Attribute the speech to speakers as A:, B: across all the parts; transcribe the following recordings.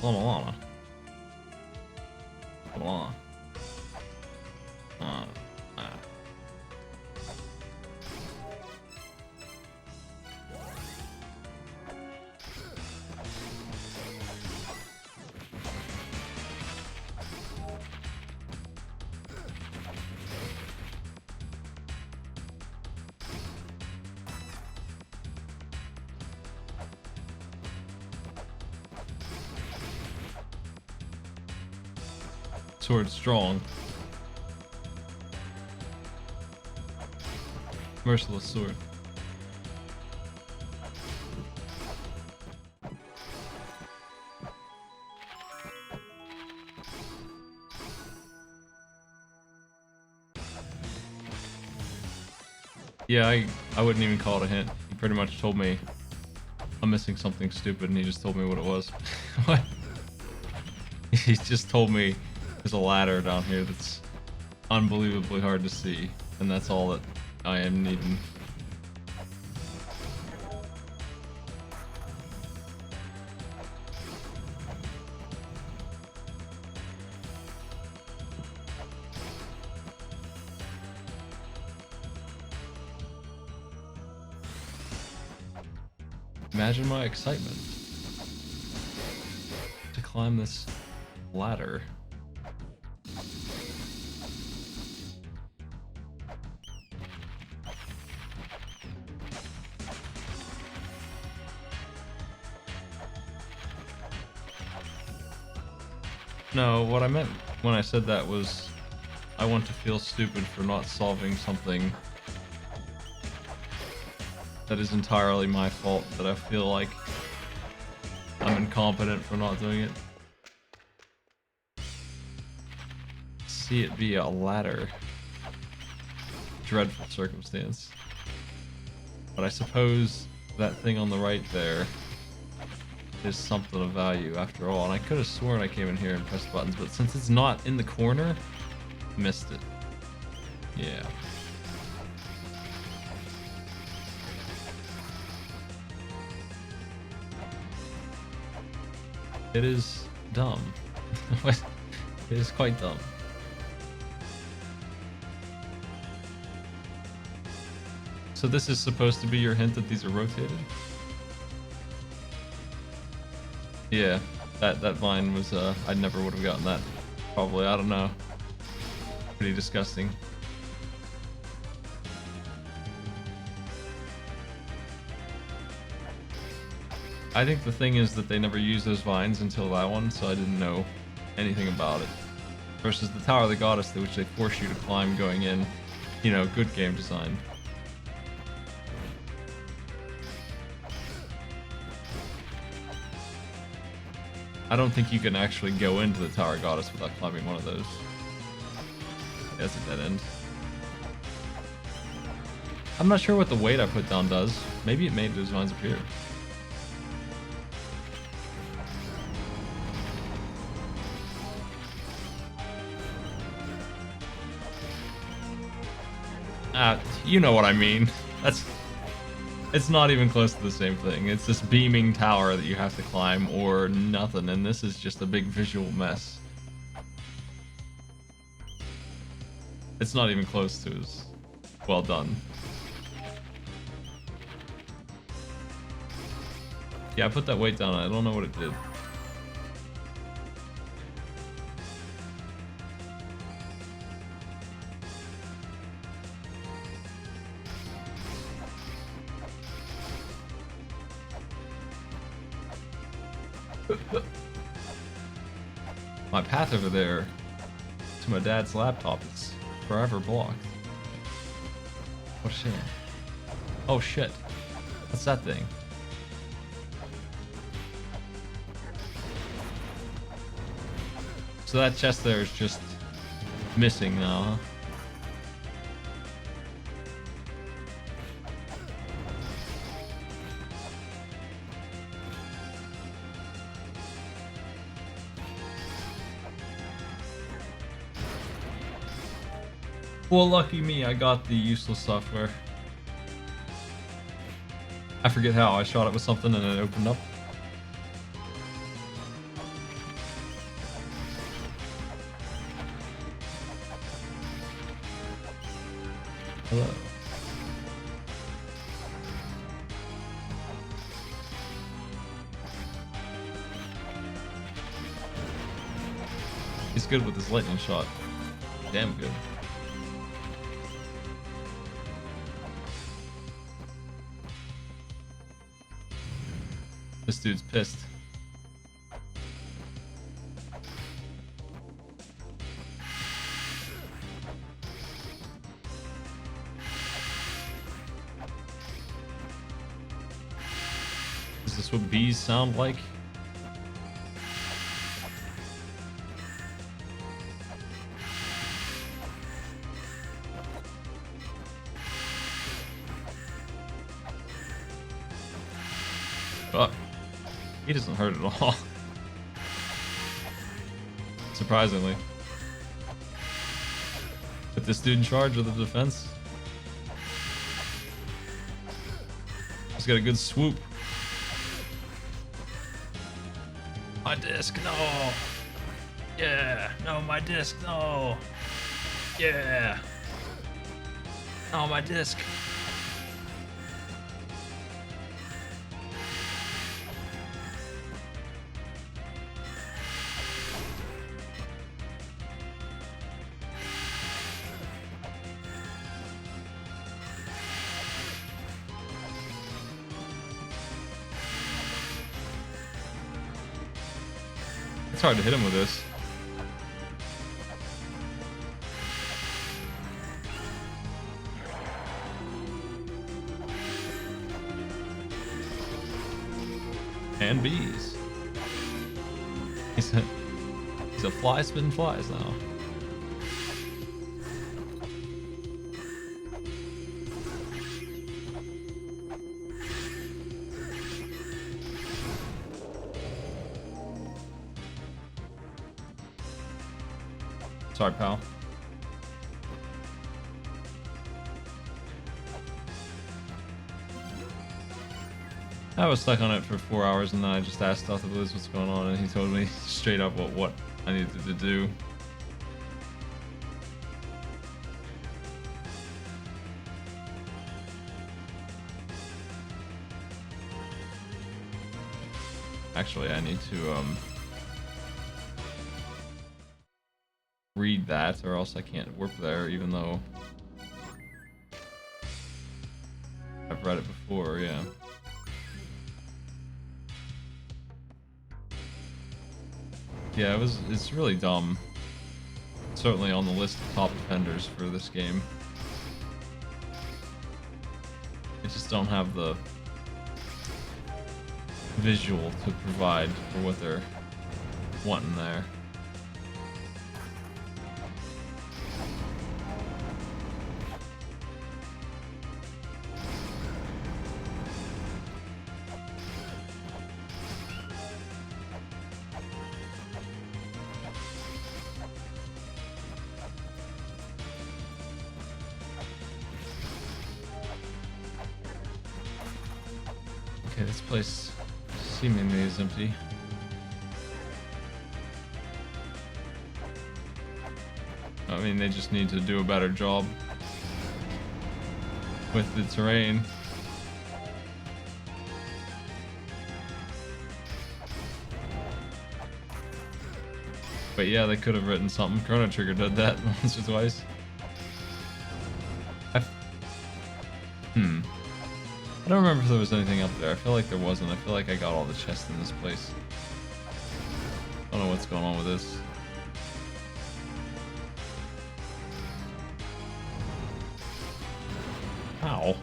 A: La-Mulana. La-Mulana. Sword strong. Merciless sword. Yeah, I wouldn't even call it a hint. He pretty much told me I'm missing something stupid and he just told me what it was. What? He just told me there's a ladder down here that's unbelievably hard to see, and that's all that I am needing. Imagine my excitement to climb this ladder. No, what I meant when I said that was I want to feel stupid for not solving something that is entirely my fault, that I feel like I'm incompetent for not doing it. See it be a ladder. Dreadful circumstance. But I suppose that thing on the right there is something of value after all. And I could have sworn I came in here and pressed buttons, but since it's not in the corner, missed it. Yeah. It is dumb. It is quite dumb. So this is supposed to be your hint that these are rotated? Yeah, that line was, I never would have gotten that. Probably, I don't know. Pretty disgusting. I think the thing is that they never used those vines until that one, so I didn't know anything about it. Versus the Tower of the Goddess, which they force you to climb going in. You know, good game design. I don't think you can actually go into the Tower Goddess without climbing one of those. That's a dead end. I'm not sure what the weight I put down does. Maybe it made those vines appear. You know what I mean. It's not even close to the same thing. It's this beaming tower that you have to climb or nothing, and this is just a big visual mess. It's not even close to as well done. Yeah, I put that weight down. I don't know what it did. My path over there to my dad's laptop is forever blocked. What a shame. Oh shit. What's that thing? So that chest there is just missing now, huh? Well, lucky me, I got the useless software. I forget how, I shot it with something and it opened up. Hello. He's good with his lightning shot. Damn good. This dude's pissed. Is this what bees sound like? Fuck. He doesn't hurt at all. Surprisingly. Put this dude in charge of the defense. He's got a good swoop. My disc, no! Yeah! No, my disc, no! Yeah! No, my disc! It's hard to hit him with this. And bees. He's a fly spitting flies now. Sorry, pal. I was stuck on it for 4 hours and then I just asked Dr. Blizz what's going on and he told me straight up what I needed to do. Actually, I need to read that or else I can't warp there even though I've read it before, yeah. Yeah, it's really dumb. Certainly on the list of top offenders for this game. I just don't have the visual to provide for what they're wanting there. Okay, this place seemingly is empty. I mean, they just need to do a better job with the terrain. But yeah, they could have written something. Chrono Trigger did that once or twice. I don't remember if there was anything up there. I feel like there wasn't. I feel like I got all the chests in this place. I don't know what's going on with this. Ow.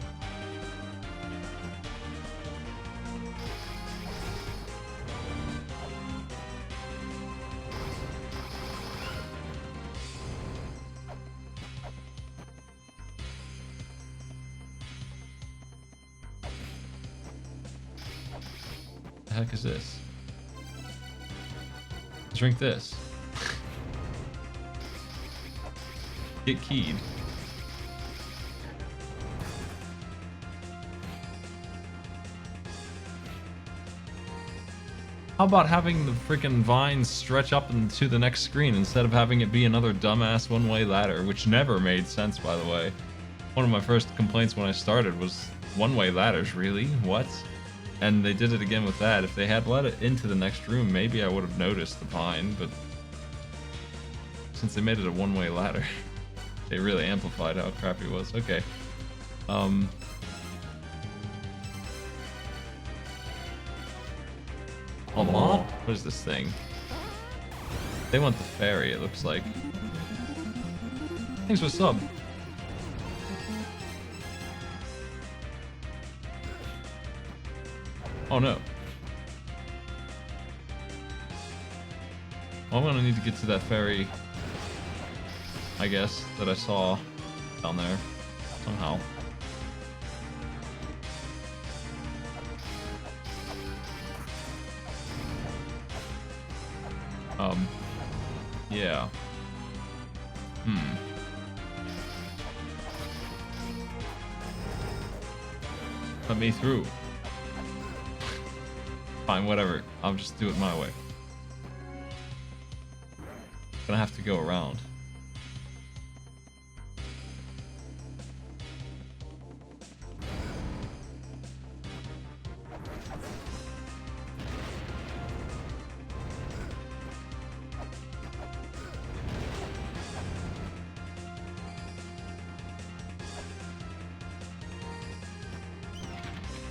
A: The heck is this? Drink this. Get keyed. How about having the freaking vines stretch up into the next screen instead of having it be another dumbass one-way ladder, which never made sense, by the way. One of my first complaints when I started was one-way ladders, really? What? And they did it again with that. If they had let it into the next room, maybe I would have noticed the pine, but since they made it a one-way ladder, they really amplified how crappy it was. Okay. Oh, what is this thing? They want the ferry, it looks like. Thanks for sub. Oh no. Well, I'm gonna need to get to that ferry, I guess, that I saw down there somehow. Yeah. Let me through. Fine, whatever. I'll just do it my way. Gonna have to go around.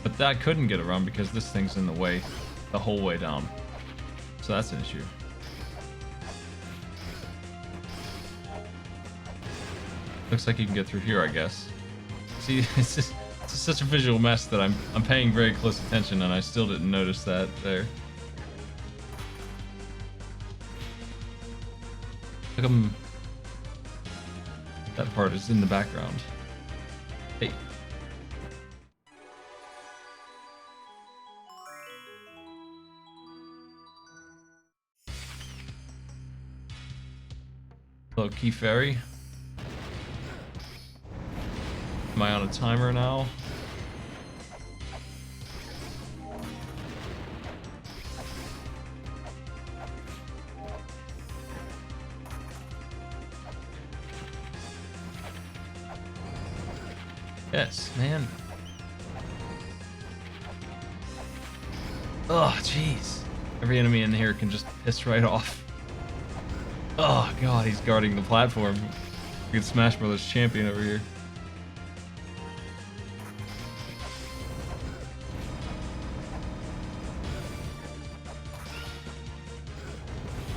A: But that couldn't get around because this thing's in the way the whole way down. So that's an issue. Looks like you can get through here, I guess. See, it's just such a visual mess that I'm paying very close attention and I still didn't notice that there. How come that part is in the background? Hey. Hello, Key Fairy. Am I on a timer now? Yes, man. Oh, jeez. Every enemy in here can just piss right off. Oh, God, he's guarding the platform. Good Smash Brothers champion over here.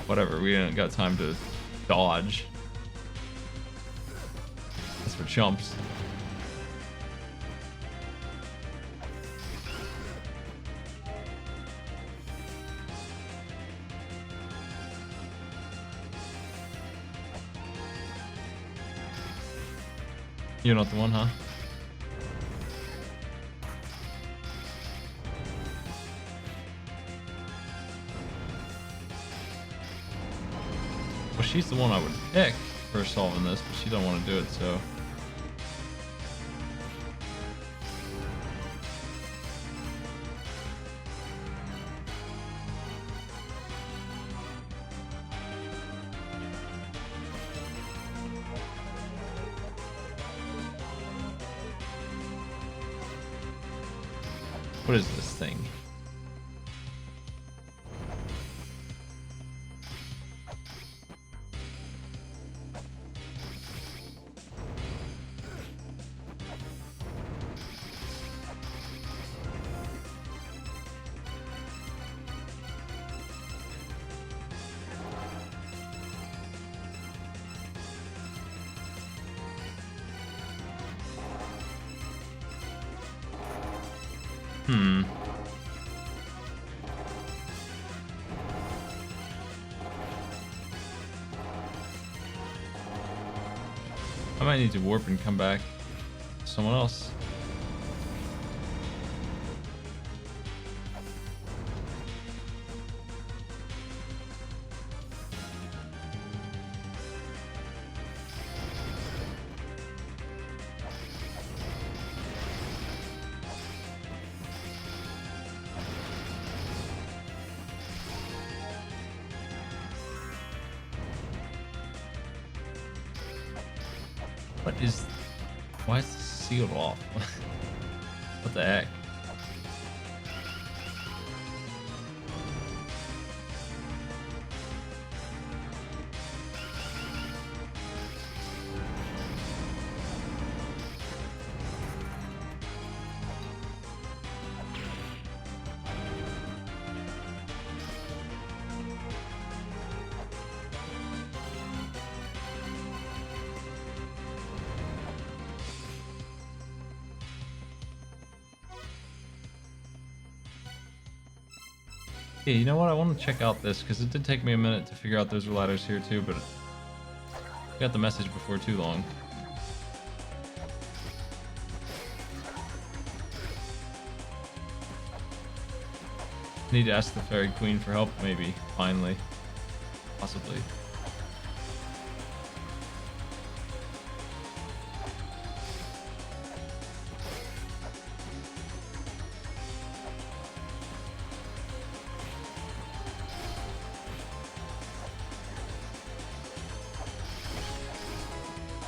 A: Whatever, we ain't got time to dodge. That's for chumps. You're not the one, huh? Well, she's the one I would pick for solving this, but she don't want to do it, so... What is this thing? I might need to warp and come back to someone else. Why is this sealed off? What the heck? Hey, you know what? I want to check out this because it did take me a minute to figure out those were ladders here too, but I got the message before too long. Need to ask the Fairy Queen for help, maybe. Finally. Possibly.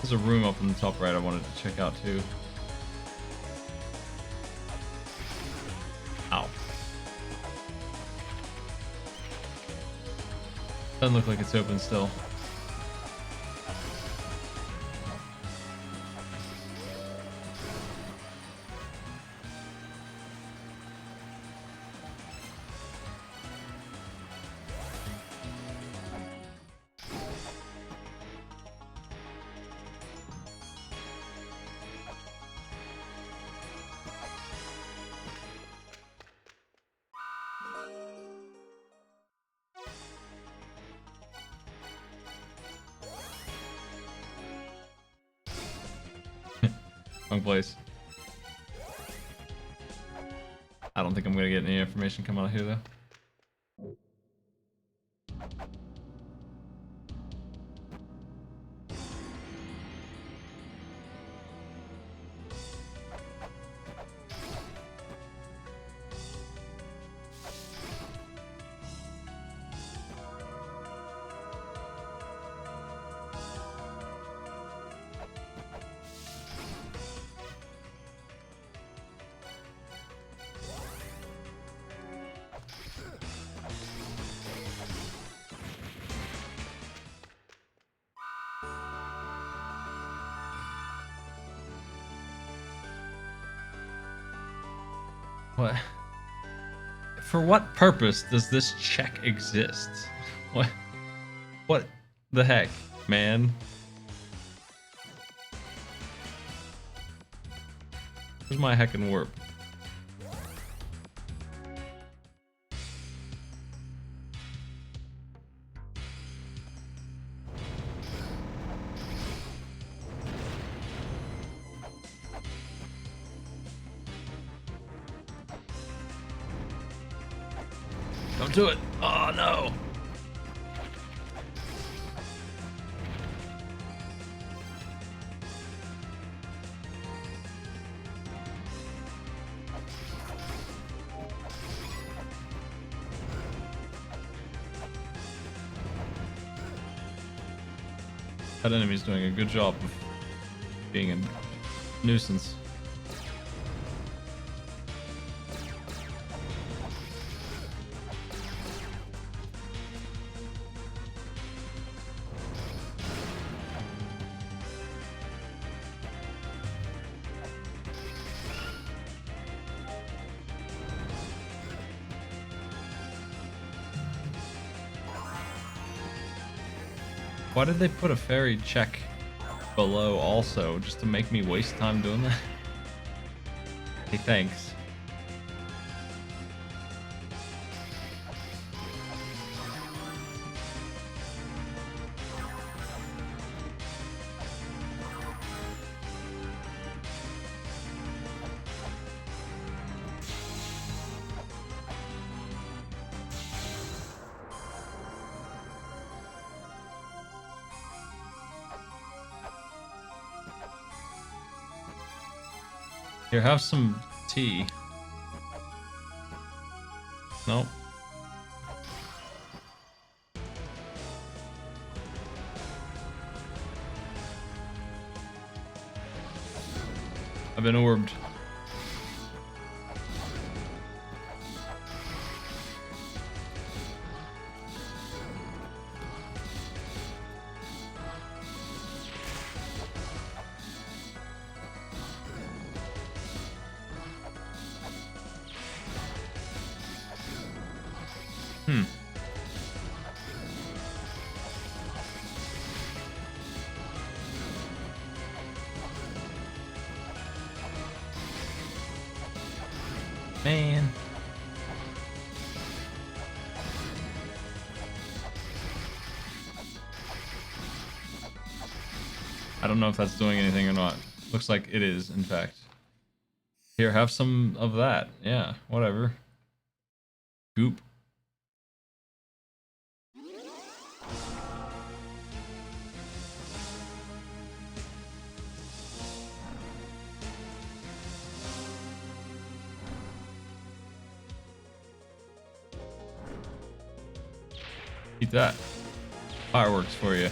A: There's a room up in the top right I wanted to check out too. Ow. Doesn't look like it's open still. Wrong place. I don't think I'm gonna get any information coming out of here though. What? For what purpose does this check exist? What? What the heck, man? Where's my heckin' warp? Don't do it. Oh no. That enemy's doing a good job of being a nuisance. Why did they put a fairy check below also, just to make me waste time doing that? Hey, thanks. Here, have some tea. Nope. I've been orbed. Hmm. Man. I don't know if that's doing anything or not. Looks like it is, in fact. Here, have some of that. Yeah, whatever. Goop. Eat that. Fireworks for you.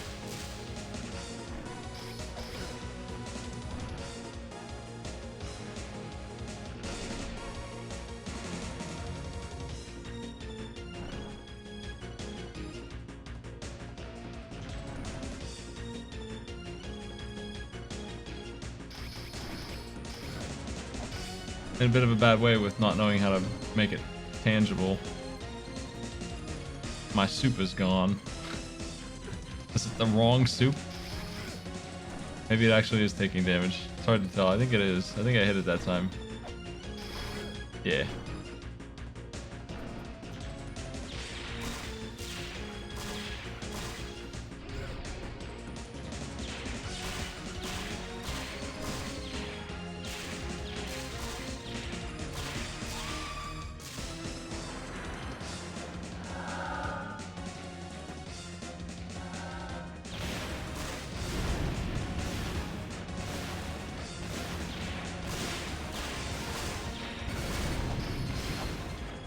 A: In a bit of a bad way with not knowing how to make it tangible. My soup is gone. Is it the wrong soup? Maybe it actually is taking damage. It's hard to tell. I think it is. I think I hit it that time. Yeah.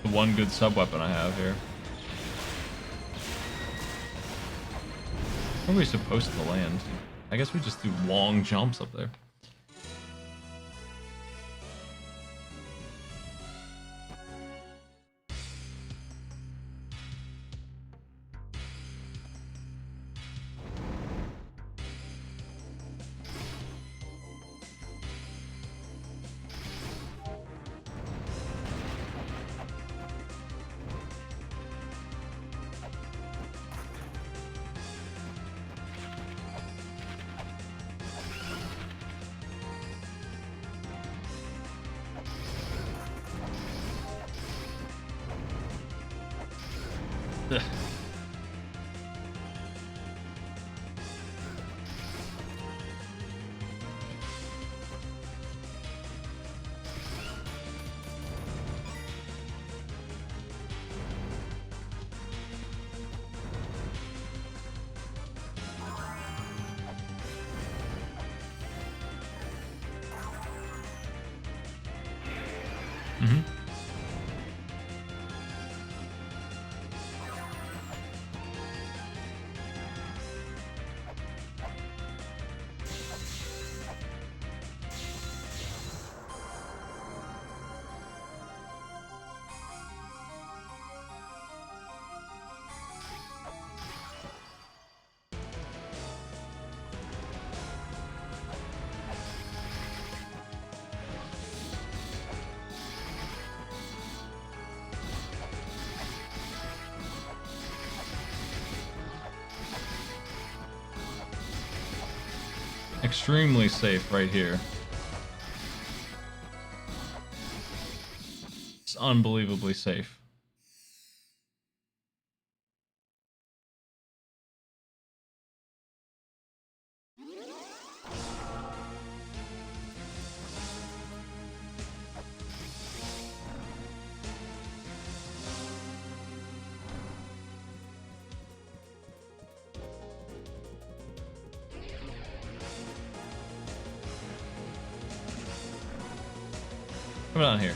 A: The one good sub weapon I have here. Where are we supposed to land? I guess we just do long jumps up there. Ugh. Mm-hmm. Extremely safe right here. It's unbelievably safe. Come on here.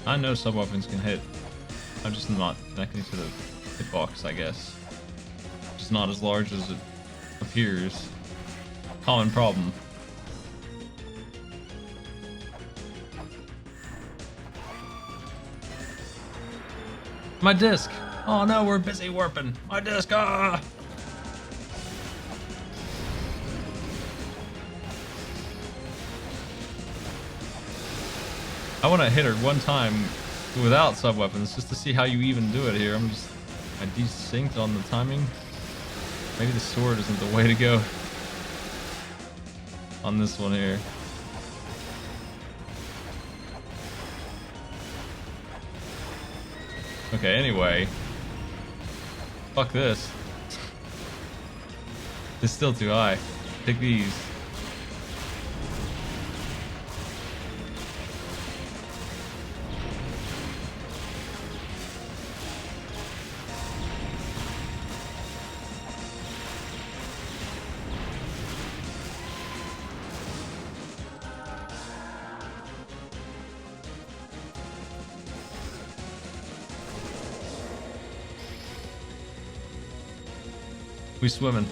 A: I know sub weapons can hit. I'm just not connecting to the hitbox, I guess. It's not as large as it appears. Common problem. My disc! Oh no, we're busy warping. My disc! Ah! I want to hit her one time without sub weapons just to see how you even do it here. I desynced on the timing. Maybe the sword isn't the way to go on this one here. Okay, anyway. Fuck this. It's still too high. Take these. We swimming.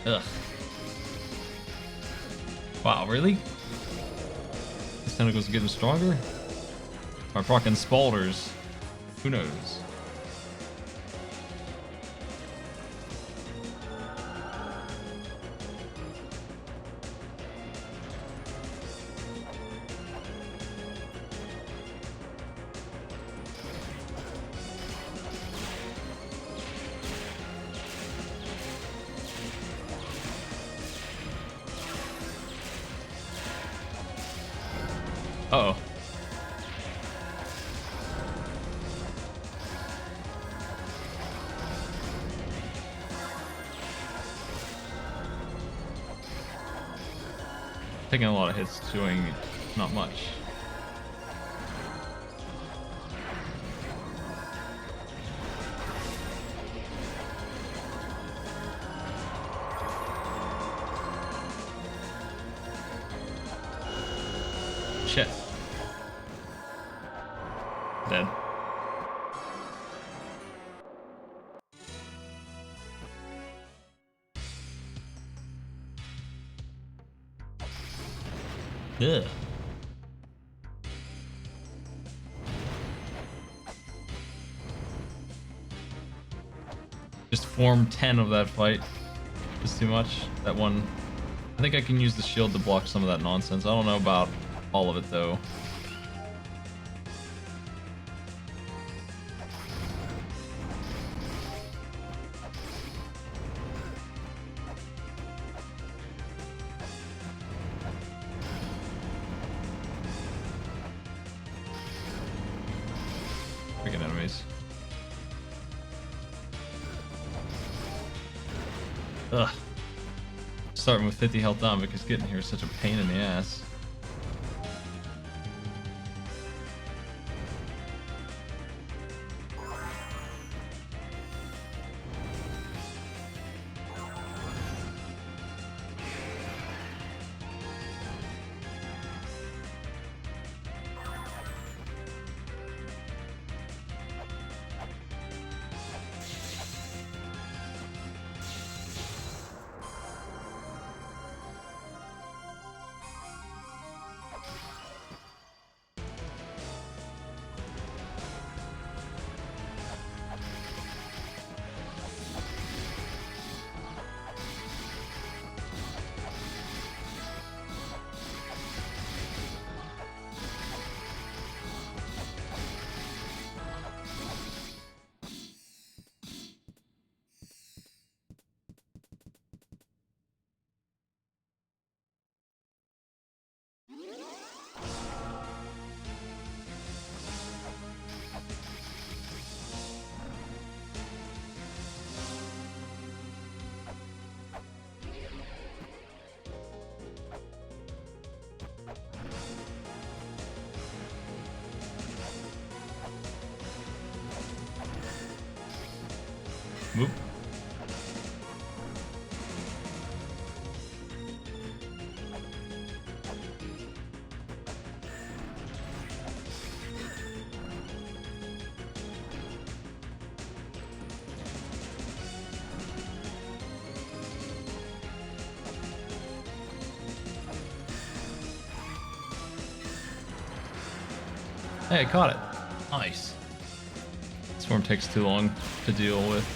A: Ugh. Wow, really? This tentacle's getting stronger? Our fucking spalders. Who knows? Uh-oh. Taking a lot of hits, doing not much. Shit. Dead. Ugh. Just form 10 of that fight is too much. That one. I think I can use the shield to block some of that nonsense. I don't know about all of it though. Freaking enemies. Ugh. Starting with 50 health down because getting here is such a pain in the ass. Whoop. Hey, I caught it. Nice. Swarm takes too long to deal with.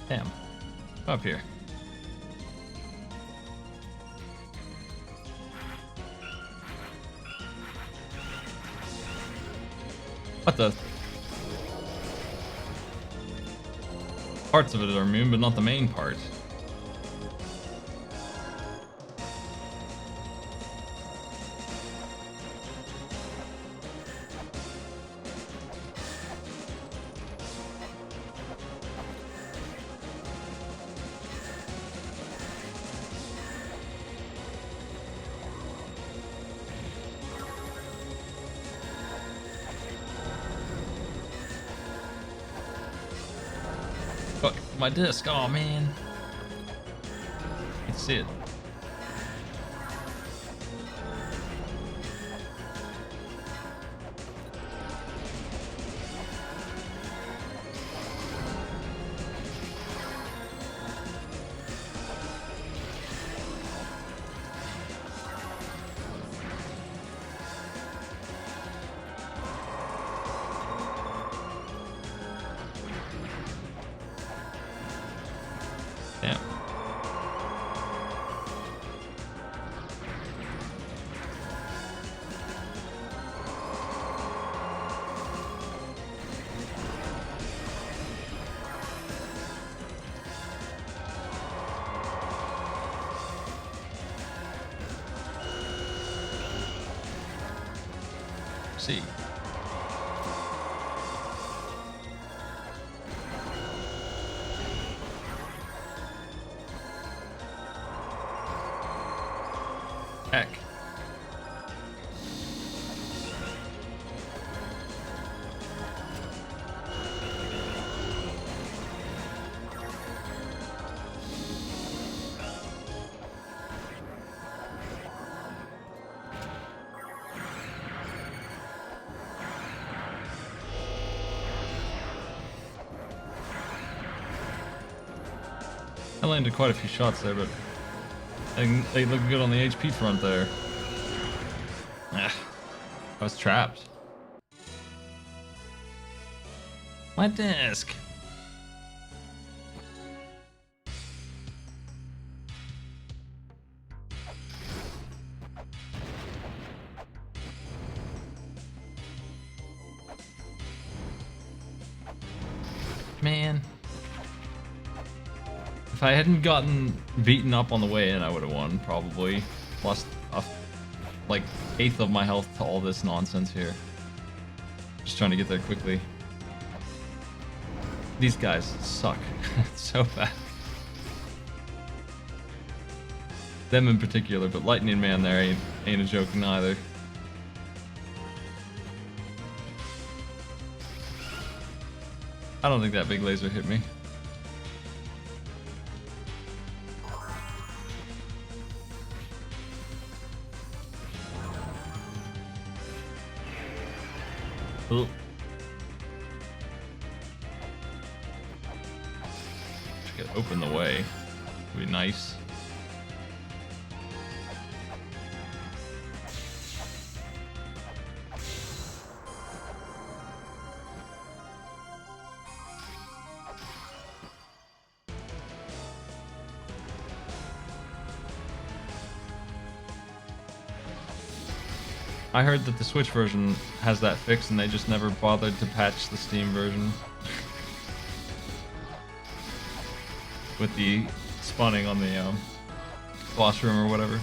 A: Damn. Up here. What the? Parts of it are immune, but not the main part. Fuck, my disc. Oh man. You can see it. Damn. See. Heck. I landed quite a few shots there, but they look good on the HP front there. Ah, I was trapped. My disc. Man. If I hadn't gotten beaten up on the way in, I would have won, probably. Lost like 1/8 of my health to all this nonsense here. Just trying to get there quickly. These guys suck so bad. Them in particular, but Lightning Man there ain't a joke neither. I don't think that big laser hit me. Oh. Just gotta open the way. Would be nice. I heard that the Switch version has that fix, and they just never bothered to patch the Steam version with the spawning on the boss room or whatever.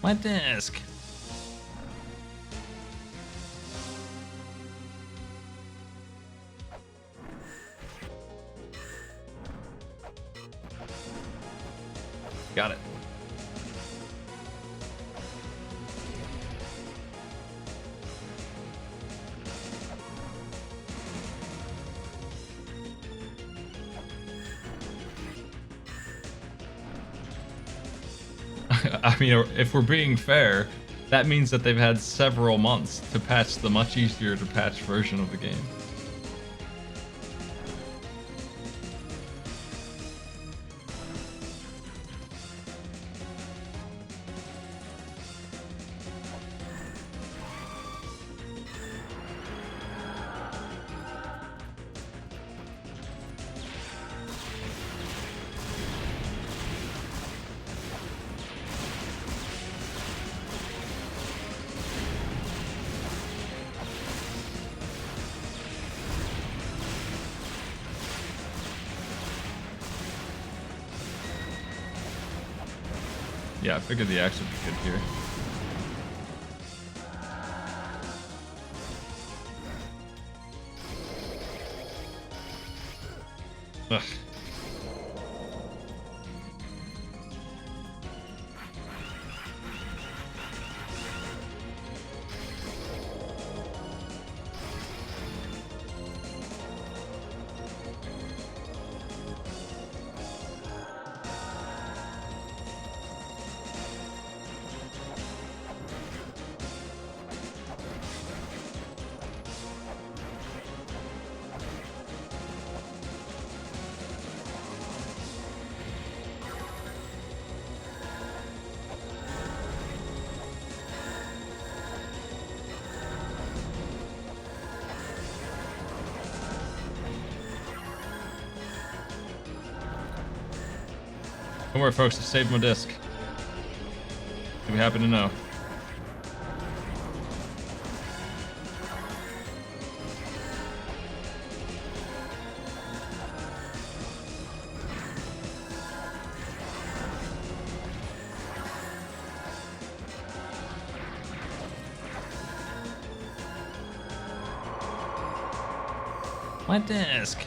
A: My disc. Got it. I mean, if we're being fair, that means that they've had several months to patch the much easier to patch version of the game. Yeah, I figured the axe would be good here. Ugh. Don't worry, folks, I saved my disc. Do we happen to know? My disc.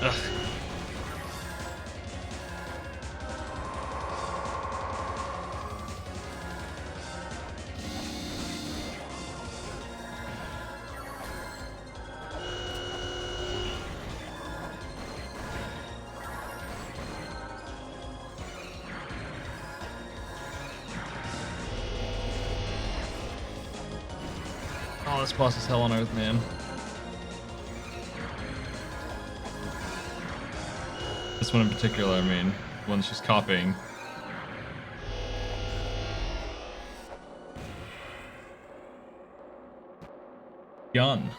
A: Ugh. Oh, this boss is hell on earth, man. This one in particular, I mean, the one she's copying. Gun.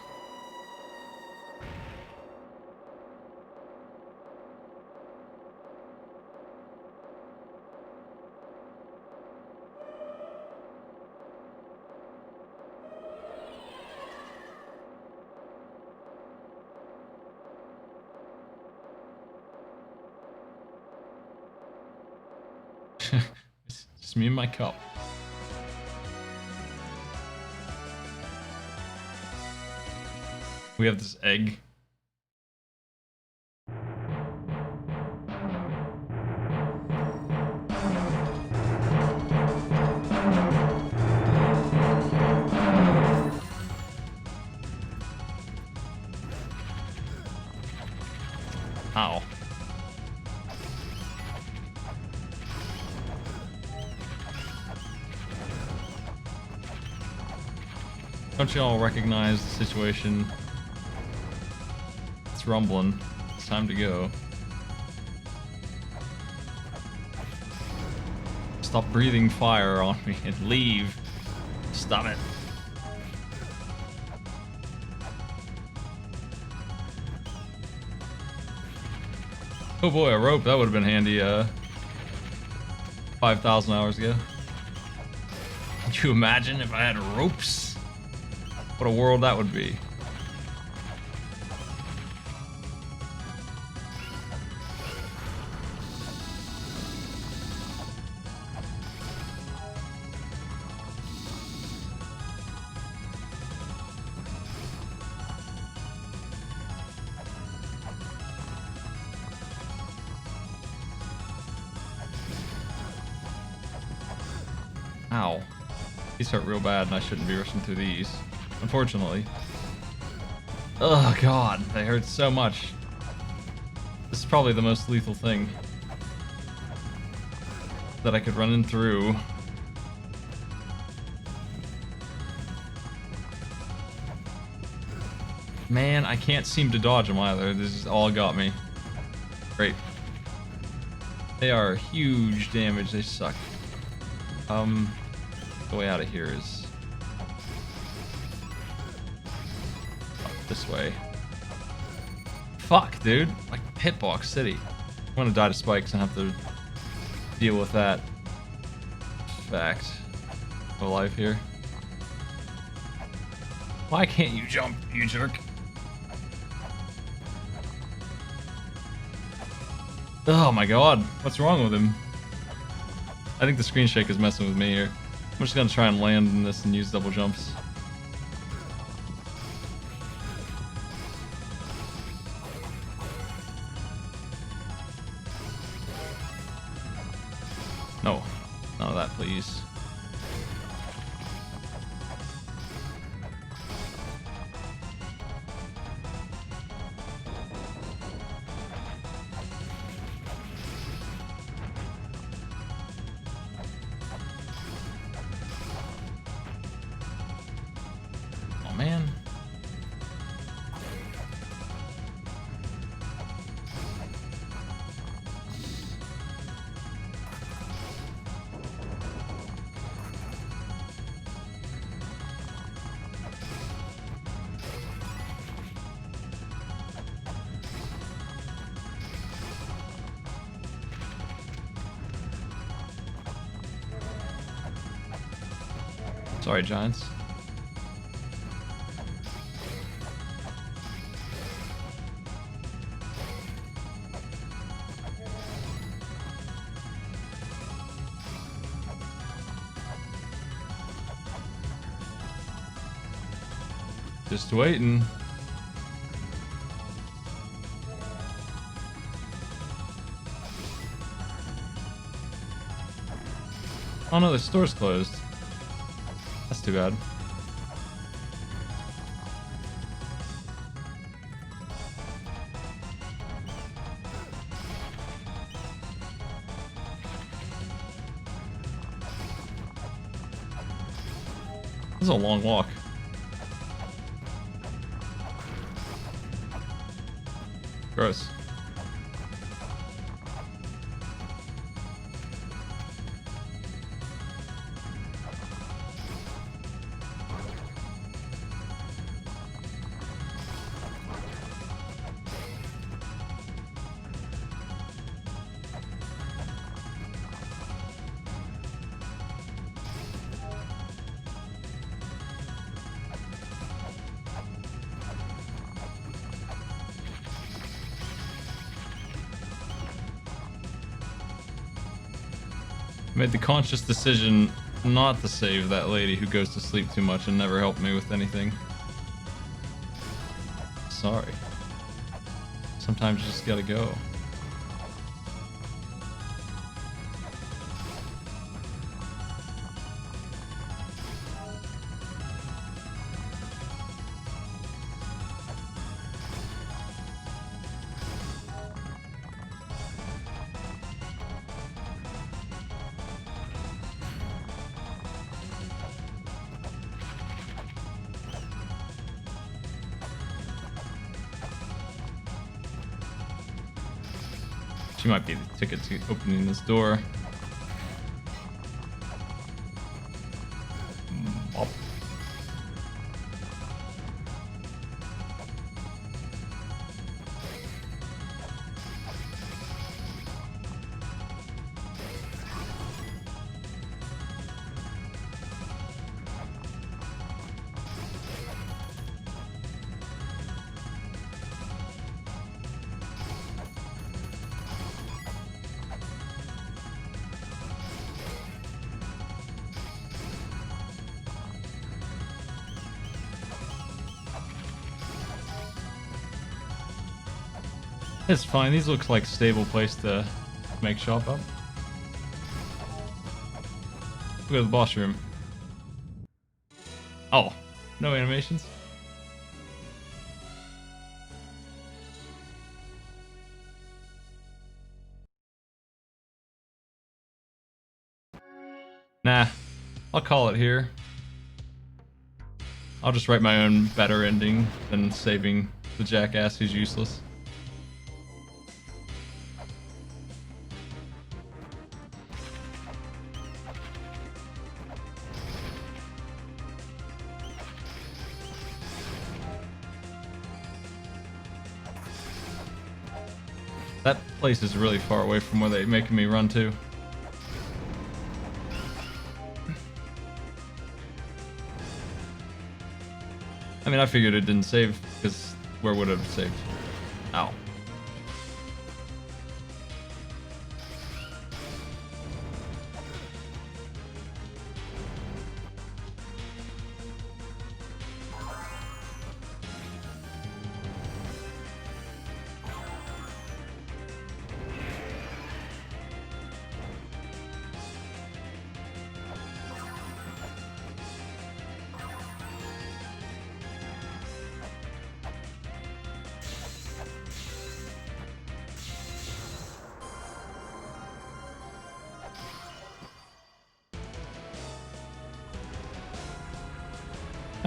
A: It's just me and my cup. We have this egg. Ow. Don't you all recognize the situation? It's rumbling. It's time to go. Stop breathing fire on me and leave. Stop it. Oh boy, a rope. That would have been handy 5,000 hours ago. Could you imagine if I had ropes? What a world that would be. Ow. These hurt real bad and I shouldn't be rushing through these. Unfortunately. Oh god, they hurt so much. This is probably the most lethal thing that I could run in through. Man, I can't seem to dodge them either. This is all got me. Great. They are huge damage. They suck. The way out of here is up this way. Fuck, dude. Like Hitbox City. I'm gonna die to spikes and have to deal with that fact of life here. Why can't you jump, you jerk? Oh my god, what's wrong with him? I think the screen shake is messing with me here. I'm just gonna try and land in this and use double jumps. No, none of that, please. Man. Sorry, Giants. Just waiting. Oh no, the store's closed. That's too bad. This is a long walk. Gross. Made the conscious decision not to save that lady who goes to sleep too much and never helped me with anything. Sorry. Sometimes you just gotta go. She might be the ticket to opening this door. Bop. It's fine. These look like stable place to make shop up. Look at the boss room. Oh, no animations. Nah, I'll call it here. I'll just write my own better ending than saving the jackass who's useless. That place is really far away from where they're making me run to. I mean, I figured it didn't save, because where would it have saved? Ow.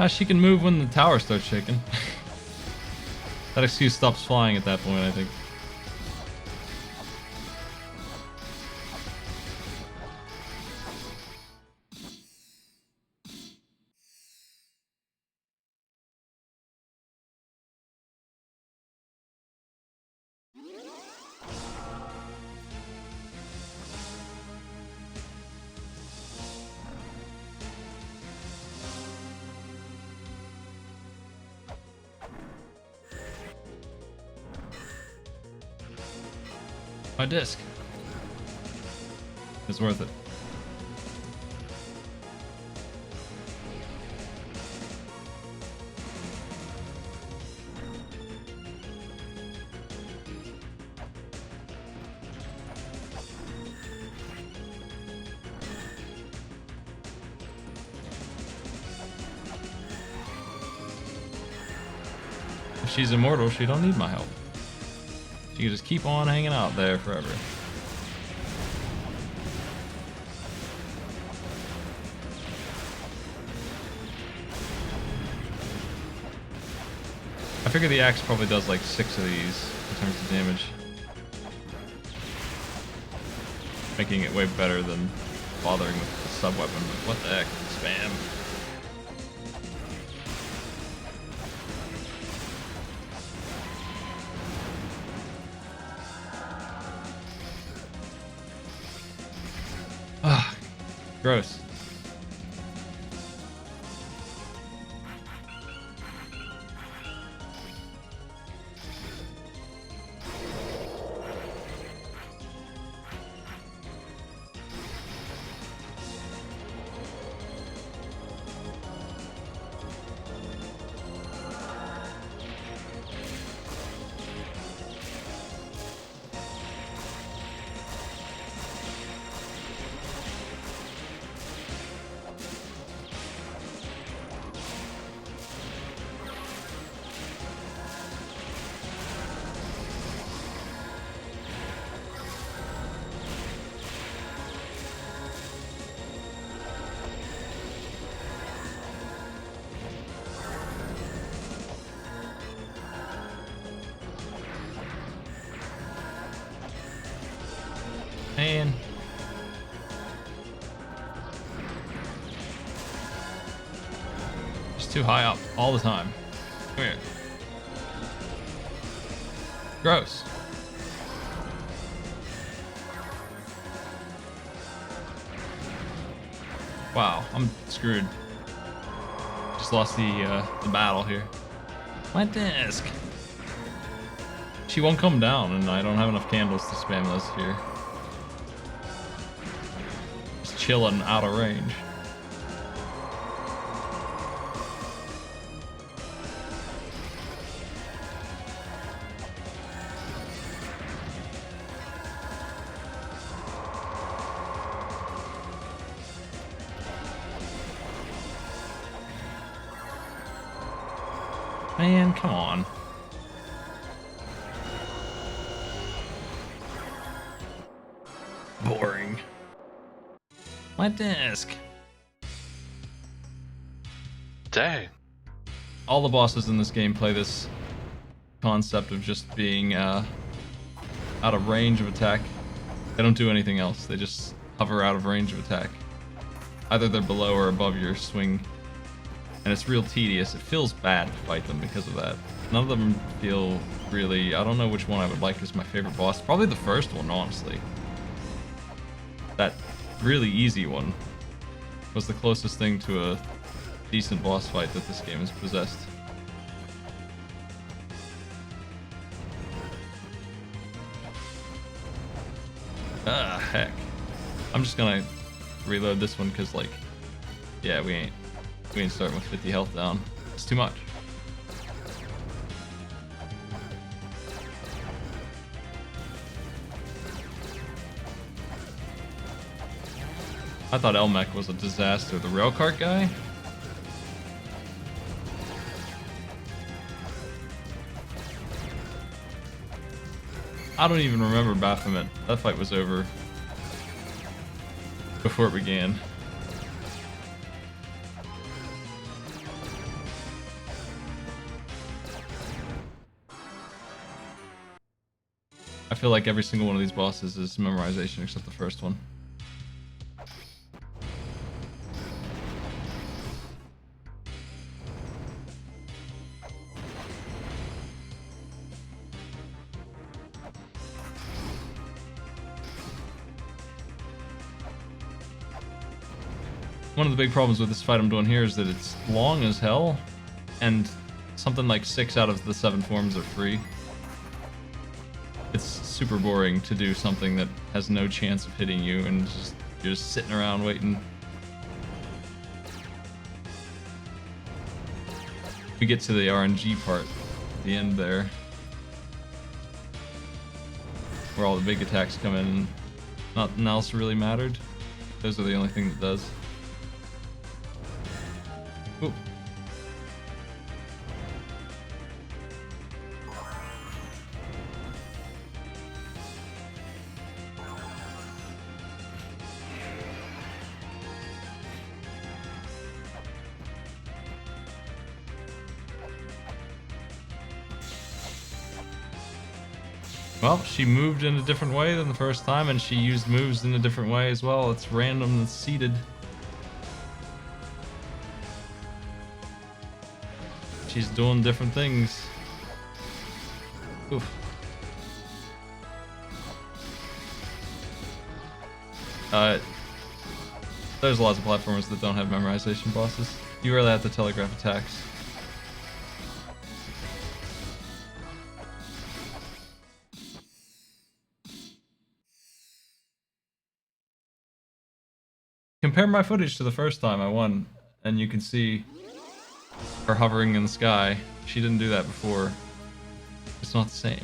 A: She can move when the tower starts shaking. That excuse stops flying at that point, I think. My disc. It's worth it. If she's immortal, she don't need my help. She can just keep on hanging out there forever. I figure the axe probably does like 6 of these in terms of damage. Making it way better than bothering with the sub-weapon, but what the heck? Spam. Ah, gross. too high up all the time. Come here. Gross. Wow, I'm screwed. Just lost the battle here. My disc. She won't come down, and I don't have enough candles to spam this here. Just chilling out of range. Man, come on. Boring. My disc.
B: Dang.
A: All the bosses in this game play this concept of just being out of range of attack. They don't do anything else. They just hover out of range of attack. Either they're below or above your swing. And it's real tedious. It feels bad to fight them because of that. None of them feel really... I don't know which one I would like as my favorite boss. Probably the first one, honestly. That really easy one was the closest thing to a decent boss fight that this game has possessed. Ah, heck. I'm just gonna reload this one because, like, yeah, we ain't starting with 50 health down. It's too much. I thought Elmech was a disaster. The railcart guy? I don't even remember Baphomet. That fight was over before it began. I feel like every single one of these bosses is memorization except the first one. One of the big problems with this fight I'm doing here is that it's long as hell, and something like 6 out of the 7 forms are free. It's super boring to do something that has no chance of hitting you, and you're just sitting around waiting. We get to the RNG part at the end there, where all the big attacks come in and nothing else really mattered. Those are the only thing that does. Ooh. Well, she moved in a different way than the first time, and she used moves in a different way as well. It's random and seeded. She's doing different things. Oof. There's lots of platformers that don't have memorization bosses. You really have to telegraph attacks. Compare my footage to the first time I won, and you can see her hovering in the sky. She didn't do that before. It's not the same.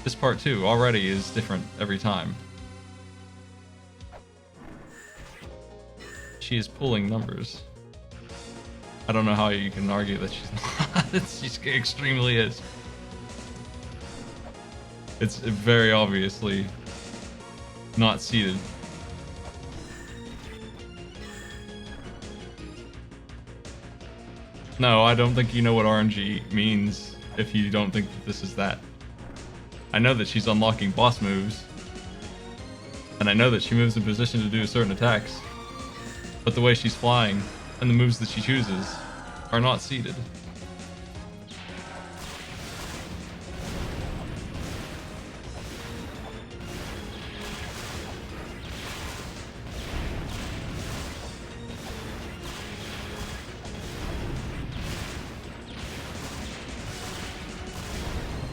A: This part too already is different every time. She is pulling numbers. I don't know how you can argue that she's not. She extremely is. It's very obviously not seated. No, I don't think you know what RNG means if you don't think that this is that. I know that she's unlocking boss moves, and I know that she moves in position to do certain attacks, but the way she's flying and the moves that she chooses are not seeded.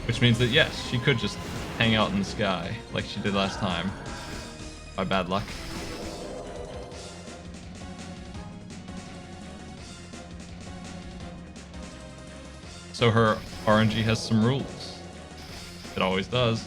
A: Which means that yes, she could just hang out in the sky like she did last time. By bad luck. So her RNG has some rules. It always does.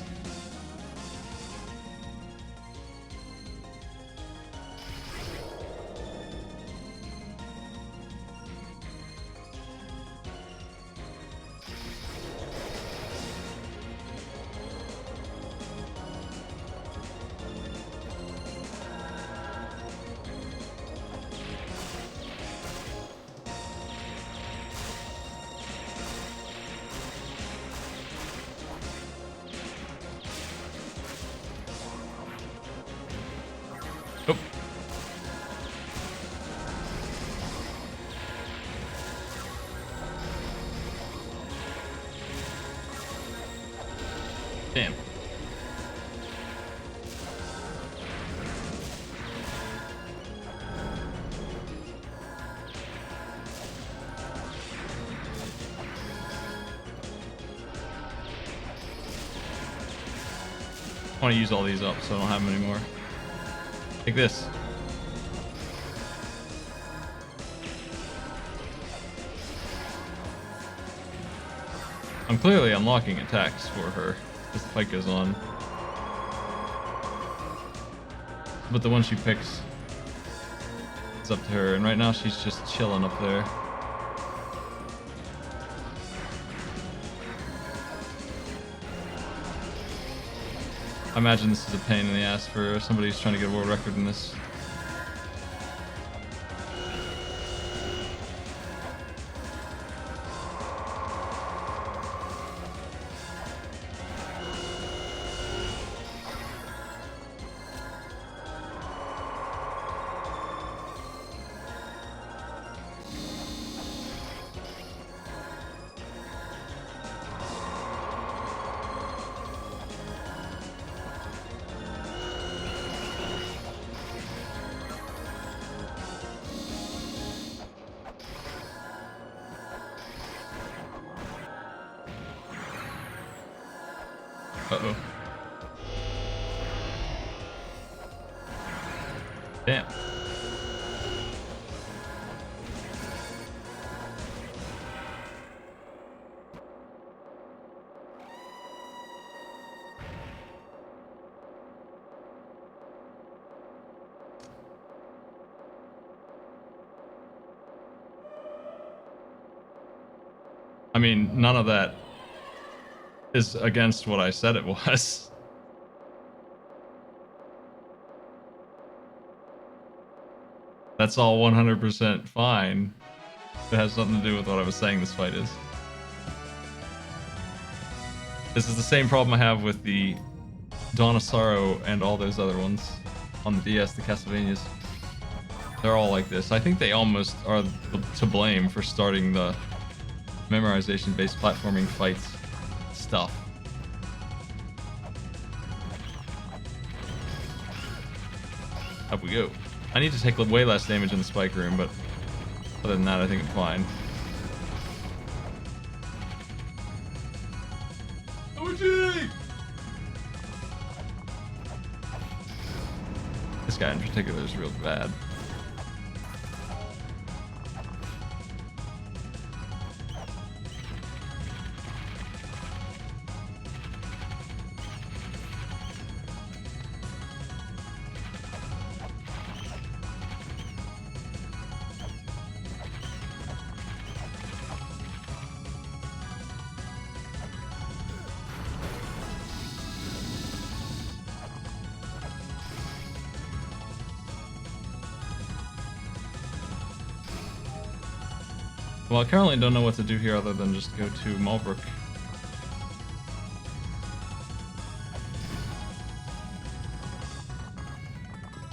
A: Oh. Damn. I want to use all these up so I don't have them anymore. Like this. I'm clearly unlocking attacks for her as the fight goes on. But the one she picks is up to her, and right now she's just chilling up there. I imagine this is a pain in the ass for somebody who's trying to get a world record in this. Uh-oh. Damn. I mean, none of that is against what I said it was. That's all 100% fine. It has nothing to do with what I was saying this fight is. This is the same problem I have with the Dawn of Sorrow and all those other ones on the DS, the Castlevanias. They're all like this. I think they almost are to blame for starting the memorization-based platforming fights stuff. Up we go. I need to take way less damage in the spike room, but other than that, I think I'm fine. OG! This guy in particular is real bad. Well, I currently don't know what to do here other than just go to Malbrook.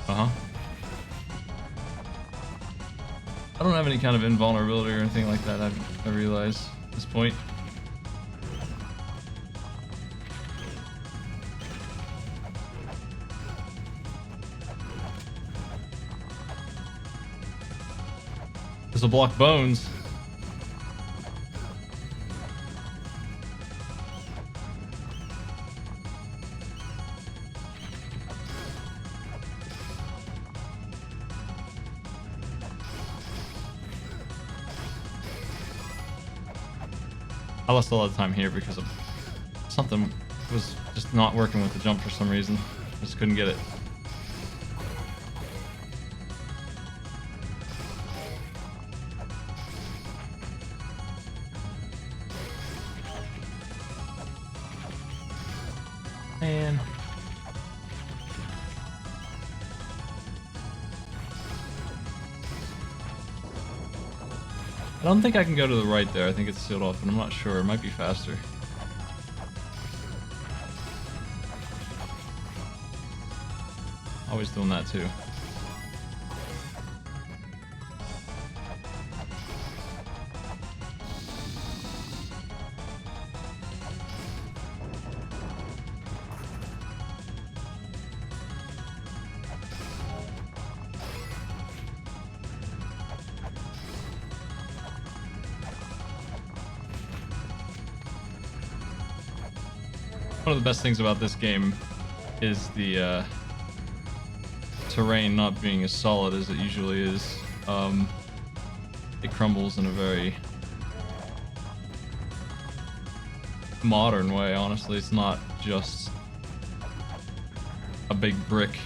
A: Uh-huh. I don't have any kind of invulnerability or anything like that, I realize at this point. This will block bones. I lost a lot of time here because of something was just not working with the jump for some reason. Just couldn't get it. Man. I don't think I can go to the right there. I think it's sealed off, but I'm not sure. It might be faster. Always doing that too. One of the best things about this game is the terrain not being as solid as it usually is. It crumbles in a very modern way, honestly. It's not just a big brick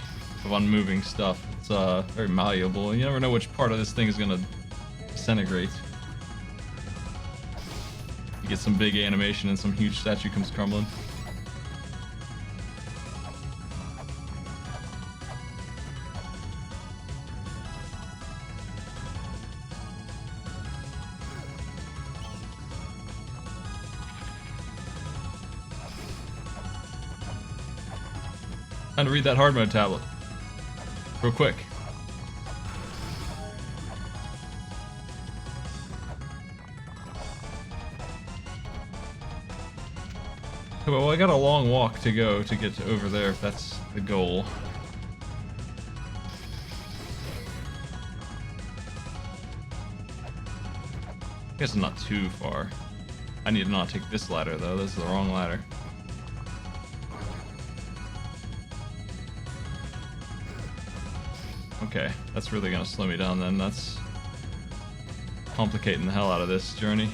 A: of unmoving stuff. It's very malleable. You never know which part of this thing is gonna disintegrate. You get some big animation and some huge statue comes crumbling. Time to read that hard mode tablet. Real quick. Okay, well, I got a long walk to go to get to over there if that's the goal. I guess it's not too far. I need to not take this ladder though. This is the wrong ladder. Okay, that's really gonna slow me down then. That's complicating the hell out of this journey.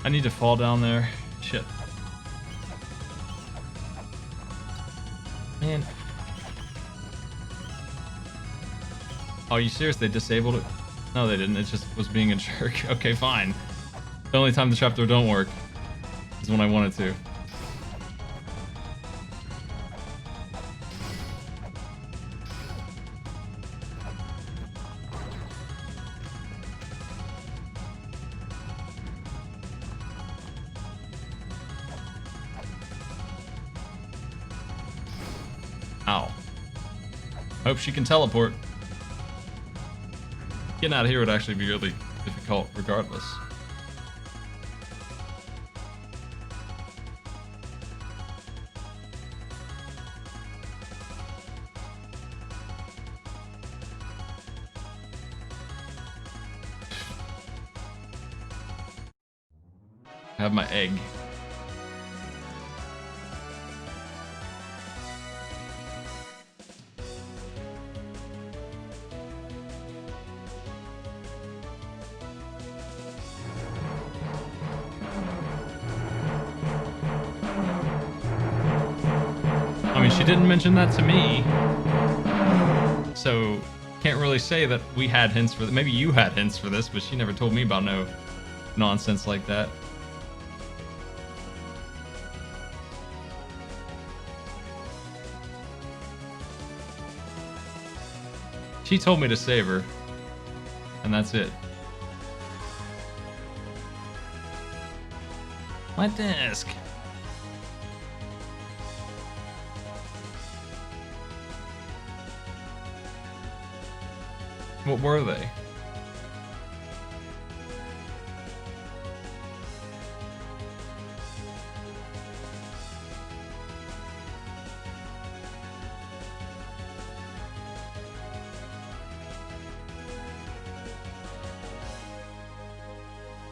A: I need to fall down there. Shit. Man. Oh, are you serious? They disabled it? No, they didn't. It just was being a jerk. Okay, fine. The only time the trapdoor don't work is when I want it to. Ow. Hope she can teleport. Getting out of here would actually be really difficult regardless. I have my egg. I mean, she didn't mention that to me. So Can't really say that we had hints for that. Maybe you had hints for this, but she never told me about no nonsense like that. She told me to save her, and that's it. My desk. What were they?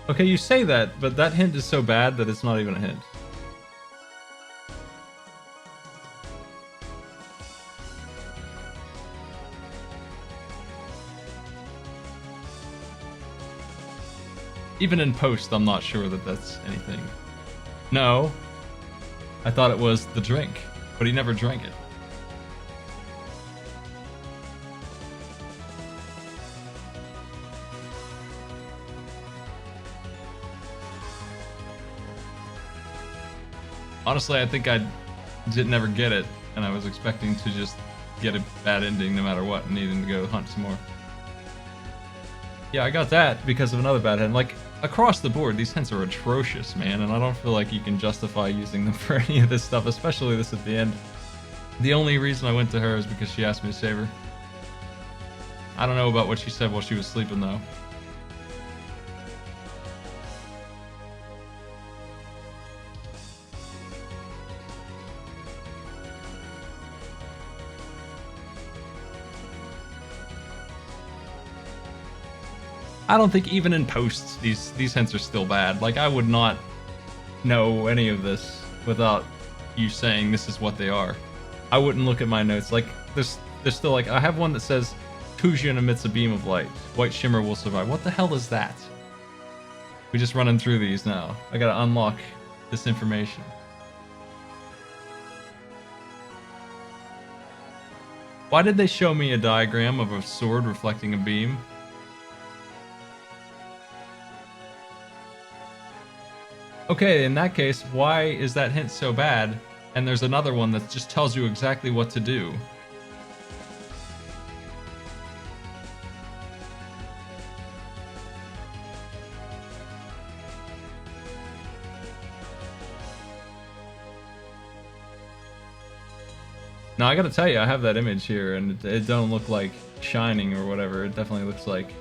A: Okay, you say that, but that hint is so bad that it's not even a hint. Even in post, I'm not sure that that's anything. No. I thought it was the drink, but he never drank it. Honestly, I think I didn't ever get it, and I was expecting to just get a bad ending no matter what, and needing to go hunt some more. Yeah, I got that because of another bad hint. Like, across the board, these hints are atrocious, man, and I don't feel like you can justify using them for any of this stuff, especially this at the end. The only reason I went to her is because she asked me to save her. I don't know about what she said while she was sleeping, though. I don't think even in posts these hints are still bad. Like, I would not know any of this without you saying this is what they are. I wouldn't look at my notes. Like, there's still, like, I have one that says Tujian emits a beam of light. White shimmer will survive. What the hell is that? We're just running through these now. I gotta unlock this information. Why did they show me a diagram of a sword reflecting a beam? Okay, in that case, why is that hint so bad? And there's another one that just tells you exactly what to do. Now, I gotta tell you, I have that image here, and it don't look like shining or whatever. It definitely looks like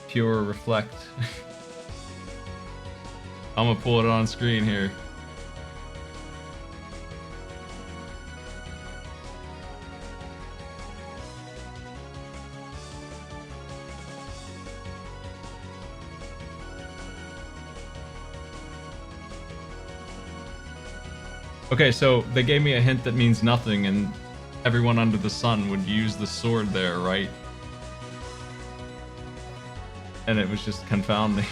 A: pure reflect. I'm gonna pull it on screen here. Okay, so they gave me a hint that means nothing, and everyone under the sun would use the sword there, right? And it was just confounding.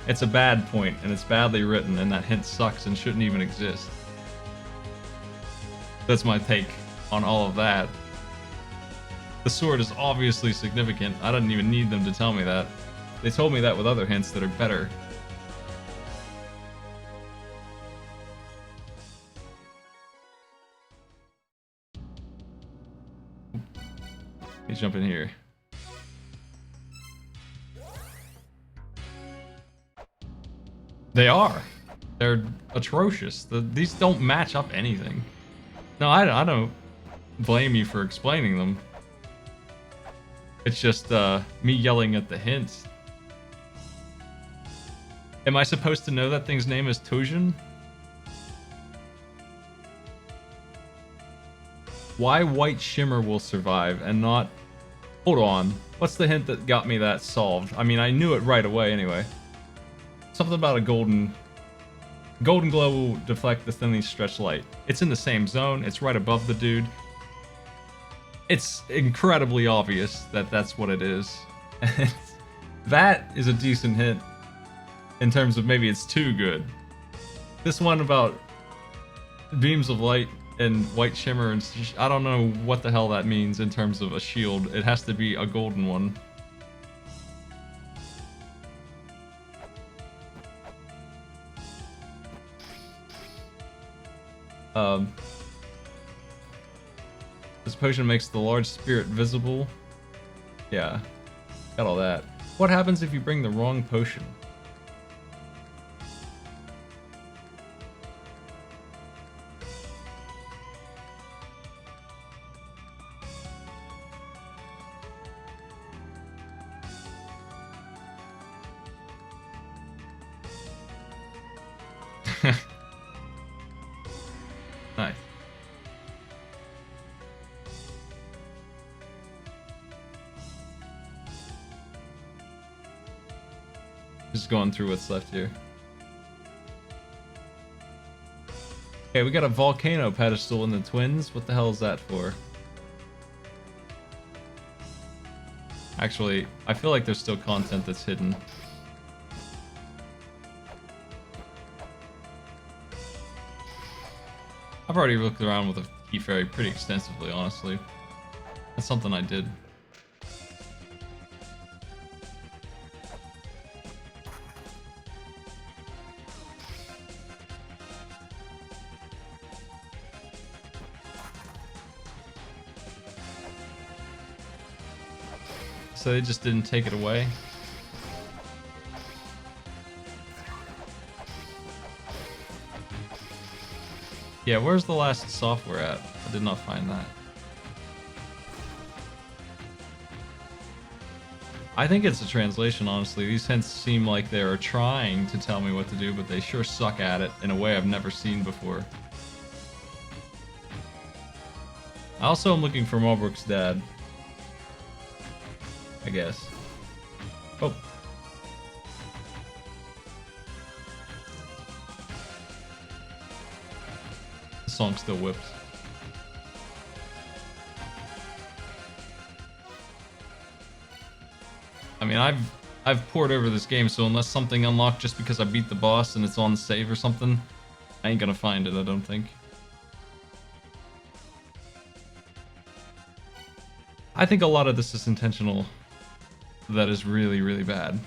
A: It's a bad point, and it's badly written, and that hint sucks and shouldn't even exist. That's my take on all of that. The sword is obviously significant. I didn't even need them to tell me that. They told me that with other hints that are better. Let me jump in here. They are. They're atrocious. These don't match up anything. No, I don't blame you for explaining them. It's just me yelling at the hints. Am I supposed to know that thing's name is Tojin? Why white shimmer will survive and not... Hold on. What's the hint that got me that solved? I mean, I knew it right away anyway. Something about a golden glow will deflect the thinly stretched light. It's in the same zone. It's right above the dude. It's incredibly obvious that that's what it is. That is a decent hint in terms of maybe it's too good. This one about beams of light and white shimmer and I don't know what the hell that means in terms of a shield. It has to be a golden one. This potion makes the large spirit visible. Yeah, got all that. What happens if you bring the wrong potion? Nice. Just going through what's left here. Okay, we got a volcano pedestal in the twins. What the hell is that for? Actually, I feel like there's still content that's hidden. I've already looked around with a key fairy pretty extensively, honestly. That's something I did. So they just didn't take it away. Yeah, where's the last software at? I did not find that. I think it's a translation, honestly. These hints seem like they are trying to tell me what to do, but they sure suck at it in a way I've never seen before. I also am looking for Malbrook's dad. I guess. Oh. The song still whips. I mean, I've poured over this game, so unless something unlocked just because I beat the boss and it's on save or something, I ain't gonna find it, I don't think. I think a lot of this is intentional. That is really, really bad.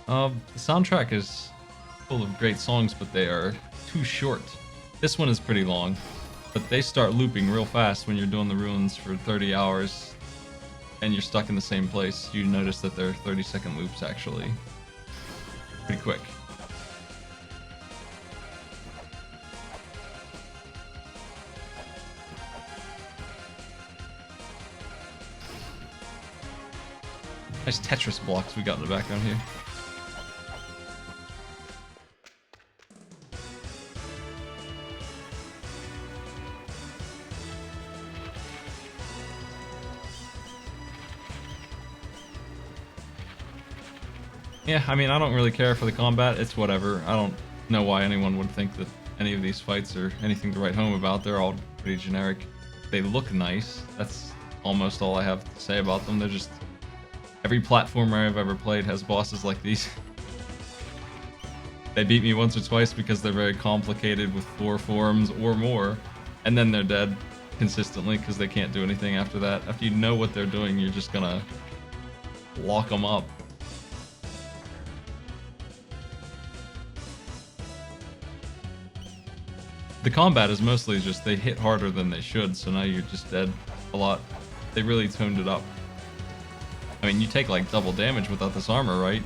A: The soundtrack is full of great songs, but they are too short. This one is pretty long, but they start looping real fast when you're doing the ruins for 30 hours and you're stuck in the same place. You notice that they're 30-second loops, actually. Pretty quick. Nice Tetris blocks we got in the background here. Yeah, I mean, I don't really care for the combat. It's whatever. I don't know why anyone would think that any of these fights are anything to write home about. They're all pretty generic. They look nice. That's almost all I have to say about them. They're just... Every platformer I've ever played has bosses like these. They beat me once or twice because they're very complicated with 4 forms or more, and then they're dead consistently because they can't do anything after that. After you know what they're doing, you're just gonna lock them up. The combat is mostly just they hit harder than they should, so now you're just dead a lot. They really toned it up. I mean, you take like double damage without this armor, right?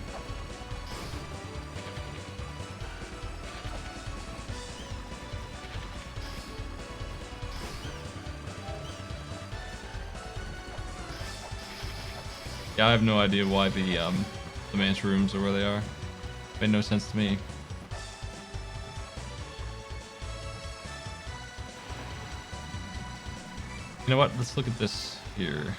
A: Yeah, I have no idea why the mansion rooms are where they are. Made no sense to me. You know what? Let's look at this here.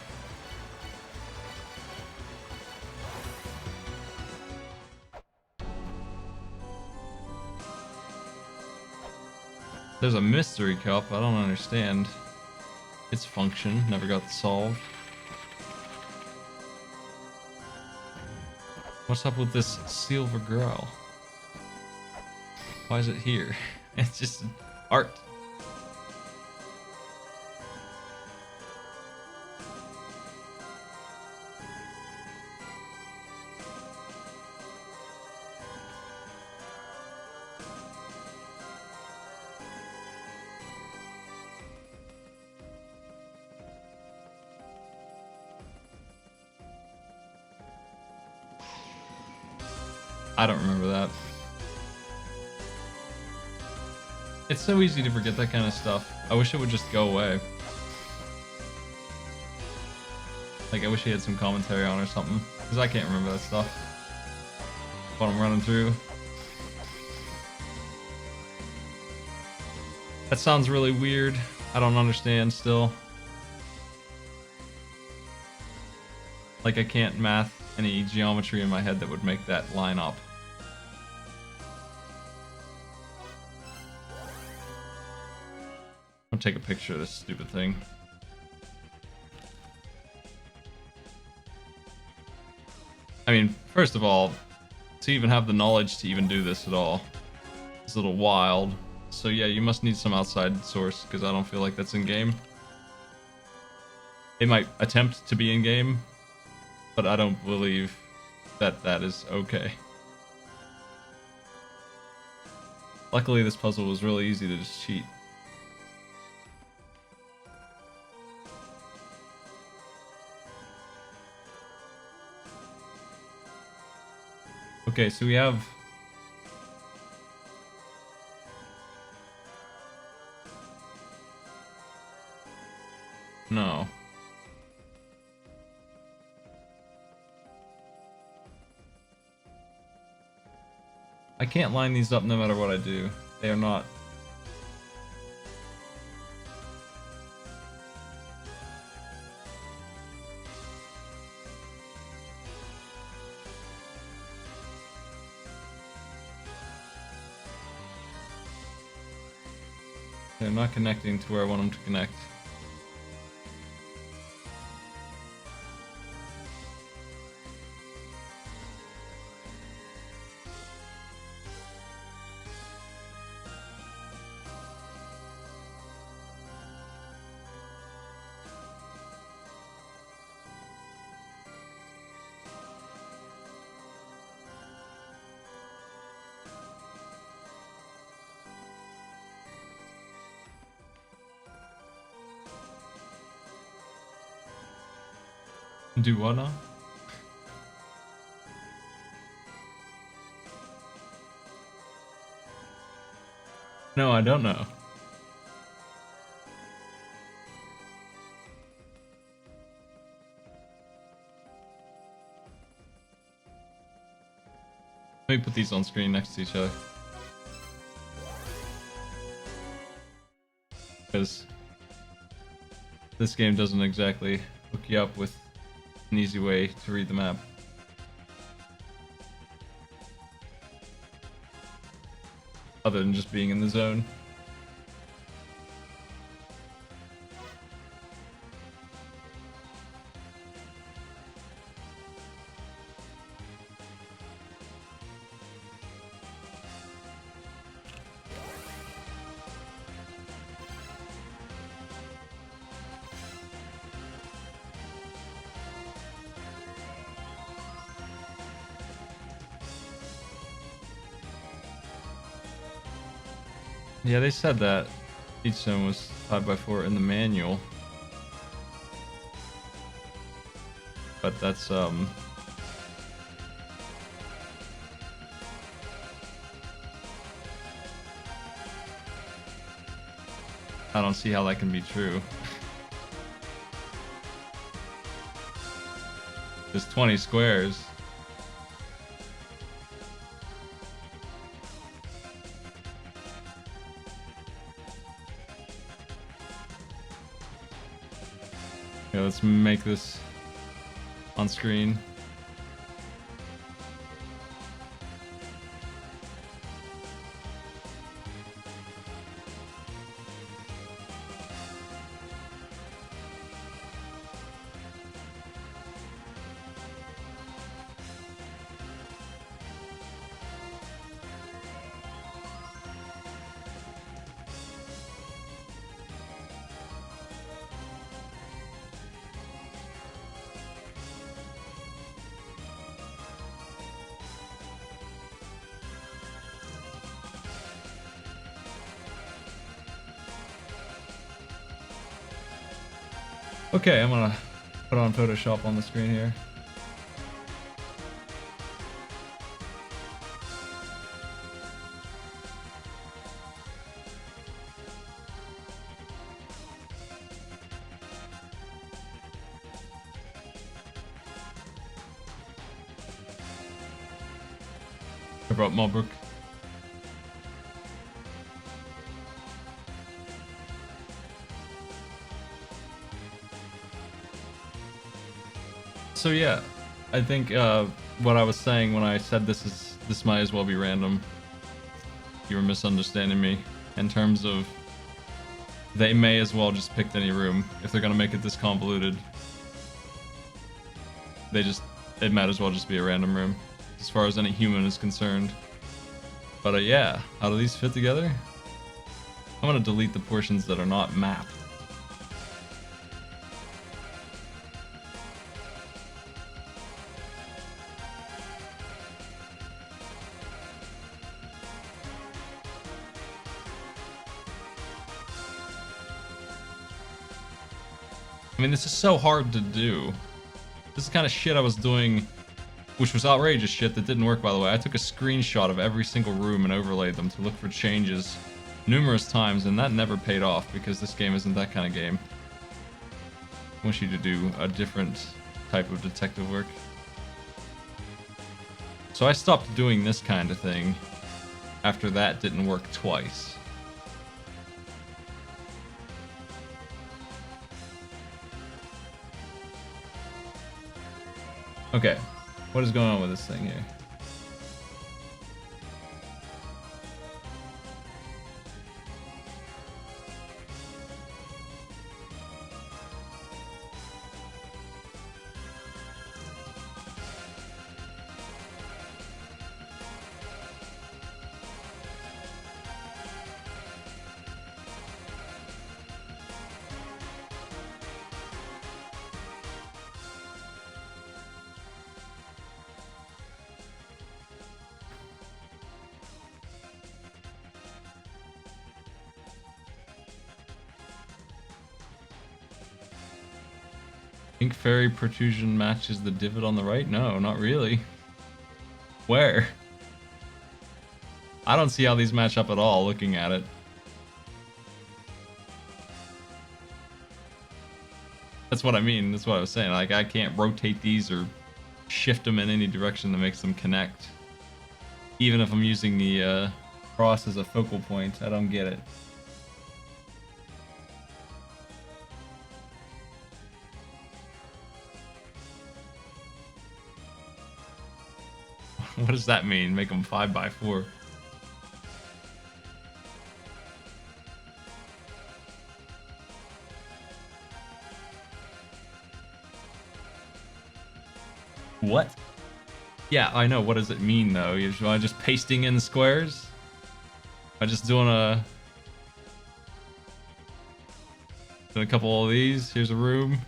A: There's a mystery cup. I don't understand its function. Never got solved. What's up with this silver girl? Why is it here? It's just art. I don't remember that. It's so easy to forget that kind of stuff. I wish it would just go away. Like, I wish he had some commentary on or something. Because I can't remember that stuff. What I'm running through. That sounds really weird. I don't understand still. Like, I can't math any geometry in my head that would make that line up. I'll take a picture of this stupid thing. I mean, first of all, to even have the knowledge to even do this at all is a little wild. So yeah, you must need some outside source, because I don't feel like that's in-game. It might attempt to be in-game, but I don't believe that that is okay. Luckily, this puzzle was really easy to just cheat. Okay, so we have... No. I can't line these up no matter what I do. They are not... They're not connecting to where I want them to connect. Do what now? No, I don't know. Let me put these on screen next to each other. Because this game doesn't exactly hook you up with an easy way to read the map. Other than just being in the zone. Yeah, they said that each zone was 5x4 in the manual. But that's, I don't see how that can be true. There's 20 squares. Okay, let's make this on screen. Okay, I'm gonna put on Photoshop on the screen here. I brought Mulbrook. So yeah, I think what I was saying when I said this might as well be random. You were misunderstanding me in terms of they may as well just pick any room if they're gonna make it this convoluted. It might as well just be a random room as far as any human is concerned. But yeah, how do these fit together? I'm gonna delete the portions that are not map. I mean, this is so hard to do. This is the kind of shit I was doing, which was outrageous shit that didn't work, by the way. I took a screenshot of every single room and overlaid them to look for changes numerous times, and that never paid off because this game isn't that kind of game. I want you to do a different type of detective work. So I stopped doing this kind of thing after that didn't work twice. Okay, what is going on with this thing here? Ink Fairy protrusion matches the divot on the right? No, not really. Where? I don't see how these match up at all looking at it. That's what I mean. That's what I was saying. Like, I can't rotate these or shift them in any direction that makes them connect. Even if I'm using the cross as a focal point, I don't get it. What does that mean? Make them 5x4. What? Yeah, I know. What does it mean, though? Am I just pasting in squares? Am I just doing a couple of these? Here's a room.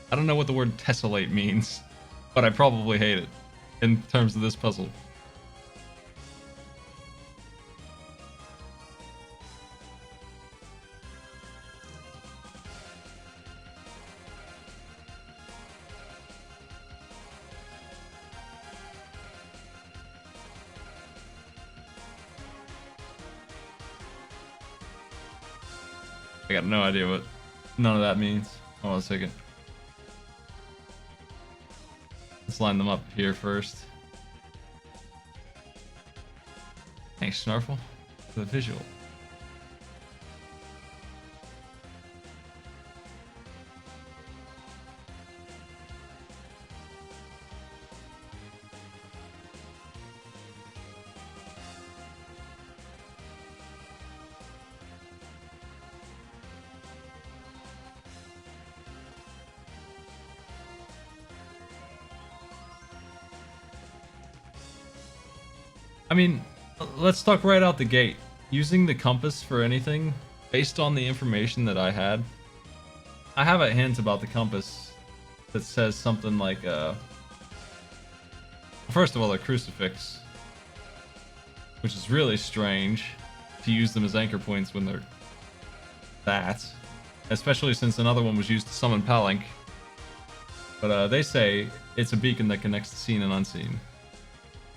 A: I don't know what the word tessellate means, but I probably hate it in terms of this puzzle. I got no idea what none of that means. Hold on a second. Let's line them up here first. Thanks, Snarfle, for the visual. I mean, let's talk right out the gate. Using the compass for anything, based on the information that I had, I have a hint about the compass that says something like, first of all, a crucifix, which is really strange to use them as anchor points when they're that, especially since another one was used to summon Palink. But they say it's a beacon that connects the seen and unseen,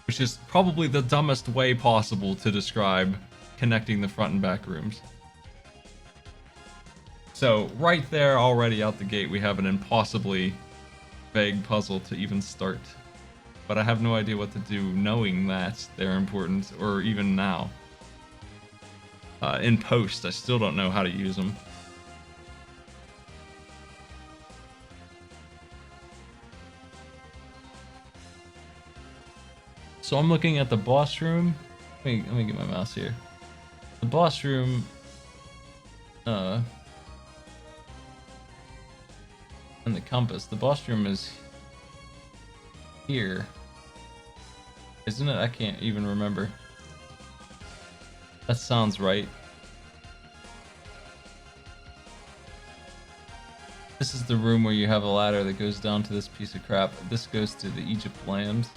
A: which is probably the dumbest way possible to describe connecting the front and back rooms. So right there, already out the gate, we have an impossibly vague puzzle to even start. But I have no idea what to do knowing that they're important, or even now. In post, I still don't know how to use them. So I'm looking at the boss room. Let me get my mouse here. The boss room, and the compass. The boss room is here, isn't it? I can't even remember. That sounds right. This is the room where you have a ladder that goes down to this piece of crap. This goes to the Egypt land.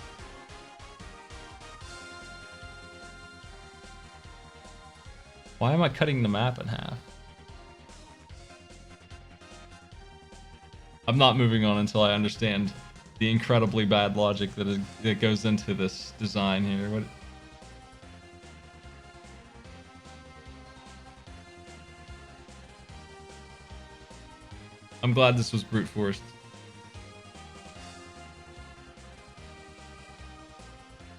A: Why am I cutting the map in half? I'm not moving on until I understand the incredibly bad logic that goes into this design here. What? I'm glad this was brute forced.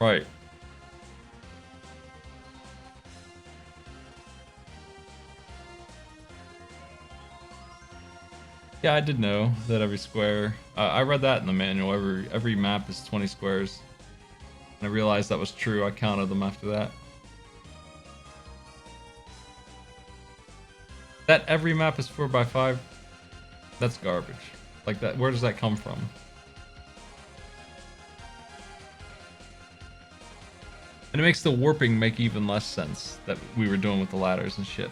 A: Right. Yeah, I did know that every square. I read that in the manual. Every map is 20 squares. And I realized that was true. I counted them after that. That every map is 4x5. That's garbage. Like that. Where does that come from? And it makes the warping make even less sense that we were doing with the ladders and shit.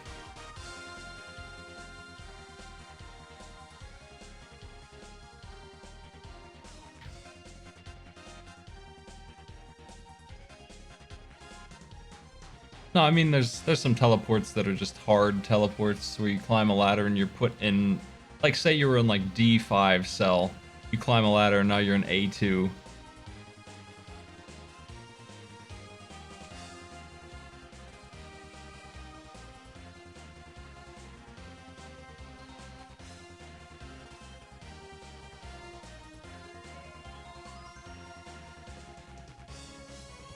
A: No, I mean there's some teleports that are just hard teleports where you climb a ladder and you're put in, like say you were in like D5 cell, you climb a ladder and now you're in A2.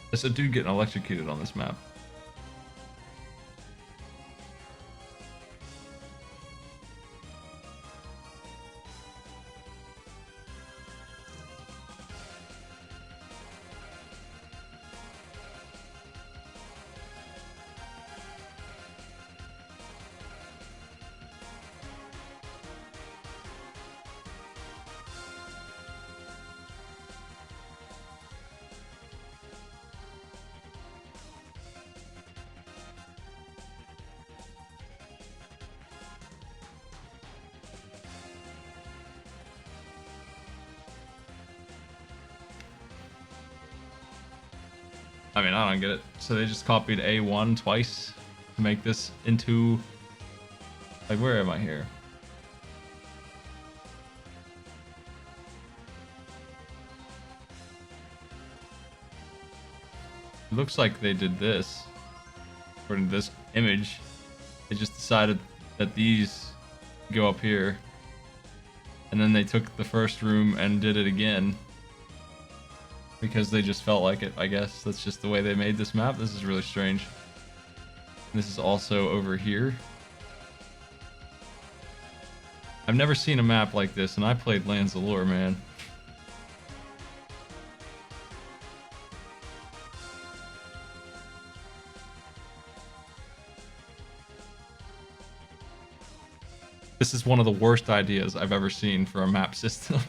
A: There's a dude getting electrocuted on this map. I mean, I don't get it. So they just copied A1 twice to make this into... Like, where am I here? It looks like they did this. According to this image, they just decided that these go up here. And then they took the first room and did it again. Because they just felt like it, I guess. That's just the way they made this map. This is really strange. This is also over here. I've never seen a map like this, and I played Lands of Lore, man. This is one of the worst ideas I've ever seen for a map system.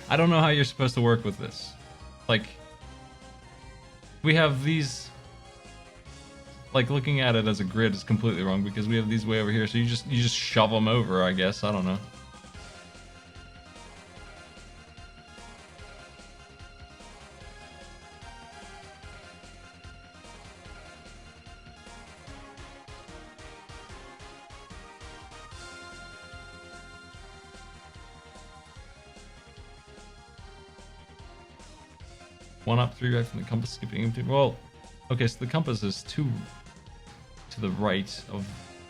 A: I don't know how you're supposed to work with this. Like, we have these... Like, looking at it as a grid is completely wrong because we have these way over here, so you just shove them over, I guess. I don't know. One up, three right from the compass, skipping. Well, okay, so the compass is two to the right of,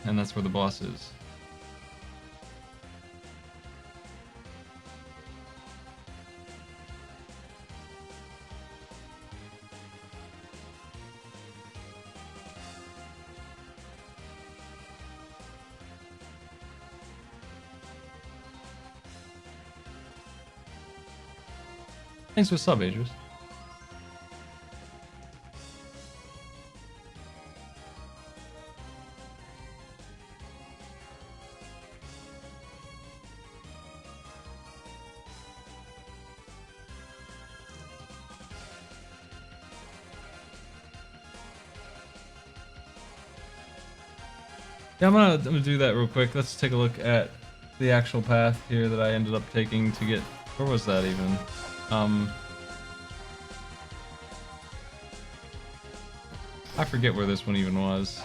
A: and that's where the boss is. Thanks for sub, Adrius. Yeah, I'm gonna do that real quick. Let's take a look at the actual path here that I ended up taking to get... Where was that even? I forget where this one even was.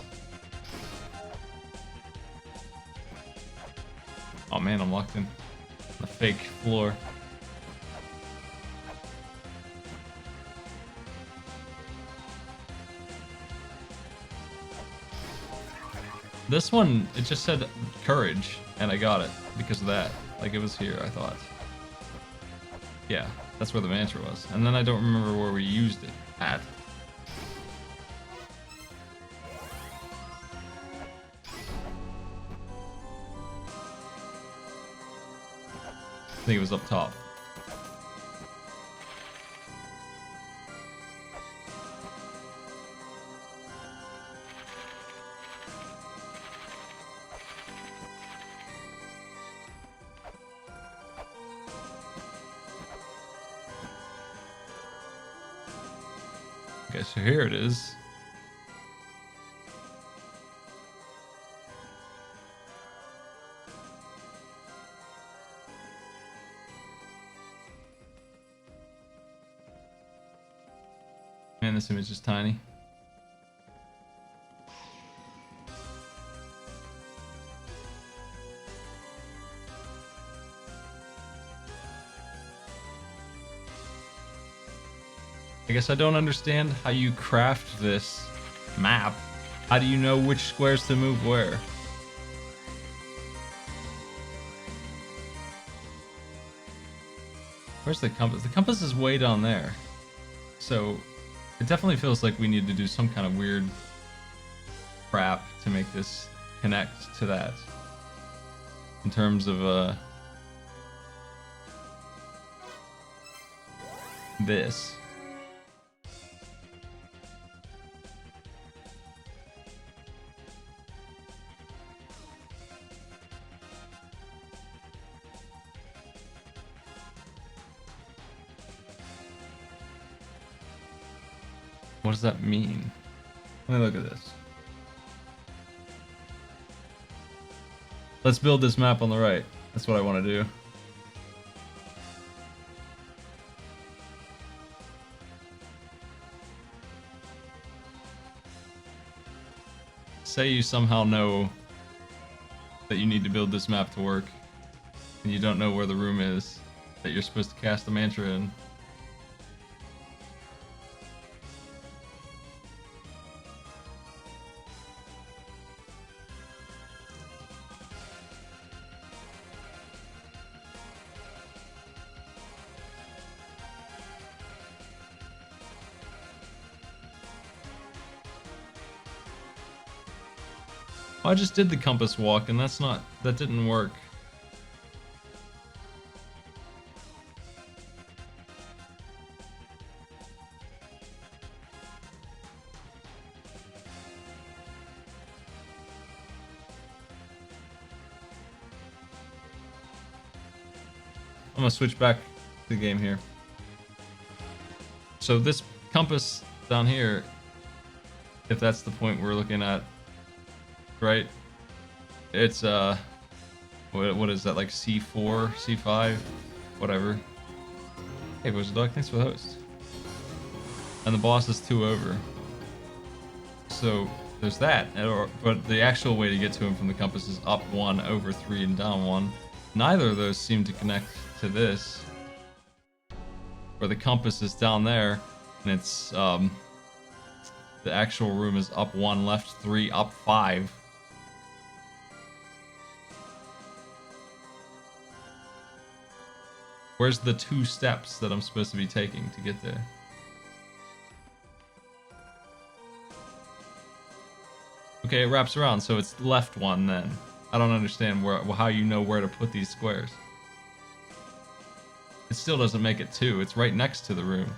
A: Oh man, I'm locked in the fake floor. This one, it just said courage, and I got it because of that. Like, it was here, I thought. Yeah, that's where the mantra was. And then I don't remember where we used it at. I think it was up top. Okay, so here it is. Man, this image is tiny. I guess I don't understand how you craft this map. How do you know which squares to move where? Where's the compass? The compass is way down there. So it definitely feels like we need to do some kind of weird crap to make this connect to that. In terms of this. What does that mean? Let me look at this. Let's build this map on the right. That's what I want to do. Say you somehow know that you need to build this map to work, and you don't know where the room is that you're supposed to cast the mantra in. I just did the compass walk, and that didn't work. I'm gonna switch back to the game here. So this compass down here, if that's the point we're looking at, right? It's what is that, like C4, C5, whatever. Hey, Boys Dog, thanks for the host. And the boss is 2 over. So there's that. But the actual way to get to him from the compass is up 1, over 3, and down 1. Neither of those seem to connect to this, where the compass is down there, and it's the actual room is up 1, left 3, up 5. Where's the 2 steps that I'm supposed to be taking to get there? Okay, it wraps around, so it's left 1 then. I don't understand how you know where to put these squares. It still doesn't make it 2. It's right next to the room.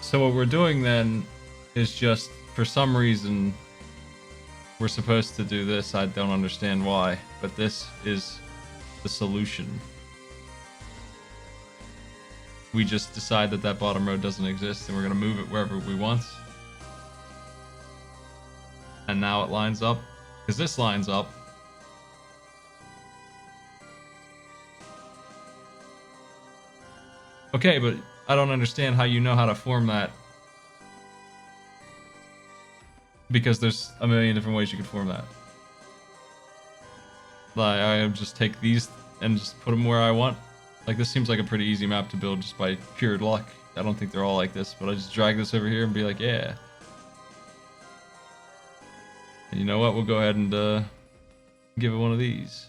A: So what we're doing then is just, for some reason, we're supposed to do this. I don't understand why, but this is the solution. We just decide that that bottom row doesn't exist, and we're going to move it wherever we want. And now it lines up, because this lines up. Okay, but I don't understand how you know how to form that. Because there's a million different ways you could form that. Like, I just take these and just put them where I want. Like, this seems like a pretty easy map to build just by pure luck. I don't think they're all like this, but I just drag this over here and be like, yeah. And you know what? We'll go ahead and give it one of these.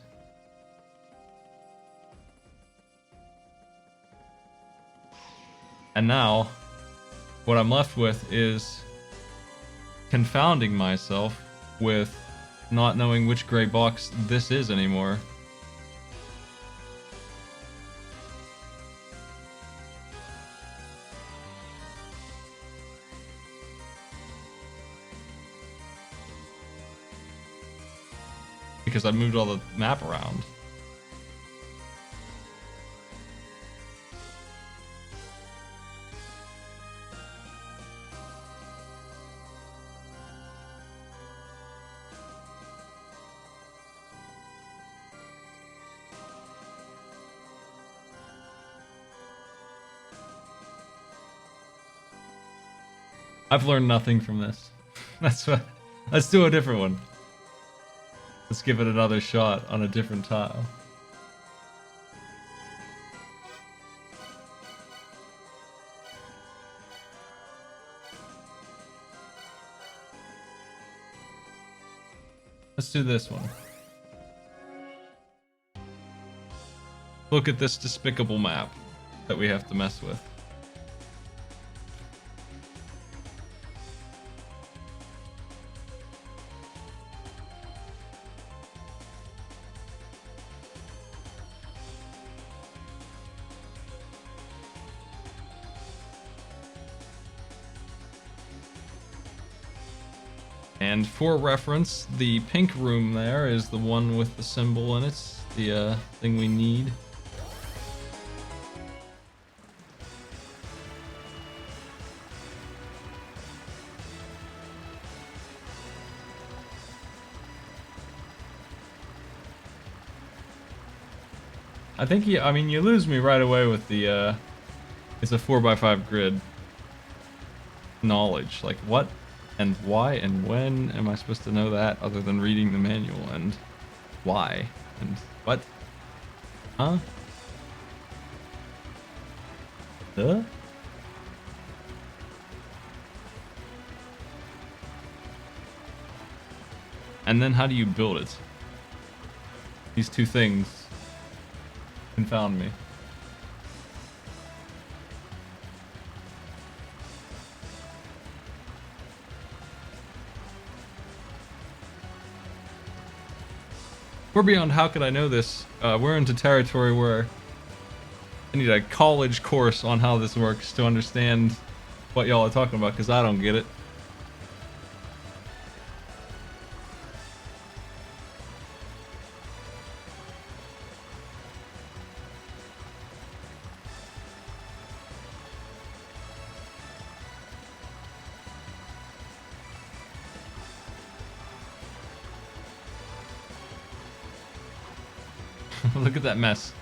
A: And now, what I'm left with is confounding myself with not knowing which gray box this is anymore. Because I moved all the map around. I've learned nothing from this. Let's do a different one. Let's give it another shot on a different tile. Let's do this one. Look at this despicable map that we have to mess with. And for reference, the pink room there is the one with the symbol in it, the thing we need. I think I mean, you lose me right away with the, it's a 4x5 grid knowledge. Like, what and why and when am I supposed to know that other than reading the manual? And why? And what? Huh? Huh? And then how do you build it? These two things confound me. We're beyond how could I know this. We're into territory where I need a college course on how this works to understand what y'all are talking about, because I don't get it. Look at that mess.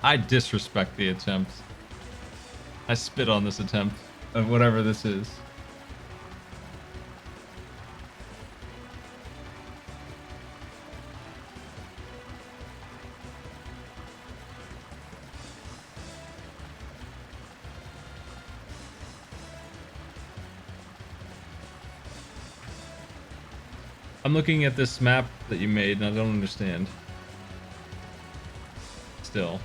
A: I disrespect the attempt. I spit on this attempt of whatever this is. I'm looking at this map that you made and I don't understand. Still.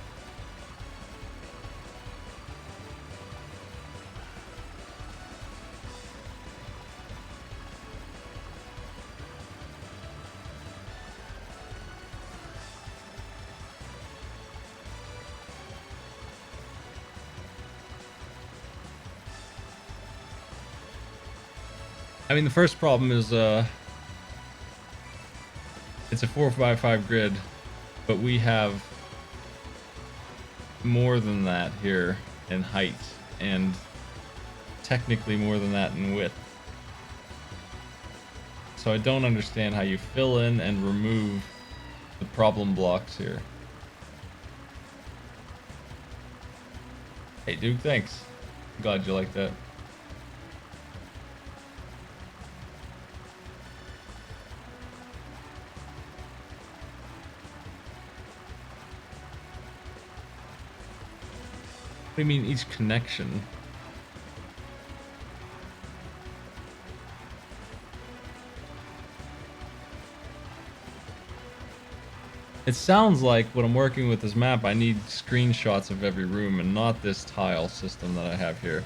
A: I mean, the first problem is, it's a 4x5 grid, but we have more than that here in height, and technically more than that in width. So I don't understand how you fill in and remove the problem blocks here. Hey Duke, thanks. I'm glad you like that. What do you mean each connection? It sounds like when I'm working with this map, I need screenshots of every room and not this tile system that I have here.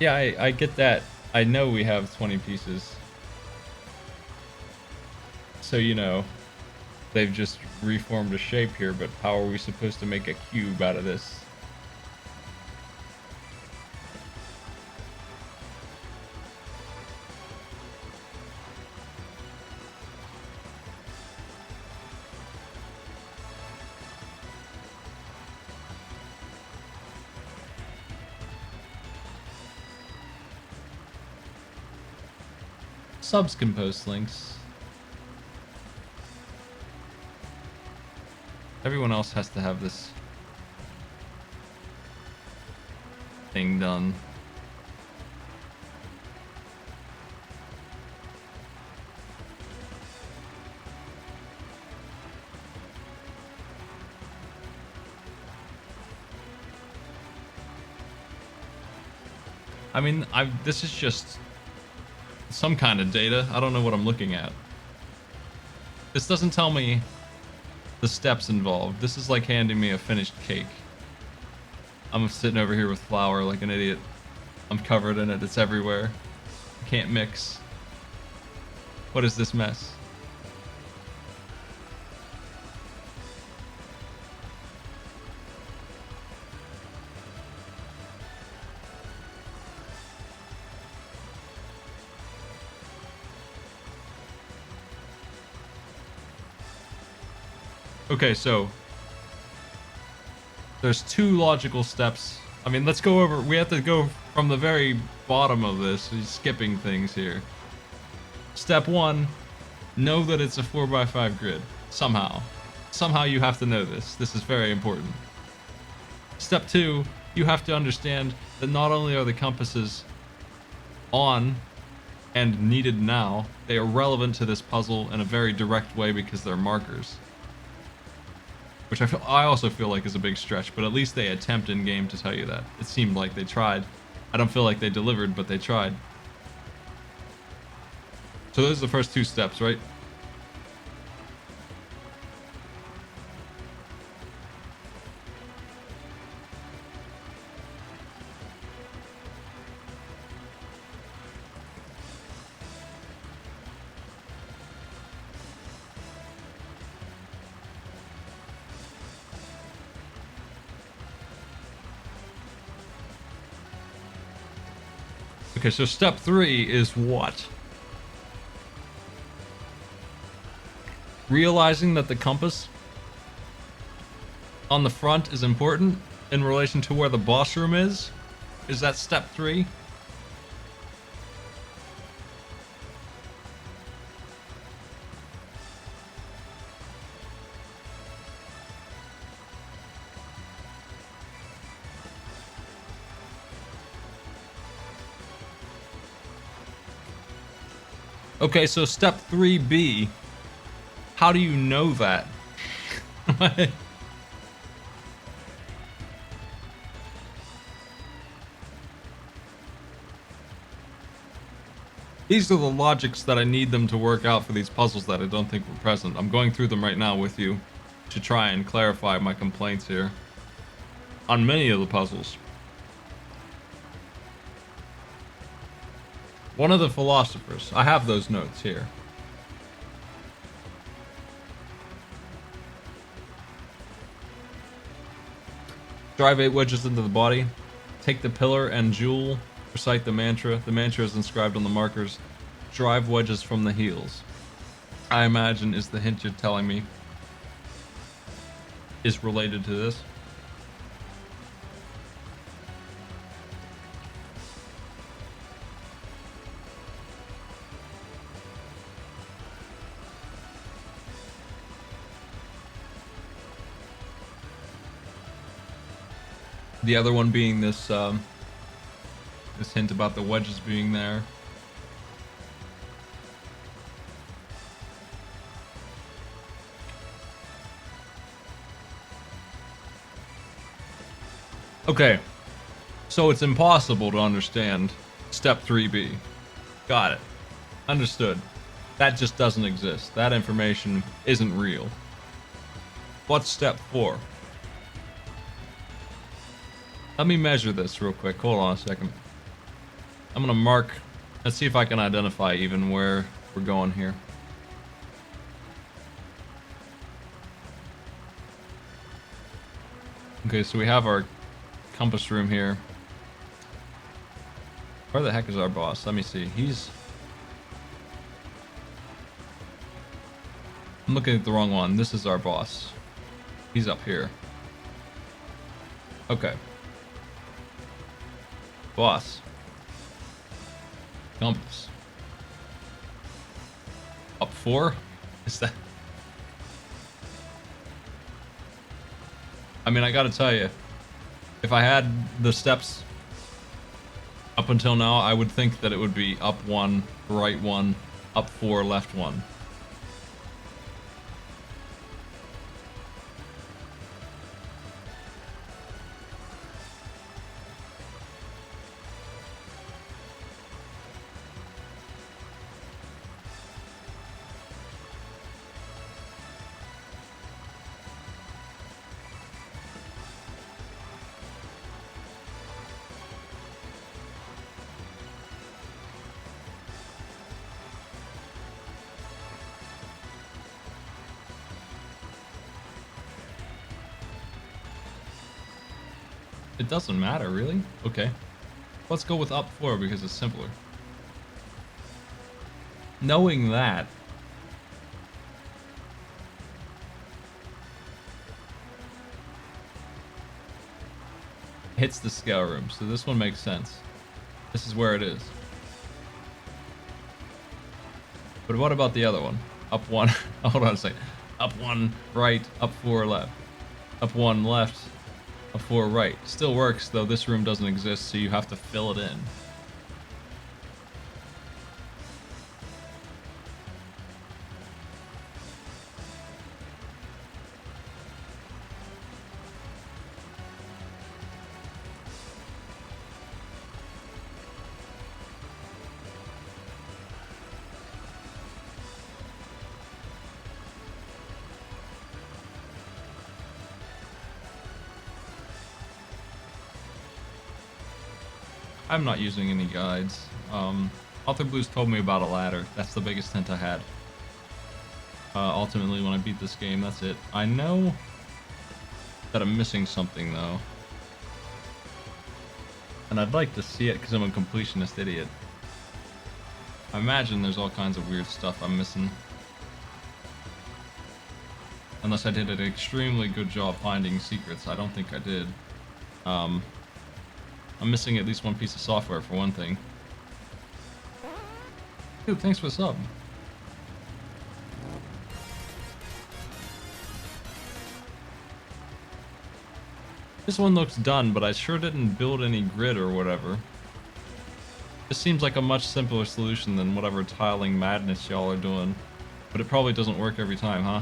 A: Yeah, I get that. I know we have 20 pieces. So, you know, they've just reformed a shape here, but how are we supposed to make a cube out of this? Subs can post links. Everyone else has to have this thing done. I mean, this is just some kind of data. I don't know what I'm looking at. This doesn't tell me the steps involved. This is like handing me a finished cake. I'm sitting over here with flour like an idiot. I'm covered in it. It's everywhere. I can't mix. What is this mess? Okay, so there's 2 logical steps. I mean, let's go over. We have to go from the very bottom of this. He's skipping things here. Step 1, know that it's a 4x5 grid. Somehow. Somehow you have to know this. This is very important. Step 2, you have to understand that not only are the compasses on and needed now, they are relevant to this puzzle in a very direct way because they're markers. Which I also feel like is a big stretch, but at least they attempt in game to tell you that. It seemed like they tried. I don't feel like they delivered, but they tried. So those are the first 2 steps, right? Okay, so step 3 is what? Realizing that the compass on the front is important in relation to where the boss room is? Is that step 3? Okay, so step 3B. How do you know that? These are the logics that I need them to work out for these puzzles that I don't think were present. I'm going through them right now with you to try and clarify my complaints here on many of the puzzles. One of the philosophers. I have those notes here. Drive 8 wedges into the body. Take the pillar and jewel. Recite the mantra. The mantra is inscribed on the markers. Drive wedges from the heels. I imagine is the hint you're telling me is related to this. The other one being this this hint about the wedges being there. Okay, so it's impossible to understand step 3B. Got it. Understood. That just doesn't exist. That information isn't real. What's step 4? Let me measure this real quick. Hold on a second. I'm gonna mark. Let's see if I can identify even where we're going here. Okay, so we have our compass room here. Where the heck is our boss? Let me see. I'm looking at the wrong one. This is our boss. He's up here. Okay. Boss. Compass. Up 4? Is that... I mean, I gotta tell you, if I had the steps up until now, I would think that it would be up 1, right 1, up 4, left 1. It doesn't matter, really? Okay. Let's go with up 4 because it's simpler. Knowing that, hits the scale room, so this one makes sense. This is where it is. But what about the other one? Up 1. Hold on a second. Up 1 right, up 4 left. Up 1 left, up 4 right. Still works, though this room doesn't exist, so you have to fill it in. I'm not using any guides. Author Blues told me about a ladder. That's the biggest hint I had. Ultimately, when I beat this game, that's it. I know that I'm missing something, though. And I'd like to see it because I'm a completionist idiot. I imagine there's all kinds of weird stuff I'm missing. Unless I did an extremely good job finding secrets. I don't think I did. I'm missing at least one piece of software for one thing. Dude, thanks for the sub. This one looks done, but I sure didn't build any grid or whatever. This seems like a much simpler solution than whatever tiling madness y'all are doing. But it probably doesn't work every time, huh?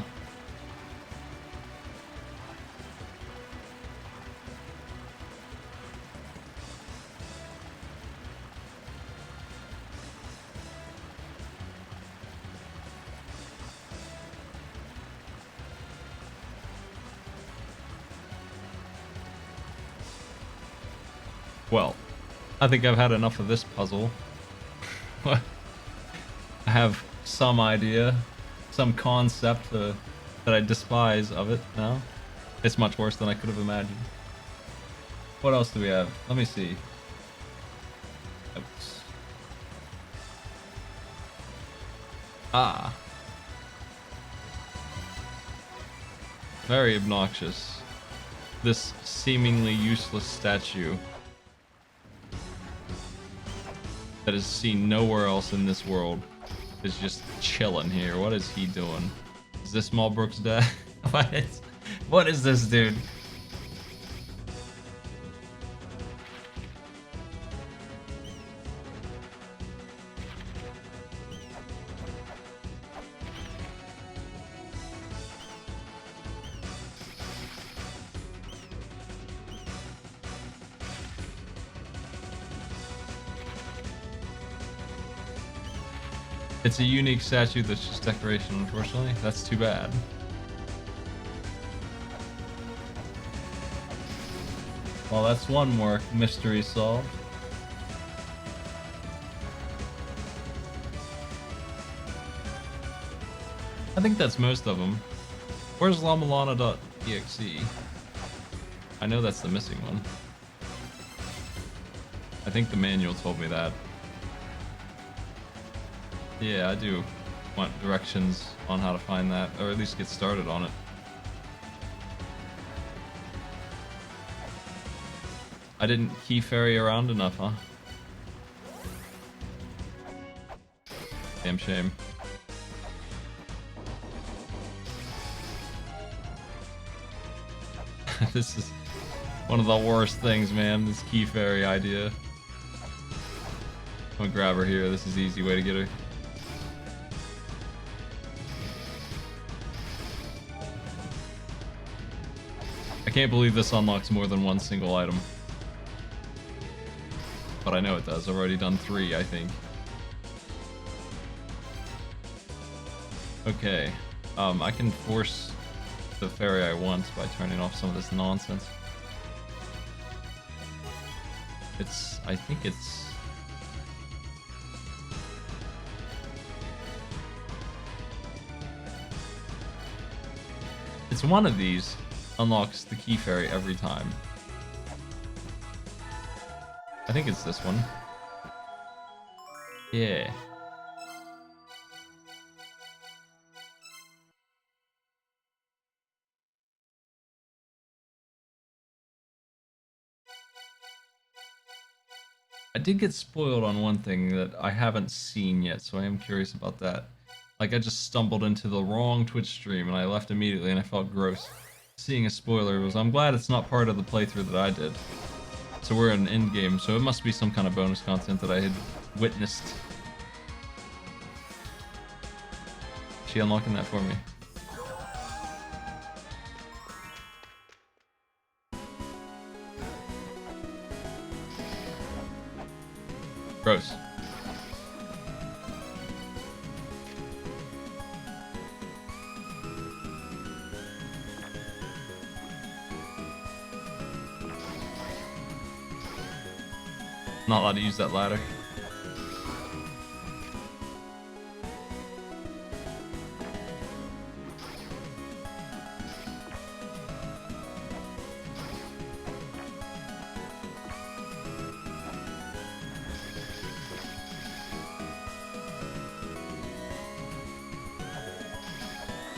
A: Well, I think I've had enough of this puzzle. I have some idea, some concept that I despise of it now. It's much worse than I could have imagined. What else do we have? Let me see. Oops. Ah. Very obnoxious. This seemingly useless statue that is seen nowhere else in this world is just chilling here. What is he doing? Is this Malbrook's dad? What is this dude? It's a unique statue that's just decoration, unfortunately. That's too bad. Well, that's one more mystery solved. I think that's most of them. Where's La-Mulana.exe? I know that's the missing one. I think the manual told me that. Yeah, I do want directions on how to find that, or at least get started on it. I didn't key ferry around enough, huh? Damn shame. This is one of the worst things, man, this key ferry idea. I'm gonna grab her here, this is the easy way to get her. I can't believe this unlocks more than one single item. But I know it does. I've already done 3, I think. Okay. I can force the ferry I want by turning off some of this nonsense. I think it's... It's one of these unlocks the key ferry every time. I think it's this one. Yeah. I did get spoiled on one thing that I haven't seen yet, so I am curious about that. Like, I just stumbled into the wrong Twitch stream and I left immediately and I felt gross. Seeing a spoiler was, I'm glad it's not part of the playthrough that I did. So we're in endgame, so it must be some kind of bonus content that I had witnessed. Is she unlocking that for me? Gross. Not allowed to use that ladder.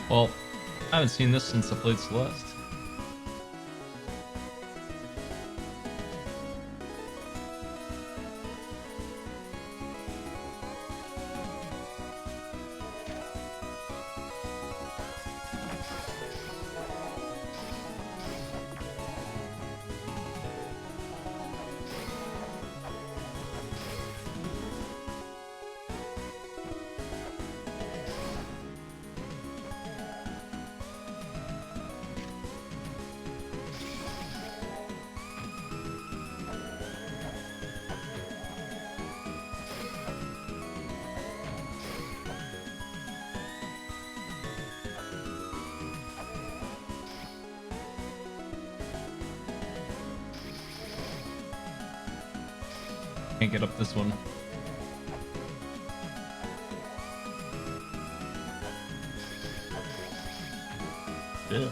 A: Well, I haven't seen this since I played Celeste. Can't get up this one. Yeah.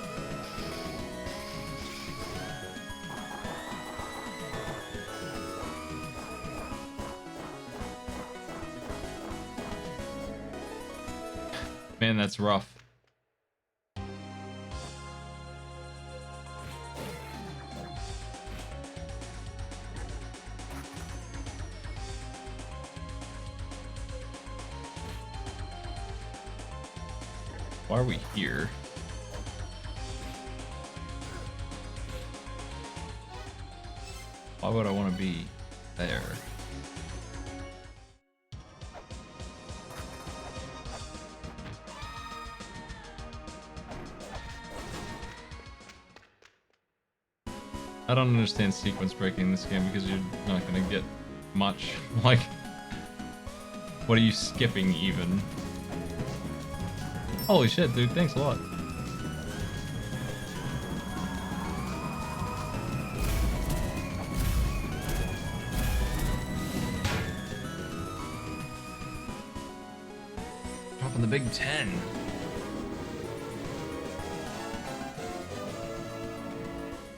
A: Man, that's rough. Why are we here? Why would I want to be there? I don't understand sequence breaking in this game because you're not gonna get much. Like, what are you skipping even? Holy shit, dude, thanks a lot. Dropping the Big 10.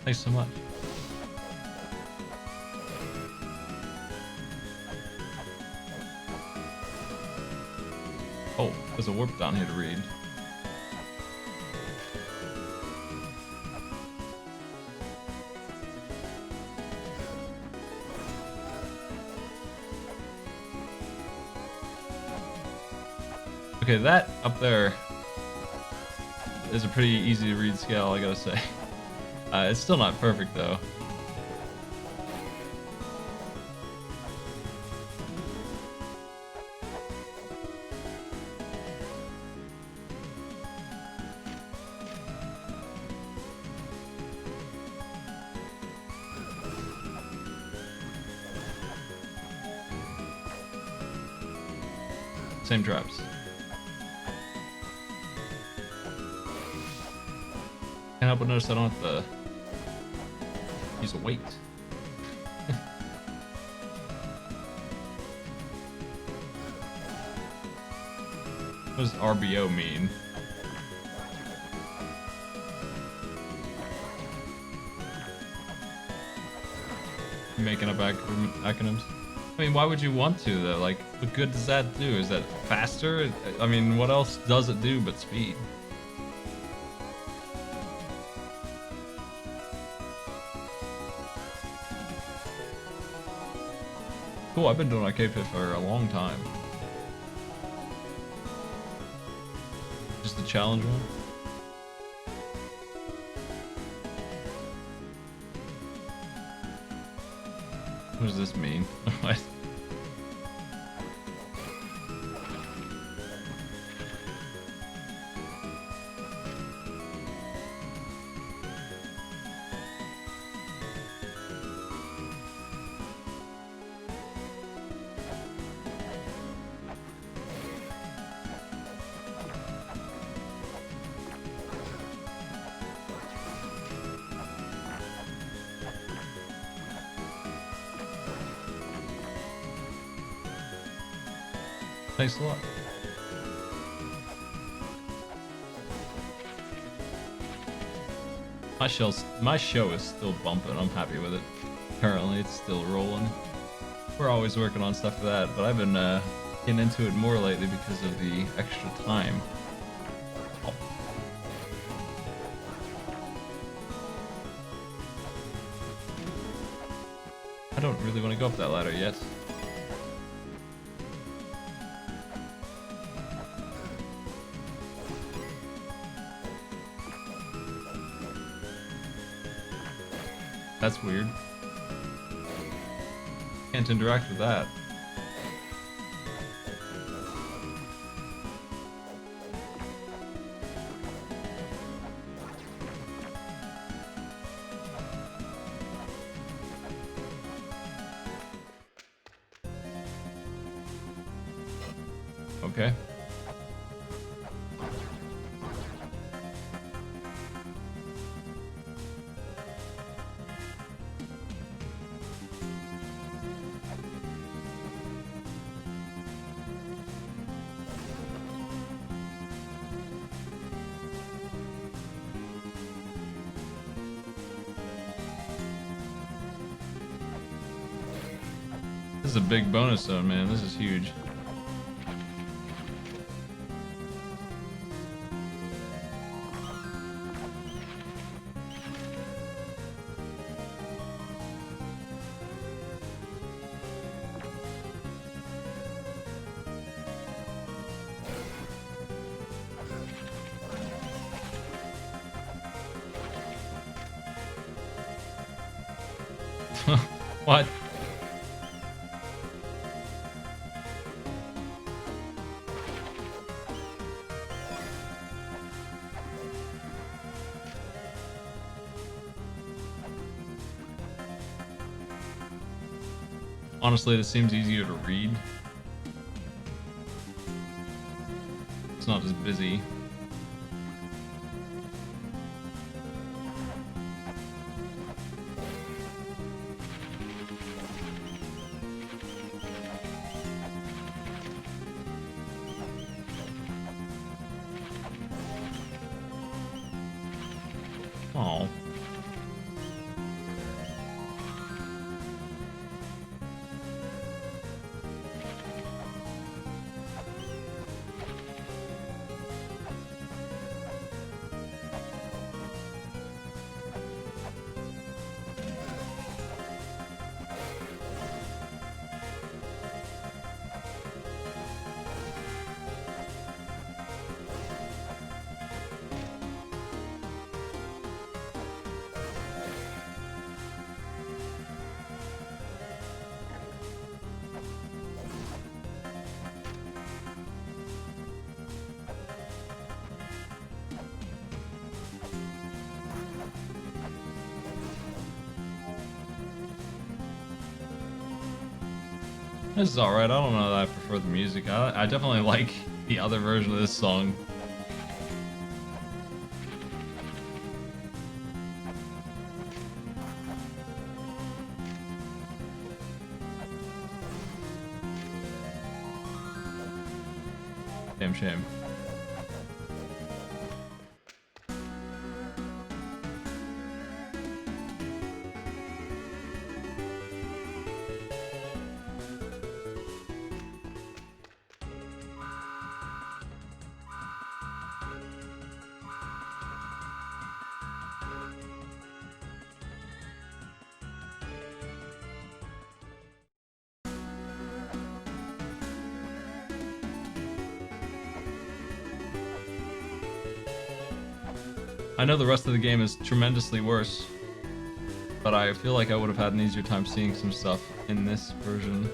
A: Thanks so much. Oh, there's a warp down here to read. Okay, that up there is a pretty easy to read scale, I gotta say. It's still not perfect though. Same traps. Can't help but notice I don't have to use a weight. What does RBO mean? Making up acronyms. I mean, why would you want to though? Like, what good does that do? Is that faster? I mean, what else does it do but speed? Cool, I've been doing arcade pit for a long time. Just the challenge one. What does this mean? What? Thanks a lot. My show is still bumping. I'm happy with it. Currently, it's still rolling. We're always working on stuff for that, but I've been getting into it more lately because of the extra time. Oh. I don't really want to go up that ladder yet. That's weird. Can't interact with that. Okay. This is a big bonus zone, man. This is huge. What? Honestly, this seems easier to read. It's not as busy. Oh. This is alright. I don't know that I prefer the music. I definitely like the other version of this song. Damn shame. I know the rest of the game is tremendously worse, but I feel like I would have had an easier time seeing some stuff in this version.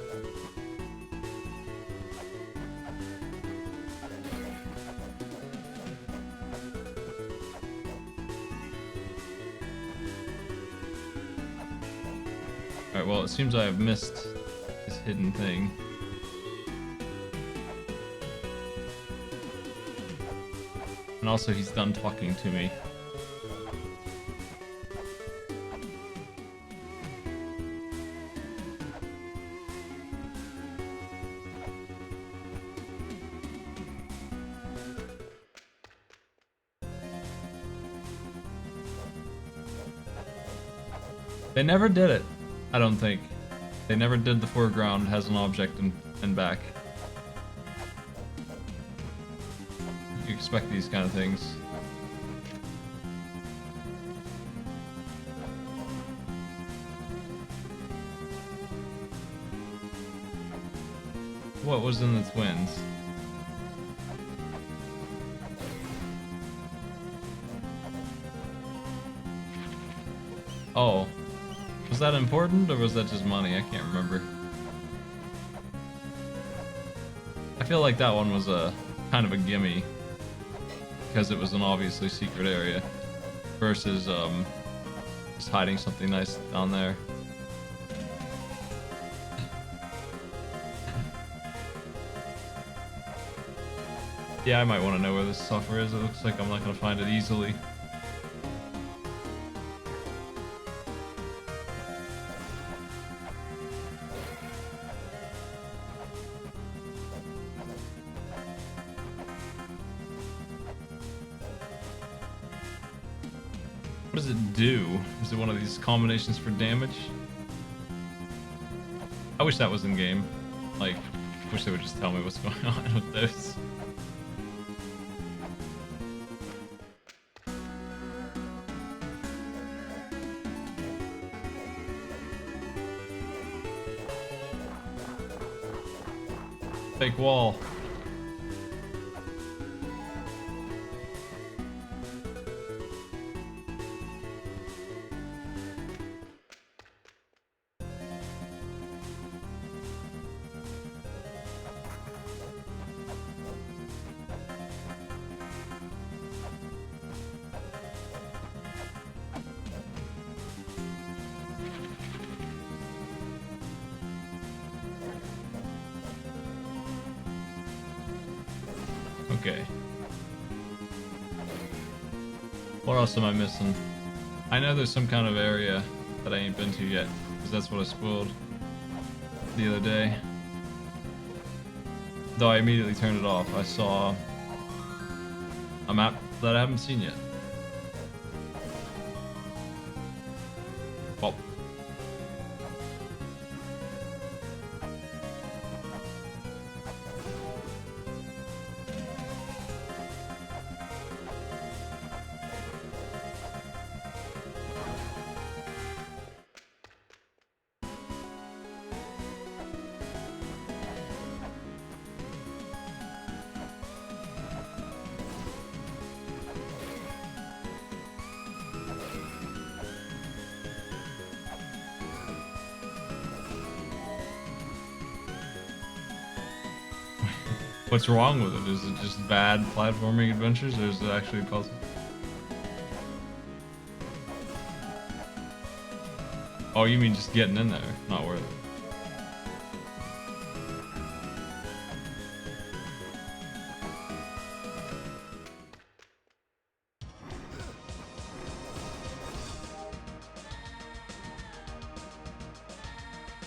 A: Alright, well, it seems I have missed this hidden thing. And also, he's done talking to me. They never did it, I don't think. They never did the foreground has an object and back. You expect these kind of things. What was in the twins? Oh. Was that important, or was that just money? I can't remember. I feel like that one was a kind of a gimme, because it was an obviously secret area, versus just hiding something nice down there. Yeah, I might want to know where this software is. It looks like I'm not going to find it easily. What does it do? Is it one of these combinations for damage? I wish that was in game. Like, I wish they would just tell me what's going on with those. Fake wall. Okay. What else am I missing? I know there's some kind of area that I ain't been to yet, because that's what I spoiled the other day. Though I immediately turned it off. I saw a map that I haven't seen yet. Well. What's wrong with it? Is it just bad platforming adventures, or is it actually a puzzle? Oh, you mean just getting in there? Not worth it.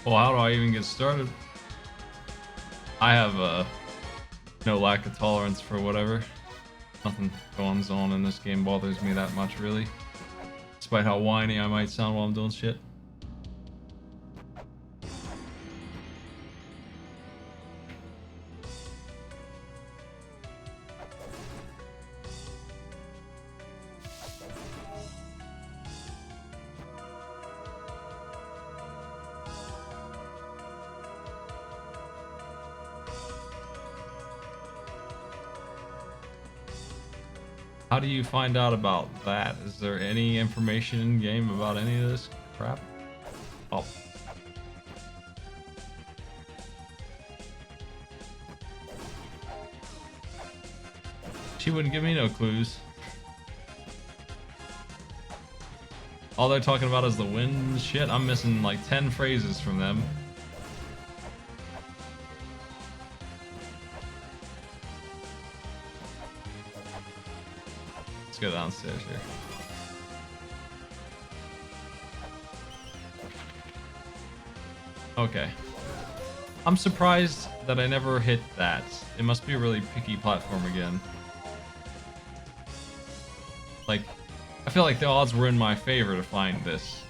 A: Well, how do I even get started? I have no lack of tolerance for whatever. Nothing goes on in this game bothers me that much, really. Despite how whiny I might sound while I'm doing shit. How do you find out about that? Is there any information in game about any of this crap? Oh. She wouldn't give me no clues. All they're talking about is the wind shit. I'm missing like 10 phrases from them. Let's go downstairs here. Okay. I'm surprised that I never hit that. It must be a really picky platform again. Like, I feel like the odds were in my favor to find this.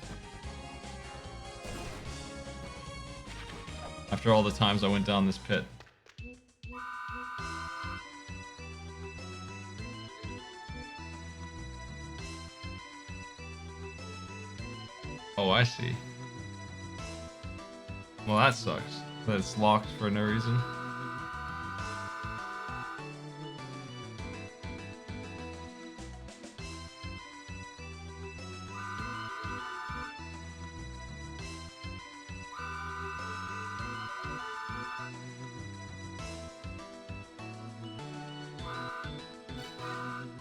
A: After all the times I went down this pit. Oh, I see. Well, that sucks. That it's locked for no reason.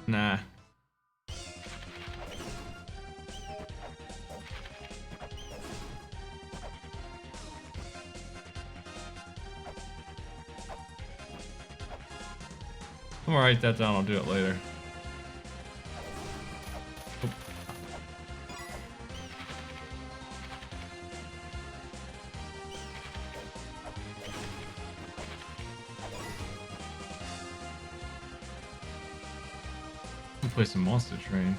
A: Nah. I'm gonna write that down, I'll do it later. Play some Monster Train.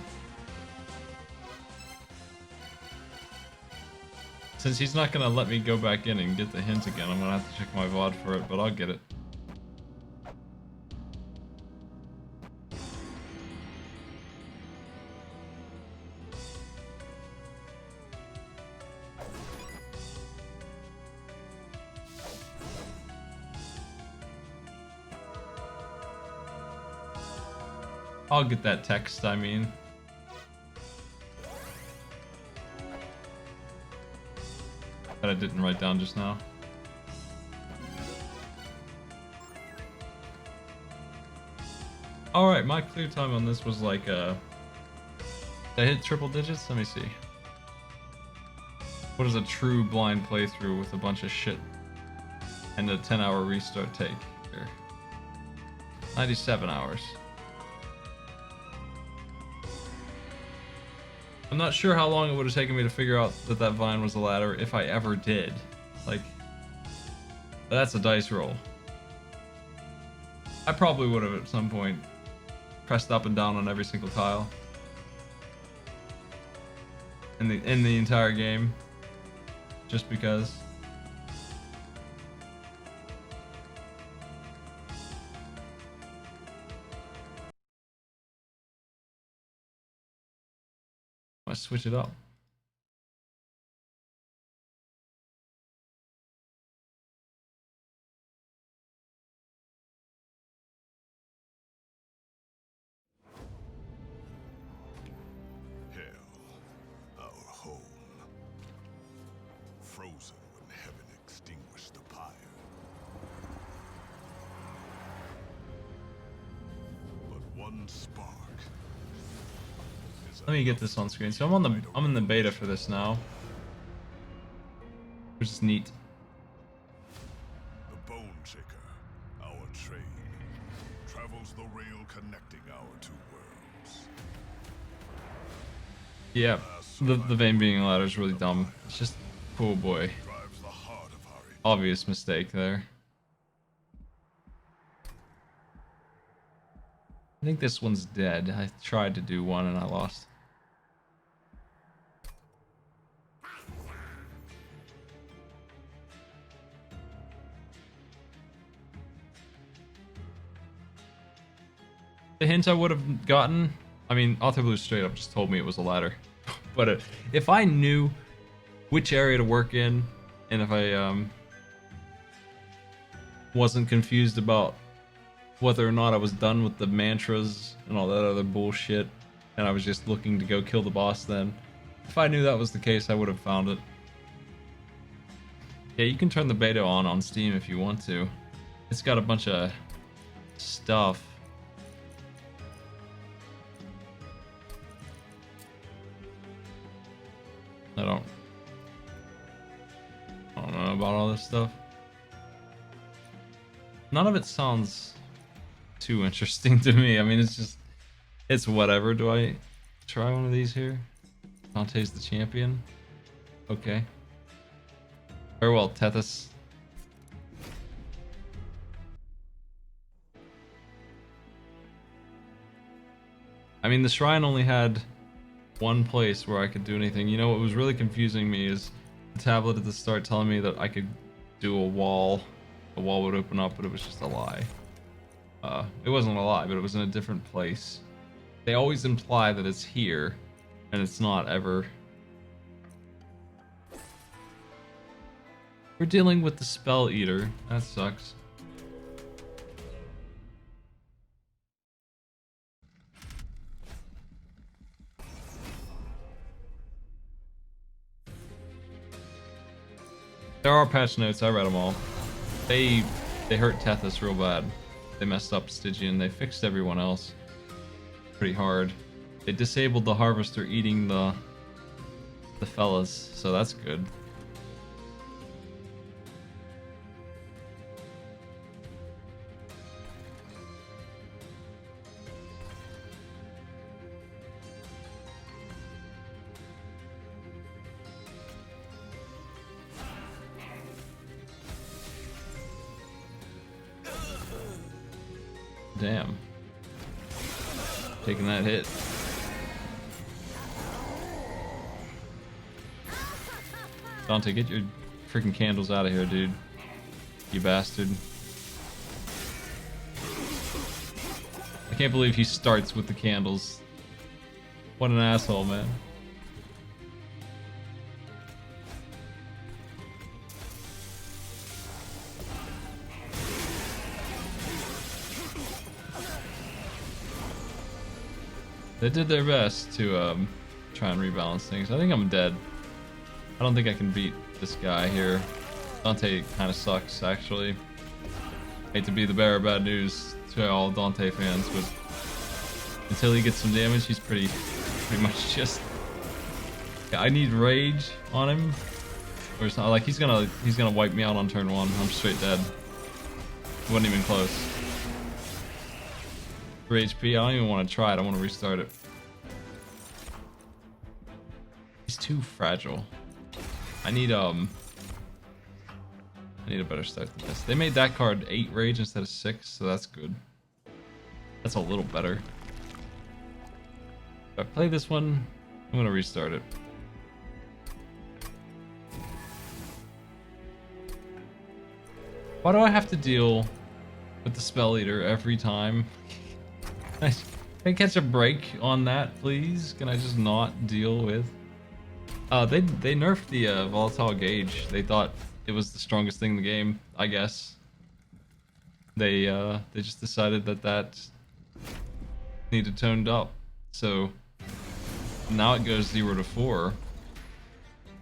A: Since he's not gonna let me go back in and get the hint again, I'm gonna have to check my VOD for it, but I'll get it. I'll get that text, I mean. That I didn't write down just now. Alright, my clear time on this was like, did I hit triple digits? Let me see. What does a true blind playthrough with a bunch of shit and a 10-hour restart take here? 97 hours. I'm not sure how long it would have taken me to figure out that that vine was a ladder, if I ever did. Like, that's a dice roll. I probably would have at some point pressed up and down on every single tile in the entire game, just because. I switch it up.
B: Hell, our home. Frozen when heaven extinguished the pyre. But one spark.
A: Let me get this on screen. So I'm in the beta for this now, which is neat.
B: The Bone Shaker, our train, travels the rail connecting our two worlds.
A: Yeah, the vein being a ladder is really dumb. It's just, oh boy,
B: Drives the heart of our
A: obvious mistake there. I think this one's dead. I tried to do one and I lost. The hint I would have gotten, I mean, Author Blue straight up just told me it was a ladder. But if I knew which area to work in, and if I wasn't confused about whether or not I was done with the mantras and all that other bullshit, and I was just looking to go kill the boss then. If I knew that was the case, I would have found it. Yeah, you can turn the beta on Steam if you want to. It's got a bunch of stuff. I don't know about all this stuff. None of it sounds too interesting to me. I mean, it's whatever. Do I try one of these here? Dante's the champion. Okay. Very well, Tethys. I mean, the shrine only had one place where I could do anything. You know what was really confusing me is the tablet at the start telling me that I could do a wall. A wall would open up, but it was just a lie. It wasn't a lie, but it was in a different place. They always imply that it's here, and it's not ever. We're dealing with the Spell Eater. That sucks. There are patch notes. I read them all. They hurt Tethys real bad. They messed up Stygian. They fixed everyone else pretty hard. They disabled the Harvester eating the fellas, so that's good. Damn. Taking that hit. Dante, get your freaking candles out of here, dude. You bastard. I can't believe he starts with the candles. What an asshole, man. They did their best to try and rebalance things. I think I'm dead. I don't think I can beat this guy here. Dante kind of sucks, actually. Hate to be the bearer of bad news to all Dante fans, but until he gets some damage, he's pretty much just. Yeah, I need rage on him, or it's not like he's gonna wipe me out on turn 1. I'm straight dead. Wasn't even close. 3 HP. I don't even want to try it. I want to restart it. He's too fragile. I need a better start than this. They made that card 8 rage instead of 6, so that's good. That's a little better. If I play this one, I'm gonna restart it. Why do I have to deal with the Spell Eater every time? Can I catch a break on that, please? Can I just not deal with? They nerfed the volatile gauge. They thought it was the strongest thing in the game, I guess. They just decided that needed toned up. So now it goes 0 to 4.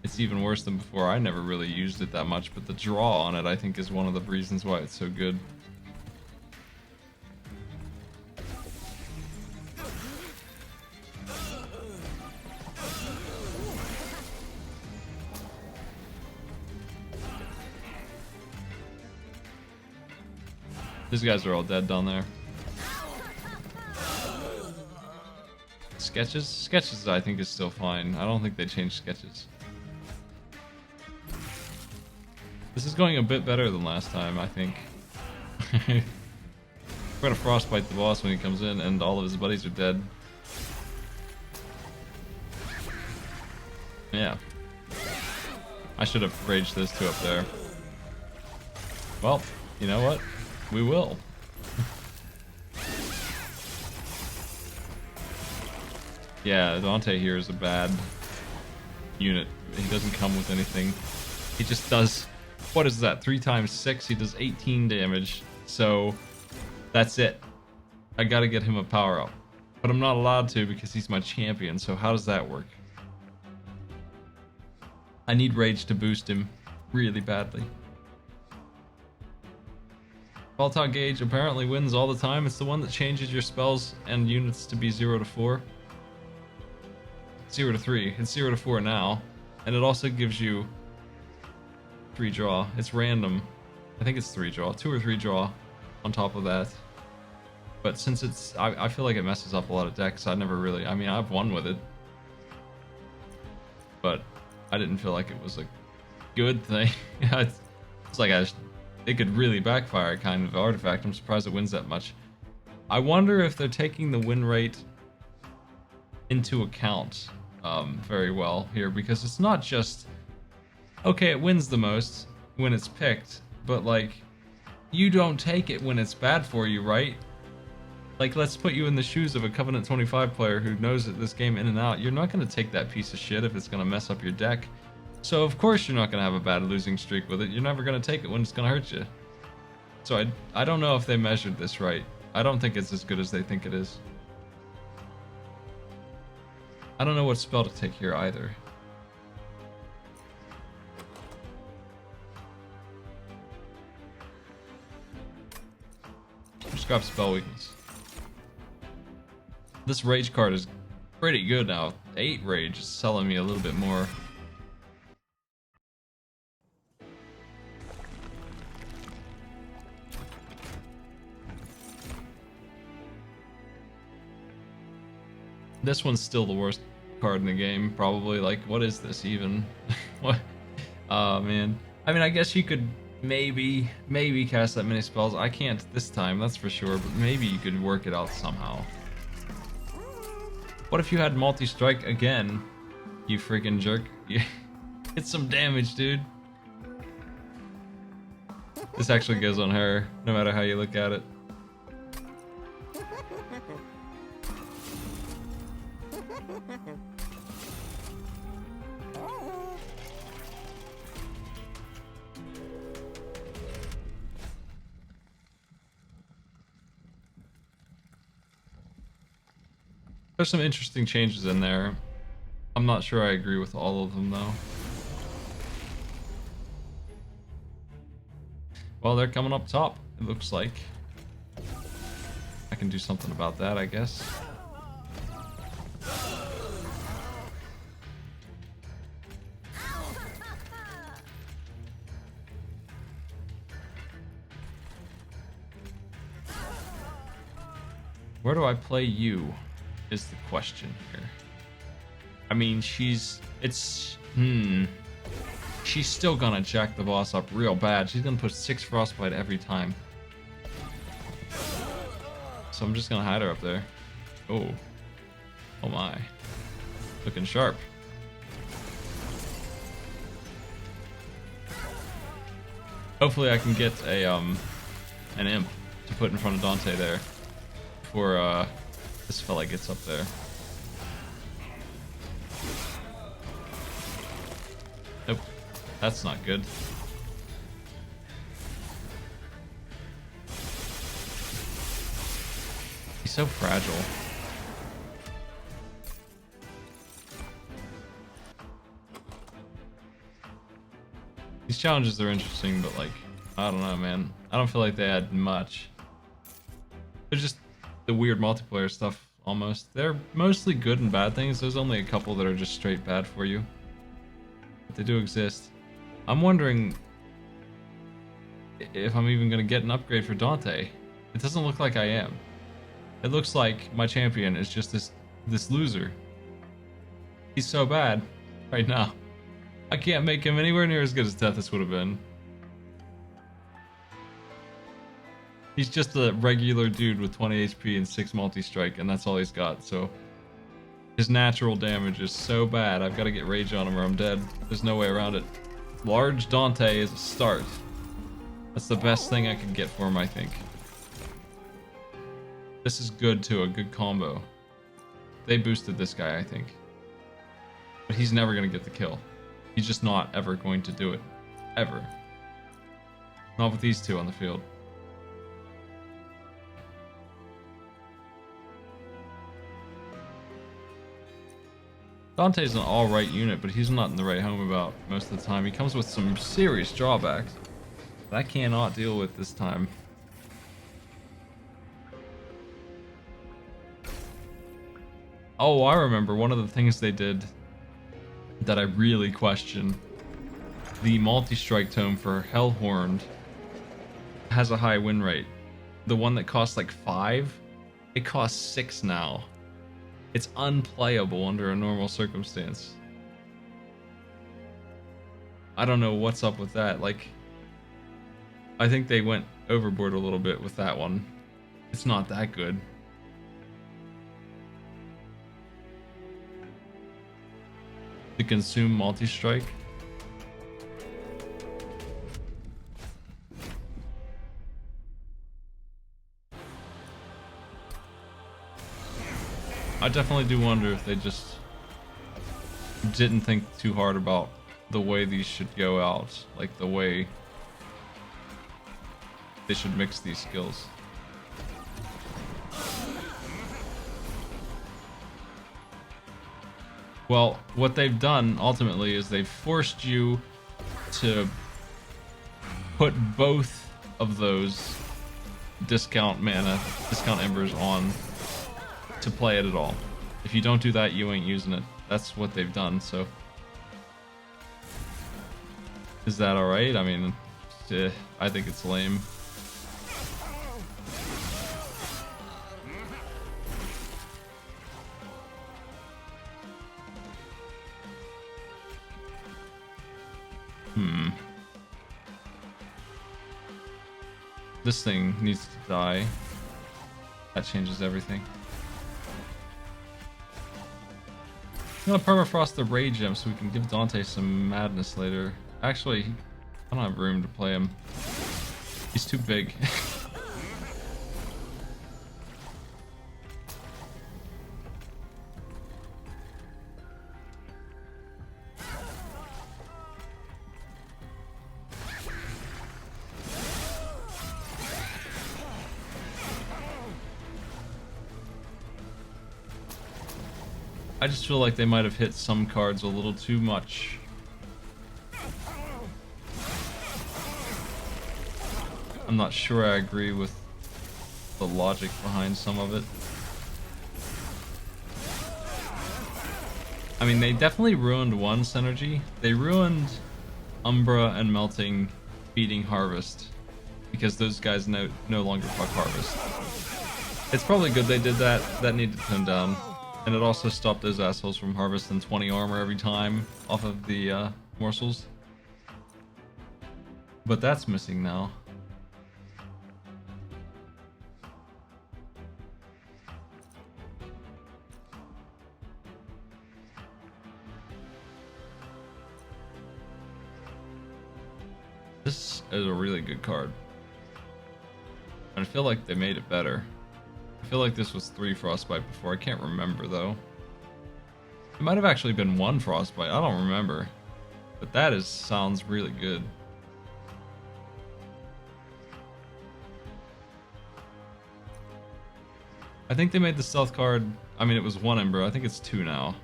A: It's even worse than before. I never really used it that much, but the draw on it I think is one of the reasons why it's so good. These guys are all dead down there. Sketches? Sketches I think is still fine. I don't think they changed sketches. This is going a bit better than last time, I think. We're gonna frostbite the boss when he comes in and all of his buddies are dead. Yeah. I should have raged those two up there. Well, you know what? We will. Yeah, Dante here is a bad unit. He doesn't come with anything. He just does, what is that, 3 times 6? He does 18 damage. So That's it. I gotta get him a power up. But I'm not allowed to because he's my champion, so how does that work? I need Rage to boost him really badly. Baltog Gauge apparently wins all the time. It's the one that changes your spells and units to be 0 to 4. 0 to 3. It's 0 to 4 now. And it also gives you 3 draw. It's random. I think it's 3 draw. 2 or 3 draw on top of that. But since it's... I feel like it messes up a lot of decks. I never really... I mean, I've won with it. But I didn't feel like it was a good thing. It's like it could really backfire kind of artifact. I'm surprised it wins that much. I wonder if they're taking the win rate into account very well here, because it's not just... Okay, it wins the most when it's picked, but like, you don't take it when it's bad for you, right? Like, let's put you in the shoes of a Covenant 25 player who knows that this game in and out. You're not going to take that piece of shit if it's going to mess up your deck. So of course you're not going to have a bad losing streak with it. You're never going to take it when it's going to hurt you. So I don't know if they measured this right. I don't think it's as good as they think it is. I don't know what spell to take here either. Just grab spell weakness. This rage card is pretty good now. 8 rage is selling me a little bit more. This one's still the worst card in the game, probably. Like, what is this even? What? Oh, man. I mean, I guess you could maybe cast that many spells. I can't this time, that's for sure, but maybe you could work it out somehow. What if you had multi-strike again, you freaking jerk? Hit some damage, dude. This actually goes on her, no matter how you look at it. There's some interesting changes in there. I'm not sure I agree with all of them, though. Well, they're coming up top, it looks like. I can do something about that, I guess. Where do I play you? Is the question here. I mean, she's still gonna jack the boss up real bad. She's gonna put 6 frostbite every time. So I'm just gonna hide her up there. Oh my, looking sharp. Hopefully I can get a an imp to put in front of Dante there before this fella gets up there. Nope, that's not good. He's so fragile. These challenges are interesting, but like, I don't know, man. I don't feel like they add much. They're just the weird multiplayer stuff, almost. They're mostly good and bad things. There's only a couple that are just straight bad for you. But they do exist. I'm wondering if I'm even going to get an upgrade for Dante. It doesn't look like I am. It looks like my champion is just this loser. He's so bad right now. I can't make him anywhere near as good as Tethys would have been. He's just a regular dude with 20 HP and 6 multi-strike, and that's all he's got, so... His natural damage is so bad, I've got to get rage on him or I'm dead. There's no way around it. Large Dante is a start. That's the best thing I can get for him, I think. This is good too, a good combo. They boosted this guy, I think. But he's never going to get the kill. He's just not ever going to do it. Ever. Not with these two on the field. Dante's an alright unit, but he's not in the right home about most of the time. He comes with some serious drawbacks that I cannot deal with this time. Oh, I remember one of the things they did that I really question. The multi-strike tome for Hellhorned has a high win rate. The one that costs like 5, it costs 6 now. It's unplayable under a normal circumstance. I don't know what's up with that. Like, I think they went overboard a little bit with that one. It's not that good. To consume multi-strike. I definitely do wonder if they just didn't think too hard about the way these should go out, like the way they should mix these skills. Well, what they've done ultimately is they've forced you to put both of those discount mana, discount embers on to play it at all. If you don't do that, you ain't using it. That's what they've done, so. Is that alright? I mean, I think it's lame. This thing needs to die. That changes everything. I'm gonna permafrost the Rage Gem so we can give Dante some madness later. Actually, I don't have room to play him. He's too big. I just feel like they might have hit some cards a little too much. I'm not sure I agree with the logic behind some of it. I mean, they definitely ruined one synergy. They ruined Umbra and Melting beating Harvest because those guys no longer fuck Harvest. It's probably good they did that. That needed to tone down. And it also stopped those assholes from harvesting 20 armor every time off of the morsels. But that's missing now. This is a really good card. And I feel like they made it better. I feel like this was 3 Frostbite before. I can't remember though. It might have actually been 1 Frostbite. I don't remember. But that sounds really good. I think they made the stealth card. I mean, it was 1 Ember. I think it's 2 now.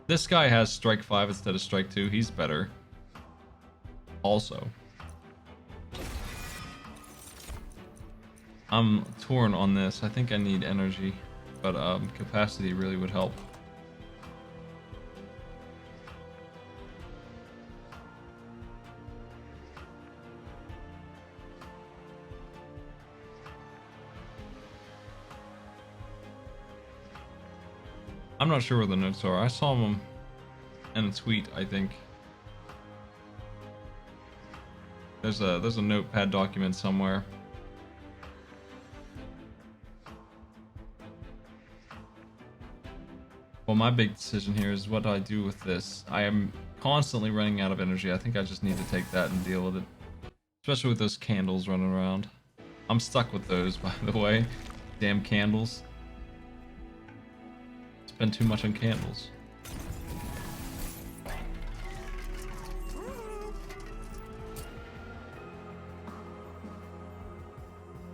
A: This guy has strike 5 instead of strike 2. He's better. Also. I'm torn on this. I think I need energy, but capacity really would help. I'm not sure where the notes are. I saw them in a tweet, I think. There's a notepad document somewhere. Well, my big decision here is what do I do with this? I am constantly running out of energy. I think I just need to take that and deal with it. Especially with those candles running around. I'm stuck with those, by the way. Damn candles. Spend too much on candles.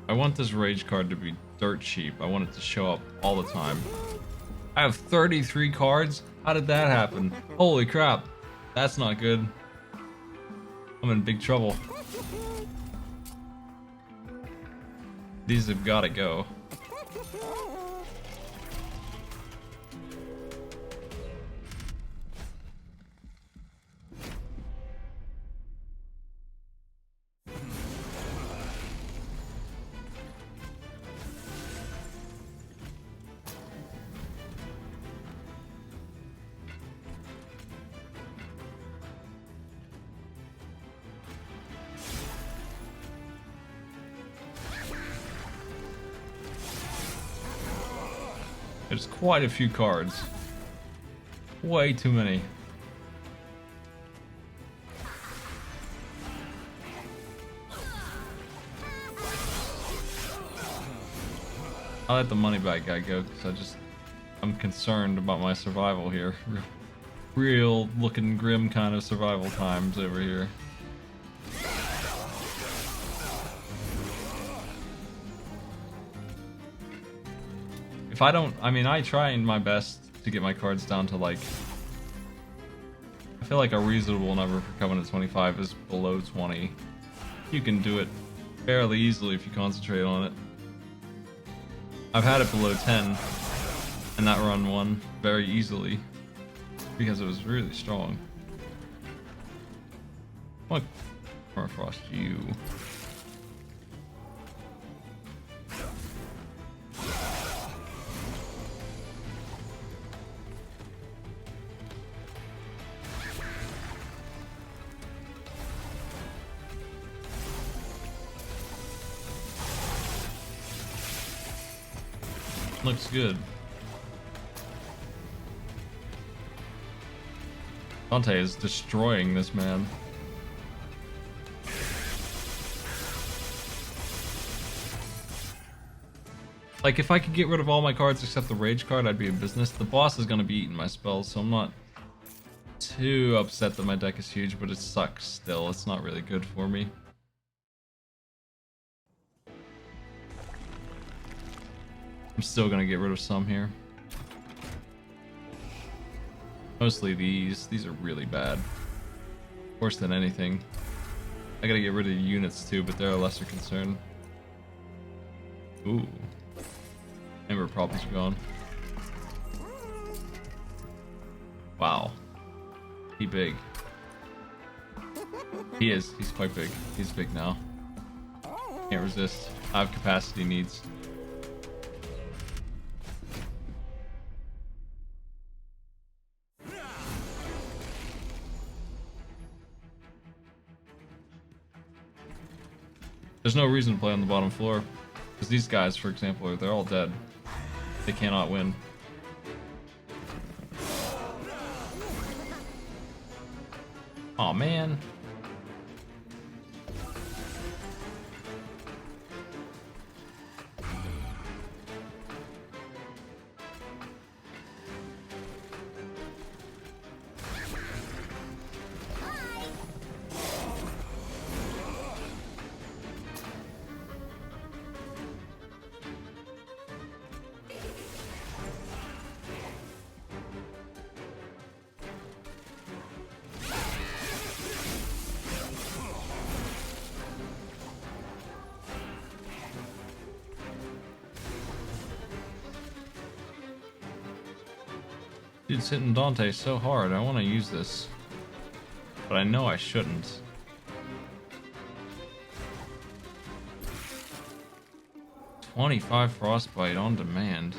A: I want this rage card to be dirt cheap. I want it to show up all the time. I have 33 cards? How did that happen? Holy crap. That's not good. I'm in big trouble. These have got to go. There's quite a few cards. Way too many. I let the money bag guy go because I'm concerned about my survival here. Real looking grim kind of survival times over here. If I don't, I mean, I try my best to get my cards down to like, I feel like a reasonable number for Covenant 25 is below 20. You can do it fairly easily if you concentrate on it. I've had it below 10, and that run won very easily because it was really strong. What? Permafrost you. Looks good. Dante is destroying this man. Like, if I could get rid of all my cards except the rage card, I'd be in business. The boss is going to be eating my spells, so I'm not too upset that my deck is huge, but it sucks still. It's not really good for me. I'm still gonna get rid of some here. Mostly these. These are really bad. Worse than anything. I gotta get rid of the units too, but they're a lesser concern. Ooh. Ember problems are gone. Wow. He big. He is. He's quite big. He's big now. Can't resist. I have capacity needs. There's no reason to play on the bottom floor, because these guys, for example, they're all dead. They cannot win. Aw, man. Dude's hitting Dante so hard. I want to use this, but I know I shouldn't. $25 frostbite on demand.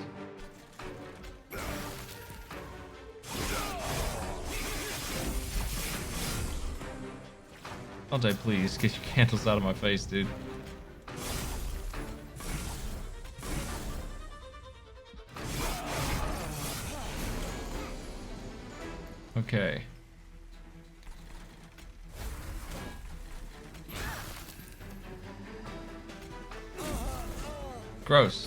A: Dante, please get your candles out of my face, dude. Okay. Gross.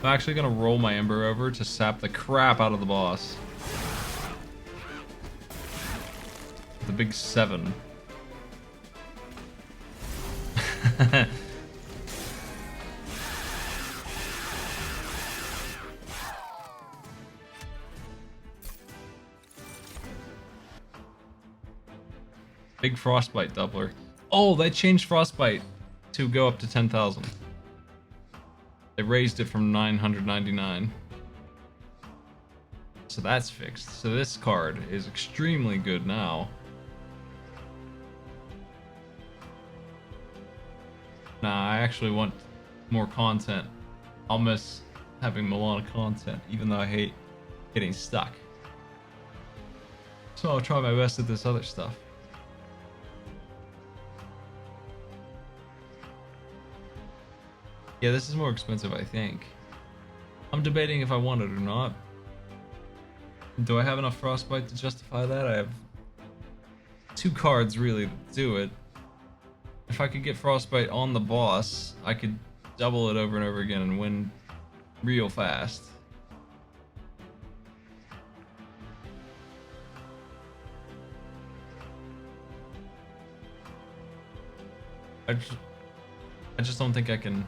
A: I'm actually gonna roll my Ember over to sap the crap out of the boss. The big 7. Big frostbite doubler. Oh, they changed frostbite to go up to 10,000. They raised it from 999. So that's fixed. So this card is extremely good now. Nah, I actually want more content. I'll miss having La-Mulana content, even though I hate getting stuck. So I'll try my best at this other stuff. Yeah, this is more expensive, I think. I'm debating if I want it or not. Do I have enough frostbite to justify that? I have 2 cards really to do it. If I could get frostbite on the boss, I could double it over and over again and win real fast. I just don't think I can.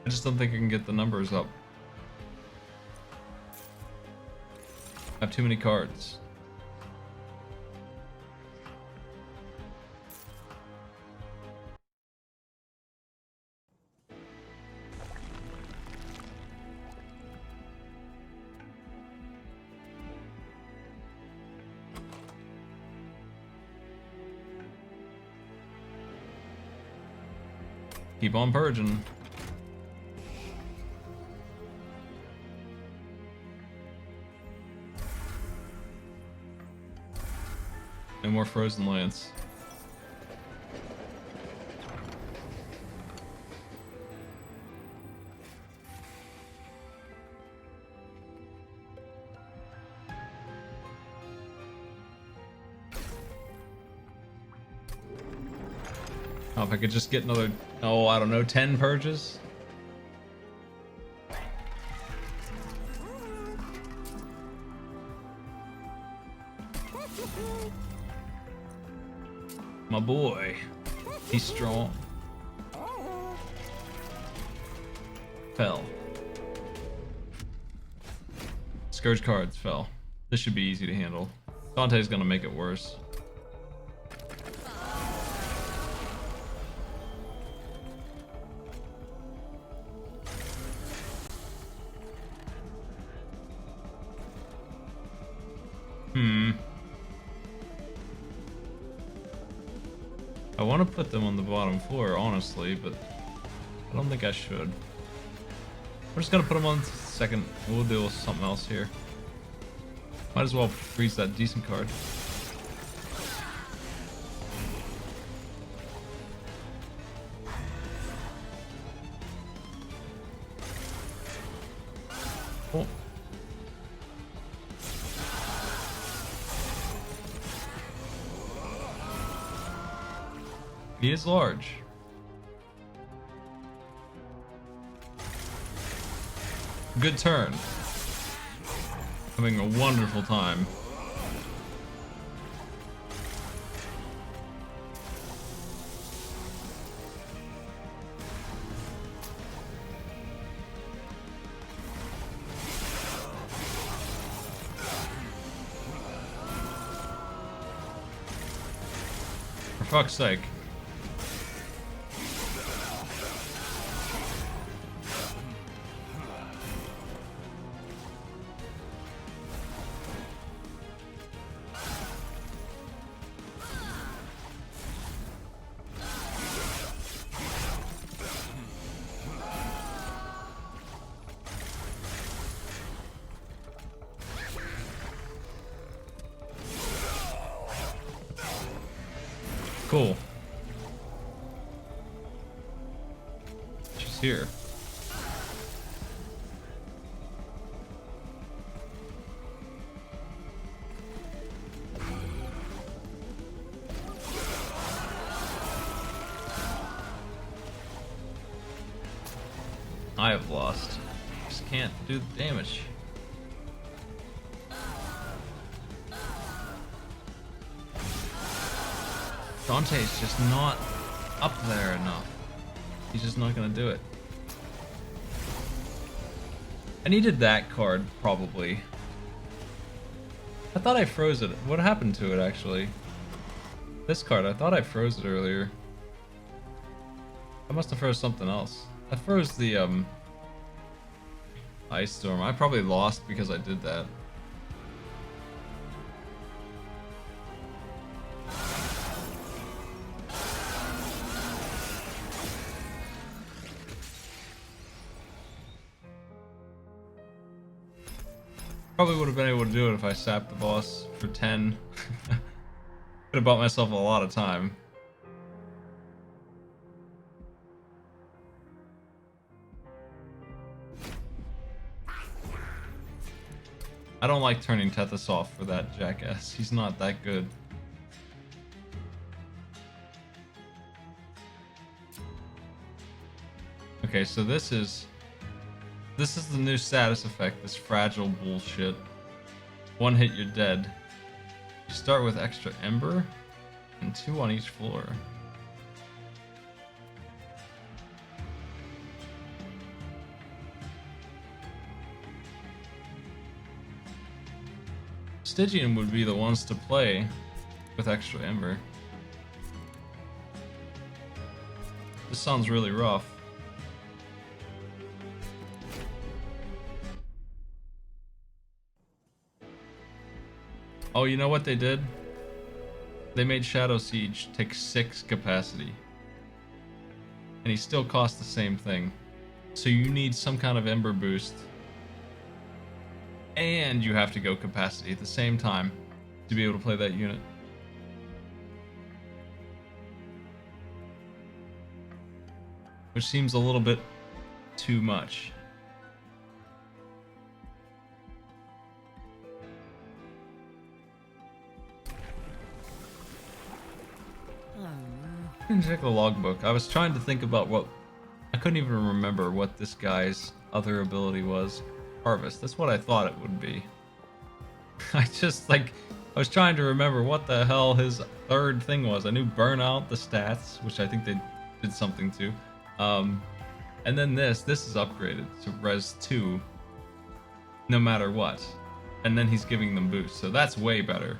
A: I just don't think I can get the numbers up. I have too many cards. Keep on purging. No more frozen lance. Oh, if I could just get another, oh, I don't know, 10 purges? My boy. He's strong. Fell. Scourge cards fell. This should be easy to handle. Dante's gonna make it worse. I want to put them on the bottom floor, honestly, but I don't think I should. We're just gonna put them on second. We'll deal with something else here. Might as well freeze that decent card. Oh. He is large. Good turn. Having a wonderful time. For fuck's sake. Cool. She's here. I have lost. Just can't do the damage. Dante's just not up there enough. He's just not gonna do it. I needed that card, probably. I thought I froze it. What happened to it, actually? This card, I thought I froze it earlier. I must have froze something else. I froze the, Ice Storm. I probably lost because I did that. Probably would have been able to do it if I sapped the boss for 10. Could have bought myself a lot of time. I don't like turning Tethys off for that jackass. He's not that good. Okay, so this is the new status effect, this fragile bullshit. One hit, you're dead. You start with extra ember and 2 on each floor. Stygian would be the ones to play with extra ember. This sounds really rough. Oh, you know what they did? They made Shadow Siege take 6 capacity. And he still costs the same thing. So you need some kind of Ember boost. And you have to go capacity at the same time to be able to play that unit. Which seems a little bit too much. I didn't check the logbook. I was trying to think about what... I couldn't even remember what this guy's other ability was. Harvest. That's what I thought it would be. I was trying to remember what the hell his third thing was. I knew Burnout, the stats, which I think they did something to. And then this is upgraded to Res 2, no matter what. And then he's giving them boosts, so that's way better.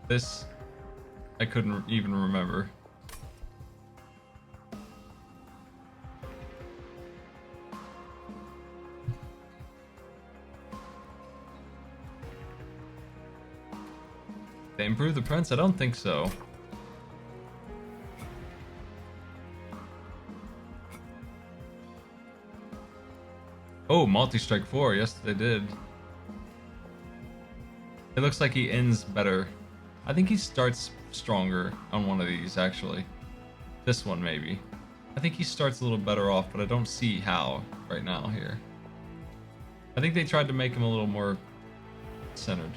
A: This, I couldn't even remember. They improved the prince? I don't think so. Oh, multi-strike 4. Yes, they did. It looks like he ends better. I think he starts stronger on one of these, actually. This one, maybe. I think he starts a little better off, but I don't see how right now here. I think they tried to make him a little more centered.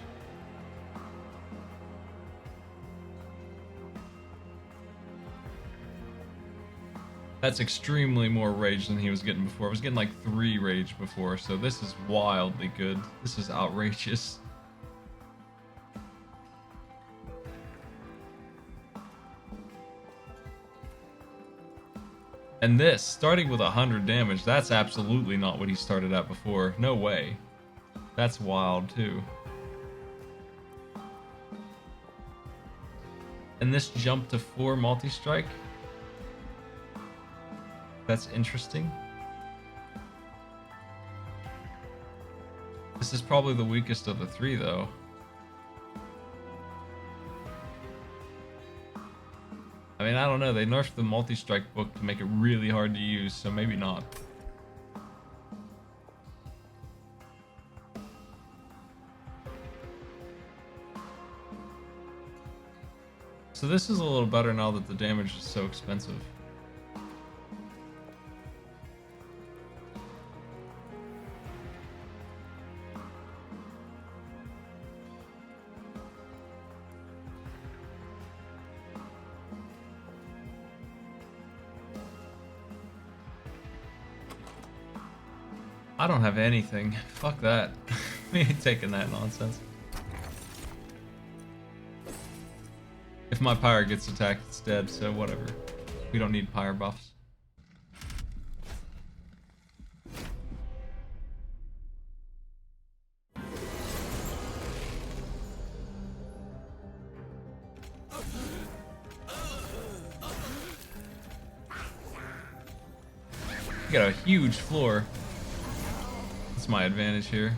A: That's extremely more rage than he was getting before. I was getting like 3 rage before, so this is wildly good. This is outrageous. And this, starting with 100 damage, that's absolutely not what he started at before. No way. That's wild, too. And this jump to 4 multi-strike? That's interesting. This is probably the weakest of the 3, though. I mean, I don't know. They nerfed the multi-strike book to make it really hard to use, so maybe not. So this is a little better now that the damage is so expensive. I don't have anything. Fuck that. We ain't taking that nonsense. If my pyre gets attacked, it's dead, so whatever. We don't need pyre buffs. We got a huge floor. That's my advantage here.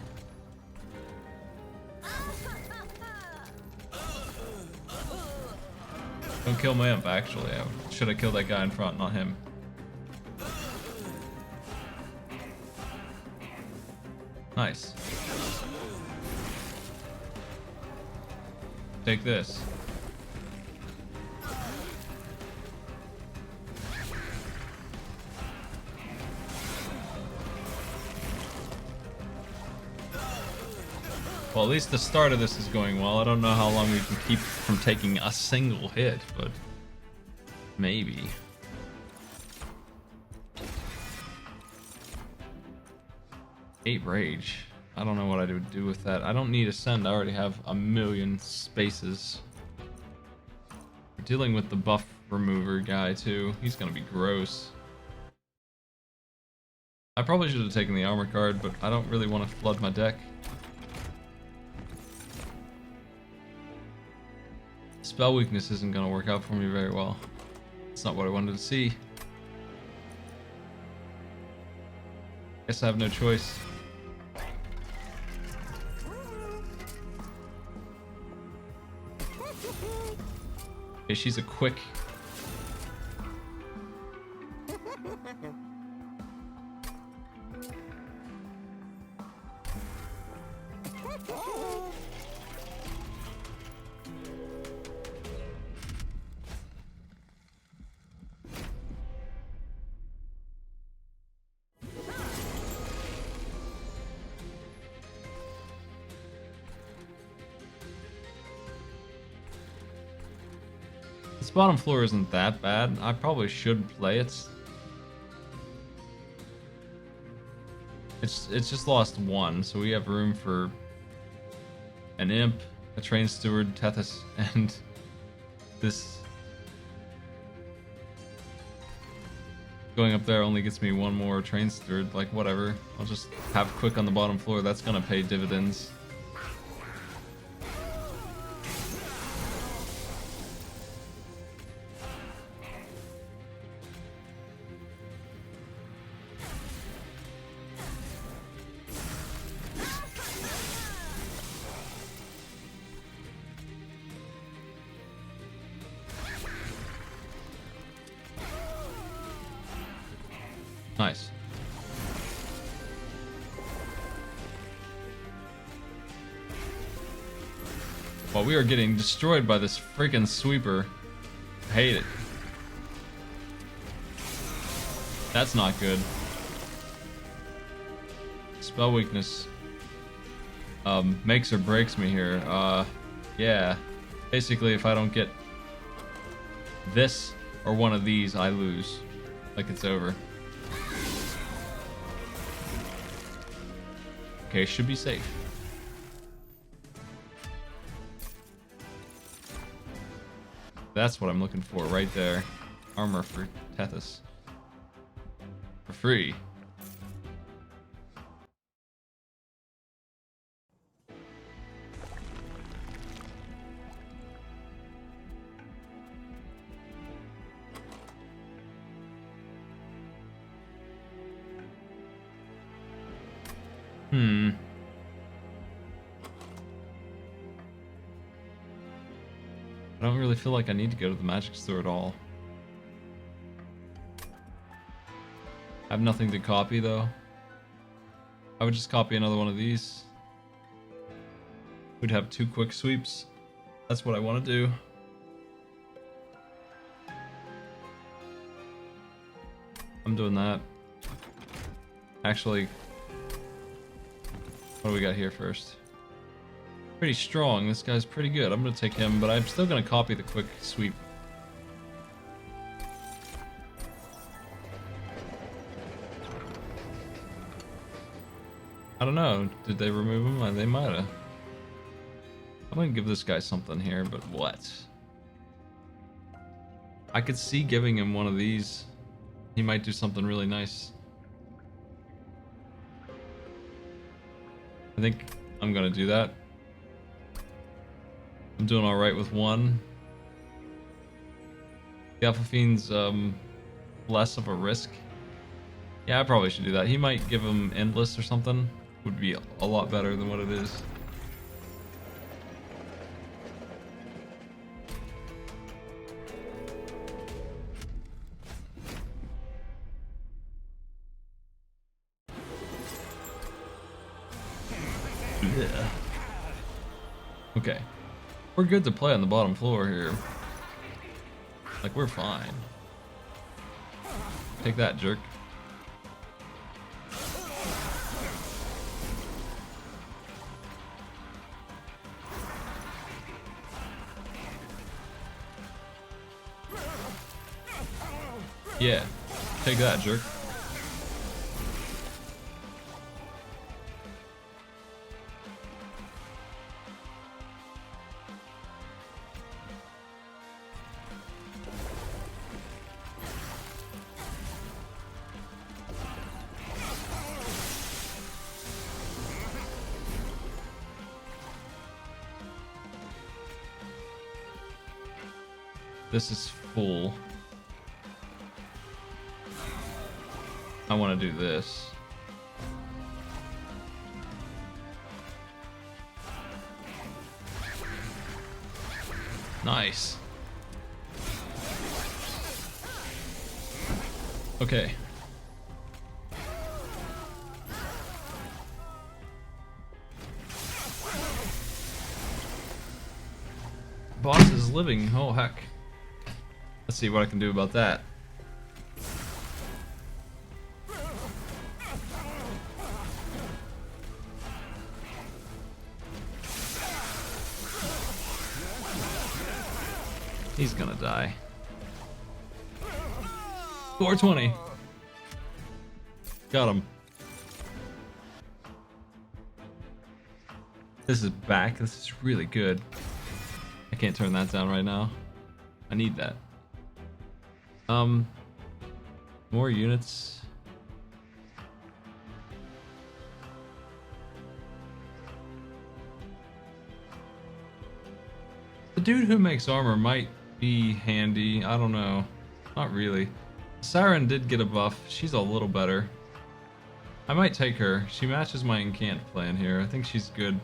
A: Don't kill my imp, actually. I should have killed that guy in front, not him. Nice. Take this. Well, at least the start of this is going well. I don't know how long we can keep from taking a single hit, but maybe. Eight rage. I don't know what I would do with that. I don't need ascend. I already have a million spaces. We're dealing with the buff remover guy too. He's gonna be gross. I probably should have taken the armor card, but I don't really want to flood my deck. Spell weakness isn't gonna work out for me very well. It's not what I wanted to see. Guess I have no choice. Okay, she's a quick. This bottom floor isn't that bad. I probably should play it. It's just lost one, so we have room for an imp, a train steward, Tethys, and this. Going up there only gets me one more train steward. Like, whatever. I'll just have quick on the bottom floor. That's gonna pay dividends. Nice. Well, we are getting destroyed by this freaking sweeper. I hate it. That's not good. Spell weakness makes or breaks me here. Yeah. Basically, if I don't get this or one of these, I lose. Like, it's over. Okay, should be safe. That's what I'm looking for right there. Armor for Tethys. For free. I don't really feel like I need to go to the magic store at all. I have nothing to copy though. I would just copy another one of these. We'd have 2 quick sweeps. That's what I want to do. I'm doing that. Actually, what do we got here first? Pretty strong. This guy's pretty good. I'm gonna take him, but I'm still gonna copy the quick sweep. I don't know. Did they remove him? They might have. I'm gonna give this guy something here, but what? I could see giving him one of these. He might do something really nice. I think I'm gonna do that. I'm doing alright with one. The Alpha Fiend's less of a risk. Yeah, I probably should do that. He might give him Endless or something. Would be a lot better than what it is. Yeah. Okay. We're good to play on the bottom floor here. Like, we're fine. Take that, jerk. Yeah. Take that, jerk. This is full. I want to do this. Nice. Okay. Boss is living. Oh, heck. Let's see what I can do about that. He's gonna die. 420. Got him. This is back. This is really good. I can't turn that down right now. I need that. More units. The dude who makes armor might be handy. I don't know. Not really. Siren did get a buff. She's a little better. I might take her. She matches my incant plan here. I think she's good.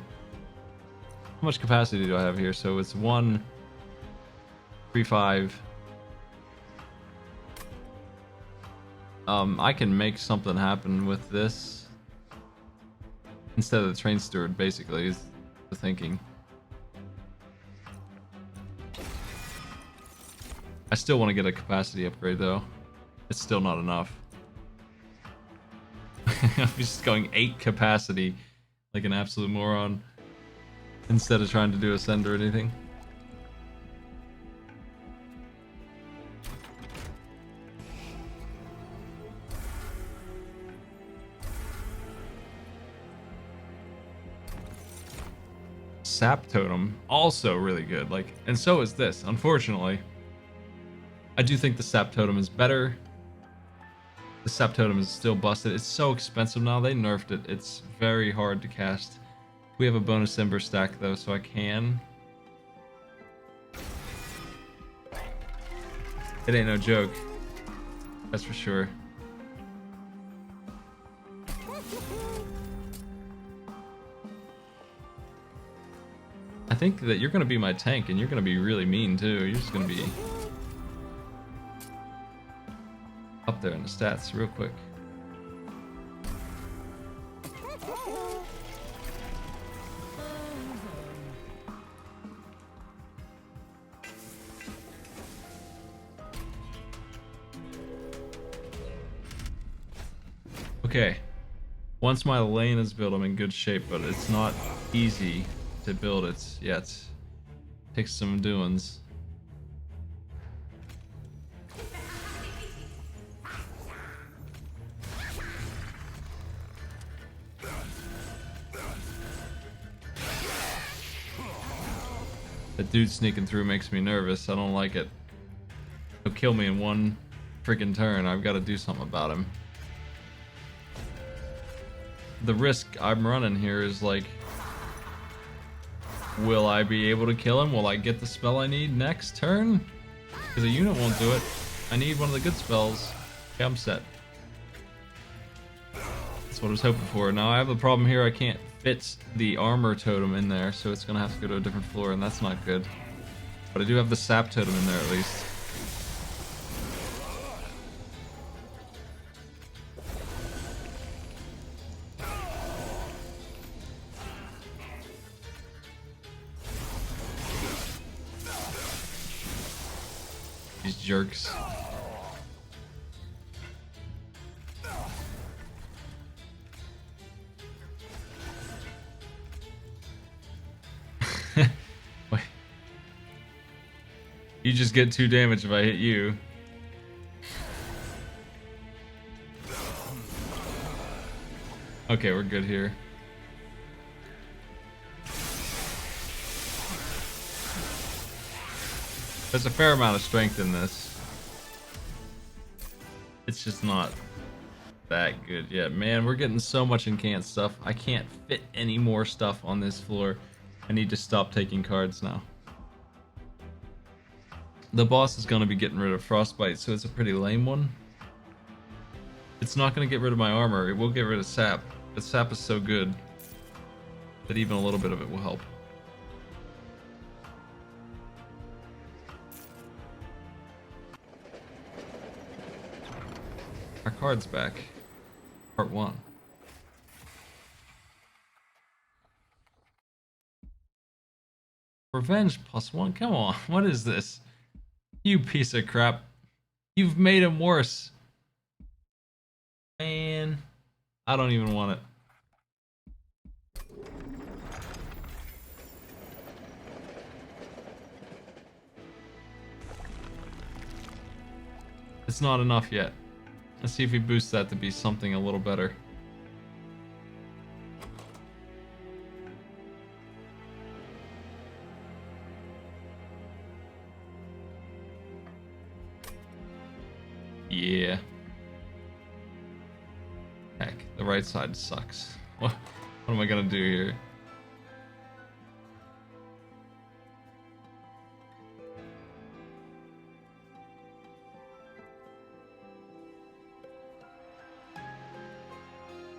A: How much capacity do I have here? So it's 1, 3, 5. I can make something happen with this instead of the train steward, basically, is the thinking. I still want to get a capacity upgrade, though. It's still not enough. I'm just going 8 capacity like an absolute moron instead of trying to do ascend or anything. Sap Totem, also really good. Like, and so is this. Unfortunately, I do think the Sap Totem is better. The Sap Totem is still busted. It's so expensive now. They nerfed it. It's very hard to cast. We have a bonus Ember stack though, so I can. It ain't no joke. That's for sure. I think that you're going to be my tank, and you're going to be really mean, too. You're just going to be up there in the stats real quick. Okay. Once my lane is built, I'm in good shape, but it's not easy to build it yet. Takes some doings. That dude sneaking through makes me nervous. I don't like it. No kill me in one freaking turn. I've got to do something about him. The risk I'm running here is like, will I be able to kill him? Will I get the spell I need next turn? Because a unit won't do it. I need one of the good spells. Okay, I'm set. That's what I was hoping for. Now I have a problem here. I can't fit the armor totem in there, so it's gonna have to go to a different floor, and that's not good. But I do have the sap totem in there at least. These jerks. Wait. You just get 2 damage if I hit you. Okay, we're good here. There's a fair amount of strength in this. It's just not that good yet. Man, we're getting so much incant stuff. I can't fit any more stuff on this floor. I need to stop taking cards now. The boss is going to be getting rid of Frostbite, so it's a pretty lame one. It's not going to get rid of my armor. It will get rid of sap, but sap is so good that even a little bit of it will help. Our card's back. Part 1. Revenge +1? Come on, what is this? You piece of crap. You've made him worse. Man, I don't even want it. It's not enough yet. Let's see if we boost that to be something a little better. Yeah. Heck, the right side sucks. What am I gonna do here?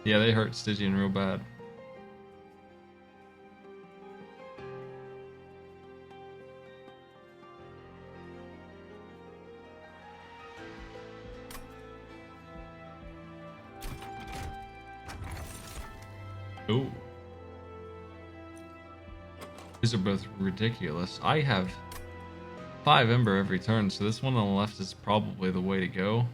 A: Yeah, they hurt Stygian real bad. Ooh. These are both ridiculous. I have 5 Ember every turn, so this one on the left is probably the way to go.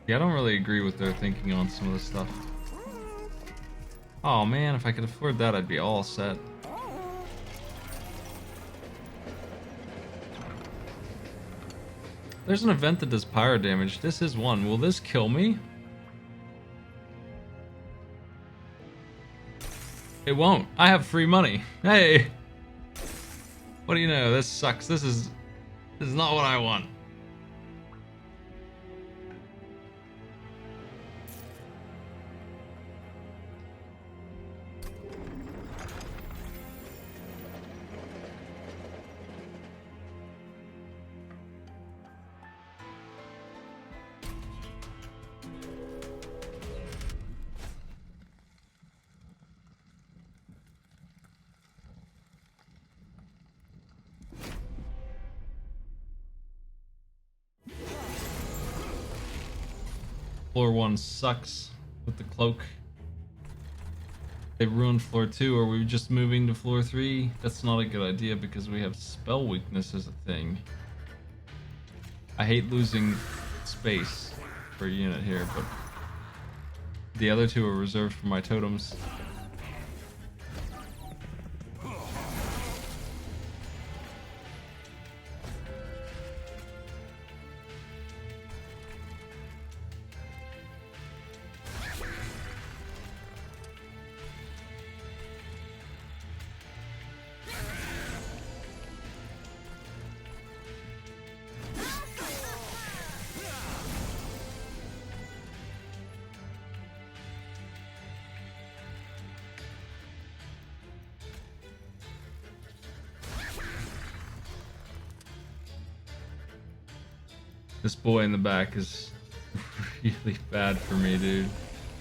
A: Yeah, I don't really agree with their thinking on some of this stuff. Oh man, if I could afford that, I'd be all set. There's an event that does pyro damage. This is one. Will this kill me? It won't. I have free money. Hey! What do you know? This sucks. This is not what I want. Floor 1 sucks with the cloak. They ruined floor 2. Are we just moving to floor 3? That's not a good idea because we have spell weakness as a thing. I hate losing space for a unit here, but the other 2 are reserved for my totems. This boy in the back is really bad for me, dude.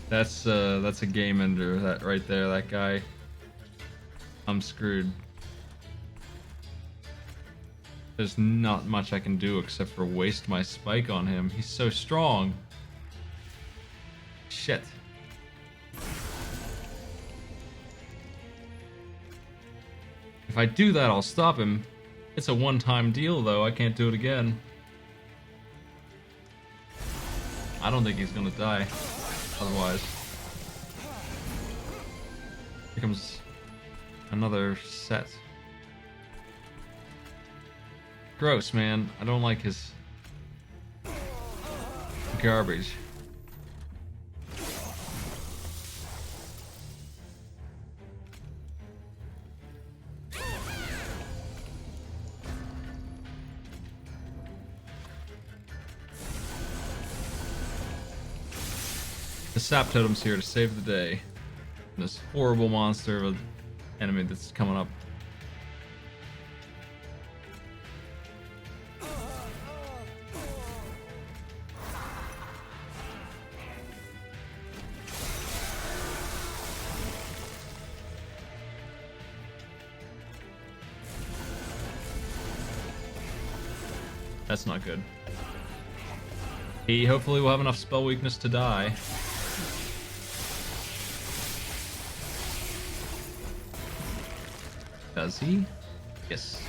A: That's a game ender, that right there, that guy. I'm screwed. There's not much I can do except for waste my spike on him. He's so strong. Shit. If I do that, I'll stop him. It's a one-time deal, though. I can't do it again. I don't think he's gonna die. Otherwise. Here comes another set. Gross, man. I don't like his garbage. The sap totem's here to save the day. And this horrible monster of an enemy that's coming up. That's not good. He hopefully will have enough spell weakness to die. Does he? Yes.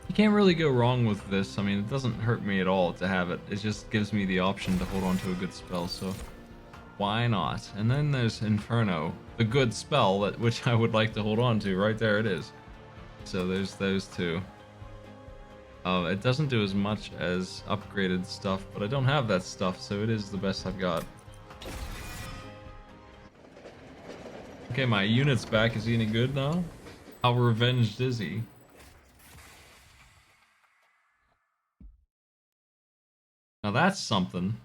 A: You can't really go wrong with this. I mean, it doesn't hurt me at all to have it. It just gives me the option to hold on to a good spell, so why not? And then there's Inferno, the good spell that which I would like to hold on to. Right there it is. So there's those two. It doesn't do as much as upgraded stuff, but I don't have that stuff, so it is the best I've got. Okay, my unit's back. Is he any good now? How revenged is he? Now that's something.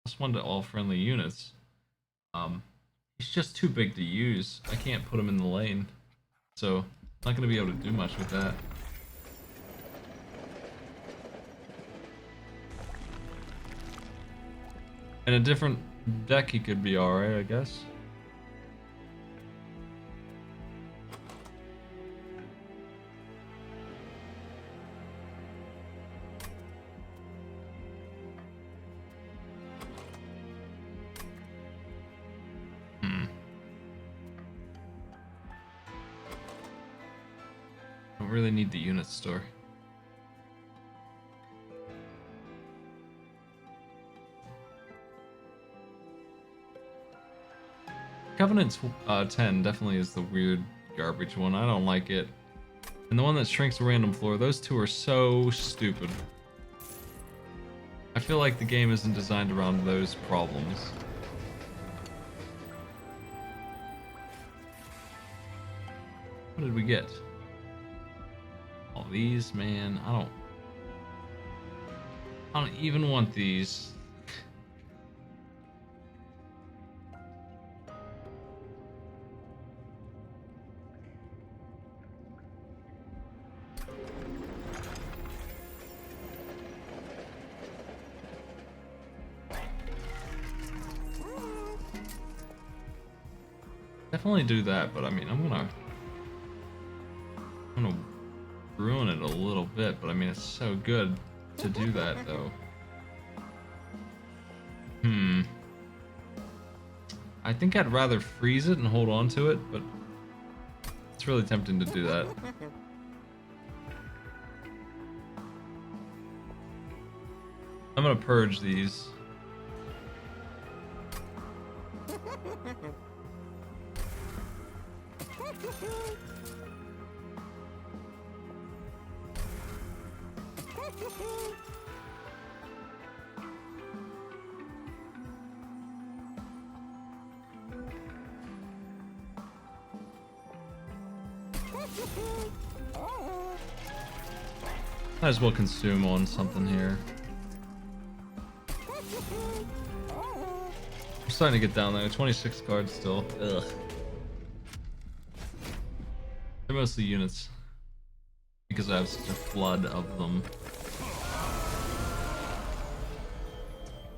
A: +1 to all friendly units. He's just too big to use. I can't put him in the lane. So, I'm not going to be able to do much with that. In a different deck he could be alright, I guess. Don't really need the unit store. Covenant 10 definitely is the weird garbage one. I don't like it. And the one that shrinks the random floor, those two are so stupid. I feel like the game isn't designed around those problems. What did we get? All these, man, I don't even want these. Definitely do that, but I mean, I'm gonna ruin it a little bit, but I mean, it's so good to do that, though. I think I'd rather freeze it and hold on to it, but it's really tempting to do that. I'm gonna purge these. Might as well consume on something here. I'm starting to get down there. 26 cards still. Ugh. They're mostly units. Because I have such a flood of them.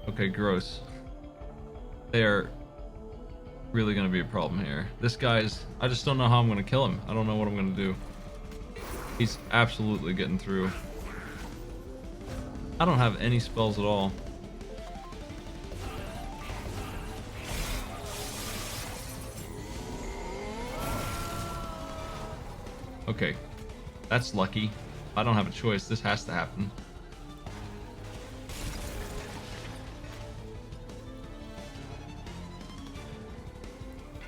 A: Okay, gross. They are really going to be a problem here. This guy's... I just don't know how I'm going to kill him. I don't know what I'm going to do. He's absolutely getting through. I don't have any spells at all. Okay. That's lucky. I don't have a choice. This has to happen.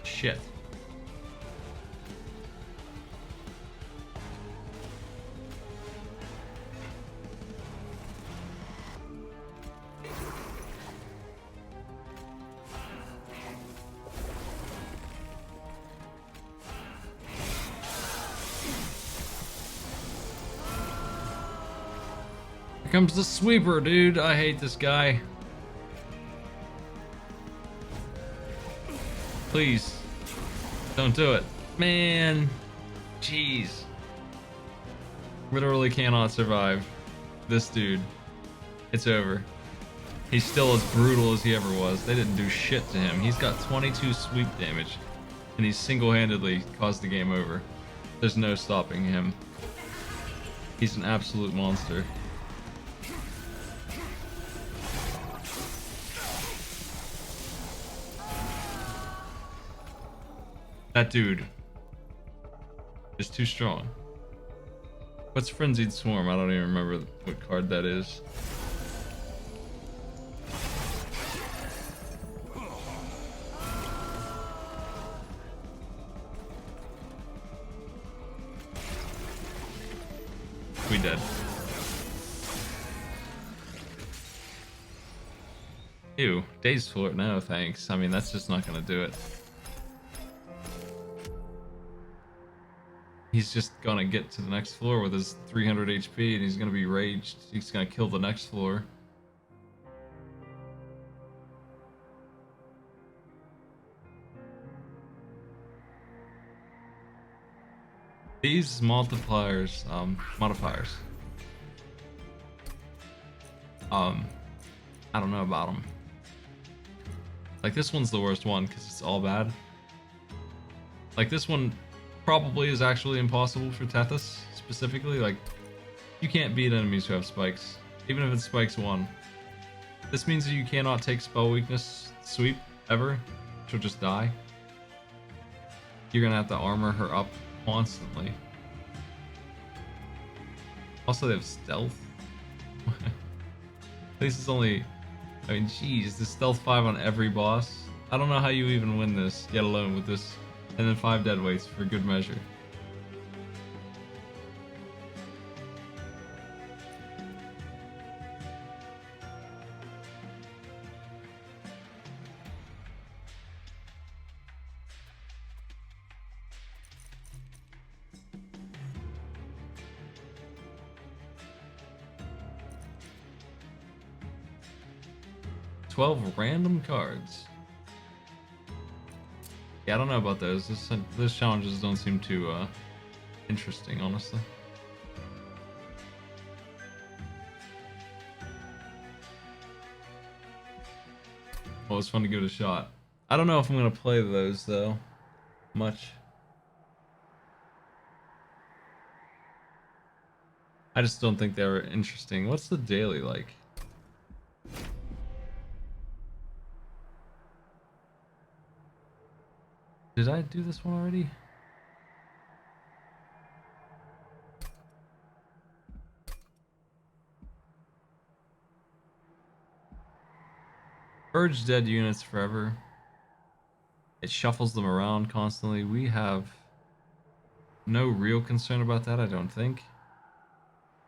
A: Shit. Here comes the sweeper, dude. I hate this guy. Please. Don't do it. Man. Jeez. Literally cannot survive. This dude. It's over. He's still as brutal as he ever was. They didn't do shit to him. He's got 22 sweep damage. And he's single-handedly caused the game over. There's no stopping him. He's an absolute monster. That dude is too strong. What's Frenzied Swarm? I don't even remember what card that is. We dead. Ew, Dazed Floor? No thanks. I mean, that's just not gonna do it. He's just gonna get to the next floor with his 300 HP and he's gonna be raged. He's gonna kill the next floor. These multipliers, modifiers. I don't know about them. Like this one's the worst one because it's all bad. Like this one probably is actually impossible for Tethys specifically. Like you can't beat enemies who have spikes, even if it's spikes 1. This means that you cannot take spell weakness sweep ever. She'll just die. You're gonna have to armor her up constantly. Also, they have stealth. At least it's only... I mean, jeez, this stealth 5 on every boss. I don't know how you even win this, yet alone with this. And then 5 dead weights for good measure. Random cards. Yeah, I don't know about those. Those challenges don't seem too interesting, honestly. Well, it's fun to give it a shot. I don't know if I'm gonna play those though, much. I just don't think they were interesting. What's the daily like? Did I do this one already? Purge dead units forever. It shuffles them around constantly. We have no real concern about that, I don't think.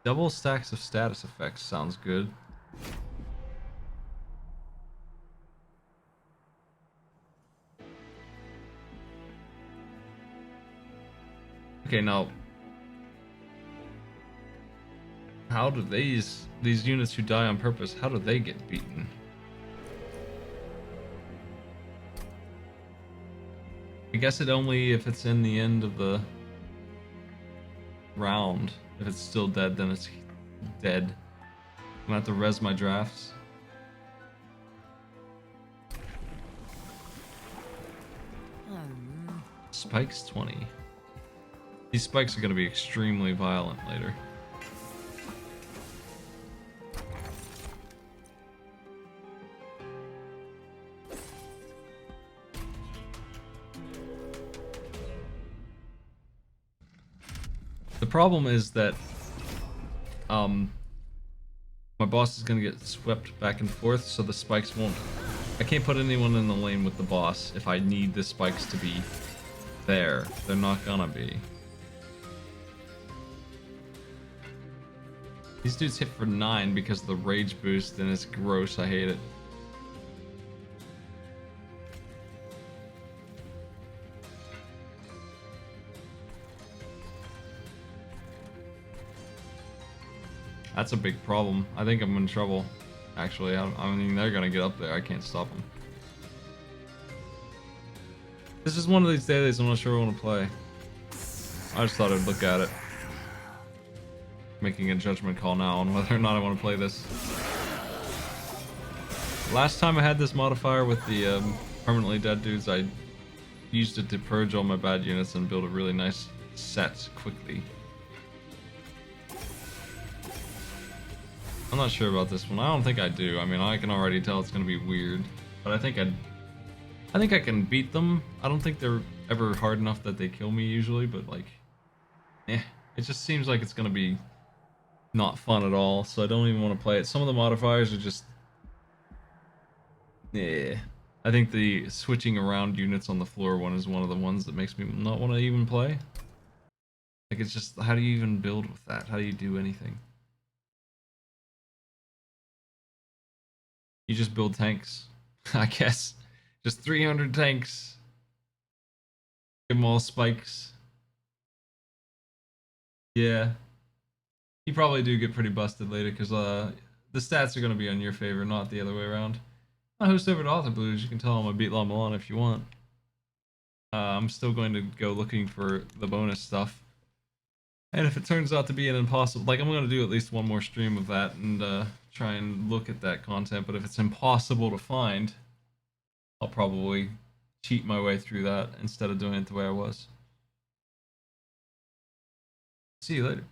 A: Double stacks of status effects sounds good. Okay, now how do these units who die on purpose, how do they get beaten? I guess it only if it's in the end of the round. If it's still dead, then it's dead. I'm gonna have to res my drafts. Spikes 20. These spikes are gonna be extremely violent later. The problem is that my boss is gonna get swept back and forth, so the spikes won't. I can't put anyone in the lane with the boss if I need the spikes to be there. They're not gonna be. These dudes hit for 9 because of the rage boost, and it's gross. I hate it. That's a big problem. I think I'm in trouble. Actually, I mean, they're gonna get up there. I can't stop them. This is one of these dailies I'm not sure I want to play. I just thought I'd look at it. Making a judgment call now on whether or not I want to play this. Last time I had this modifier with the permanently dead dudes, I used it to purge all my bad units and build a really nice set quickly. I'm not sure about this one. I don't think I do. I mean, I can already tell it's going to be weird, but I think I can beat them. I don't think they're ever hard enough that they kill me usually, but like, it just seems like it's going to be not fun at all, so I don't even want to play it. Some of the modifiers are just, I think the switching around units on the floor one is one of the ones that makes me not want to even play. Like, it's just, how do you even build with that? How do you do anything? You just build tanks, I guess. Just 300 tanks. Give them all spikes. Yeah. You probably do get pretty busted later because the stats are going to be on your favor, not the other way around. I host over to Author Blues. You can tell them I beat La-Mulana if you want. I'm still going to go looking for the bonus stuff. And if it turns out to be an impossible, like, I'm going to do at least one more stream of that and try and look at that content, but if it's impossible to find, I'll probably cheat my way through that instead of doing it the way I was. See you later.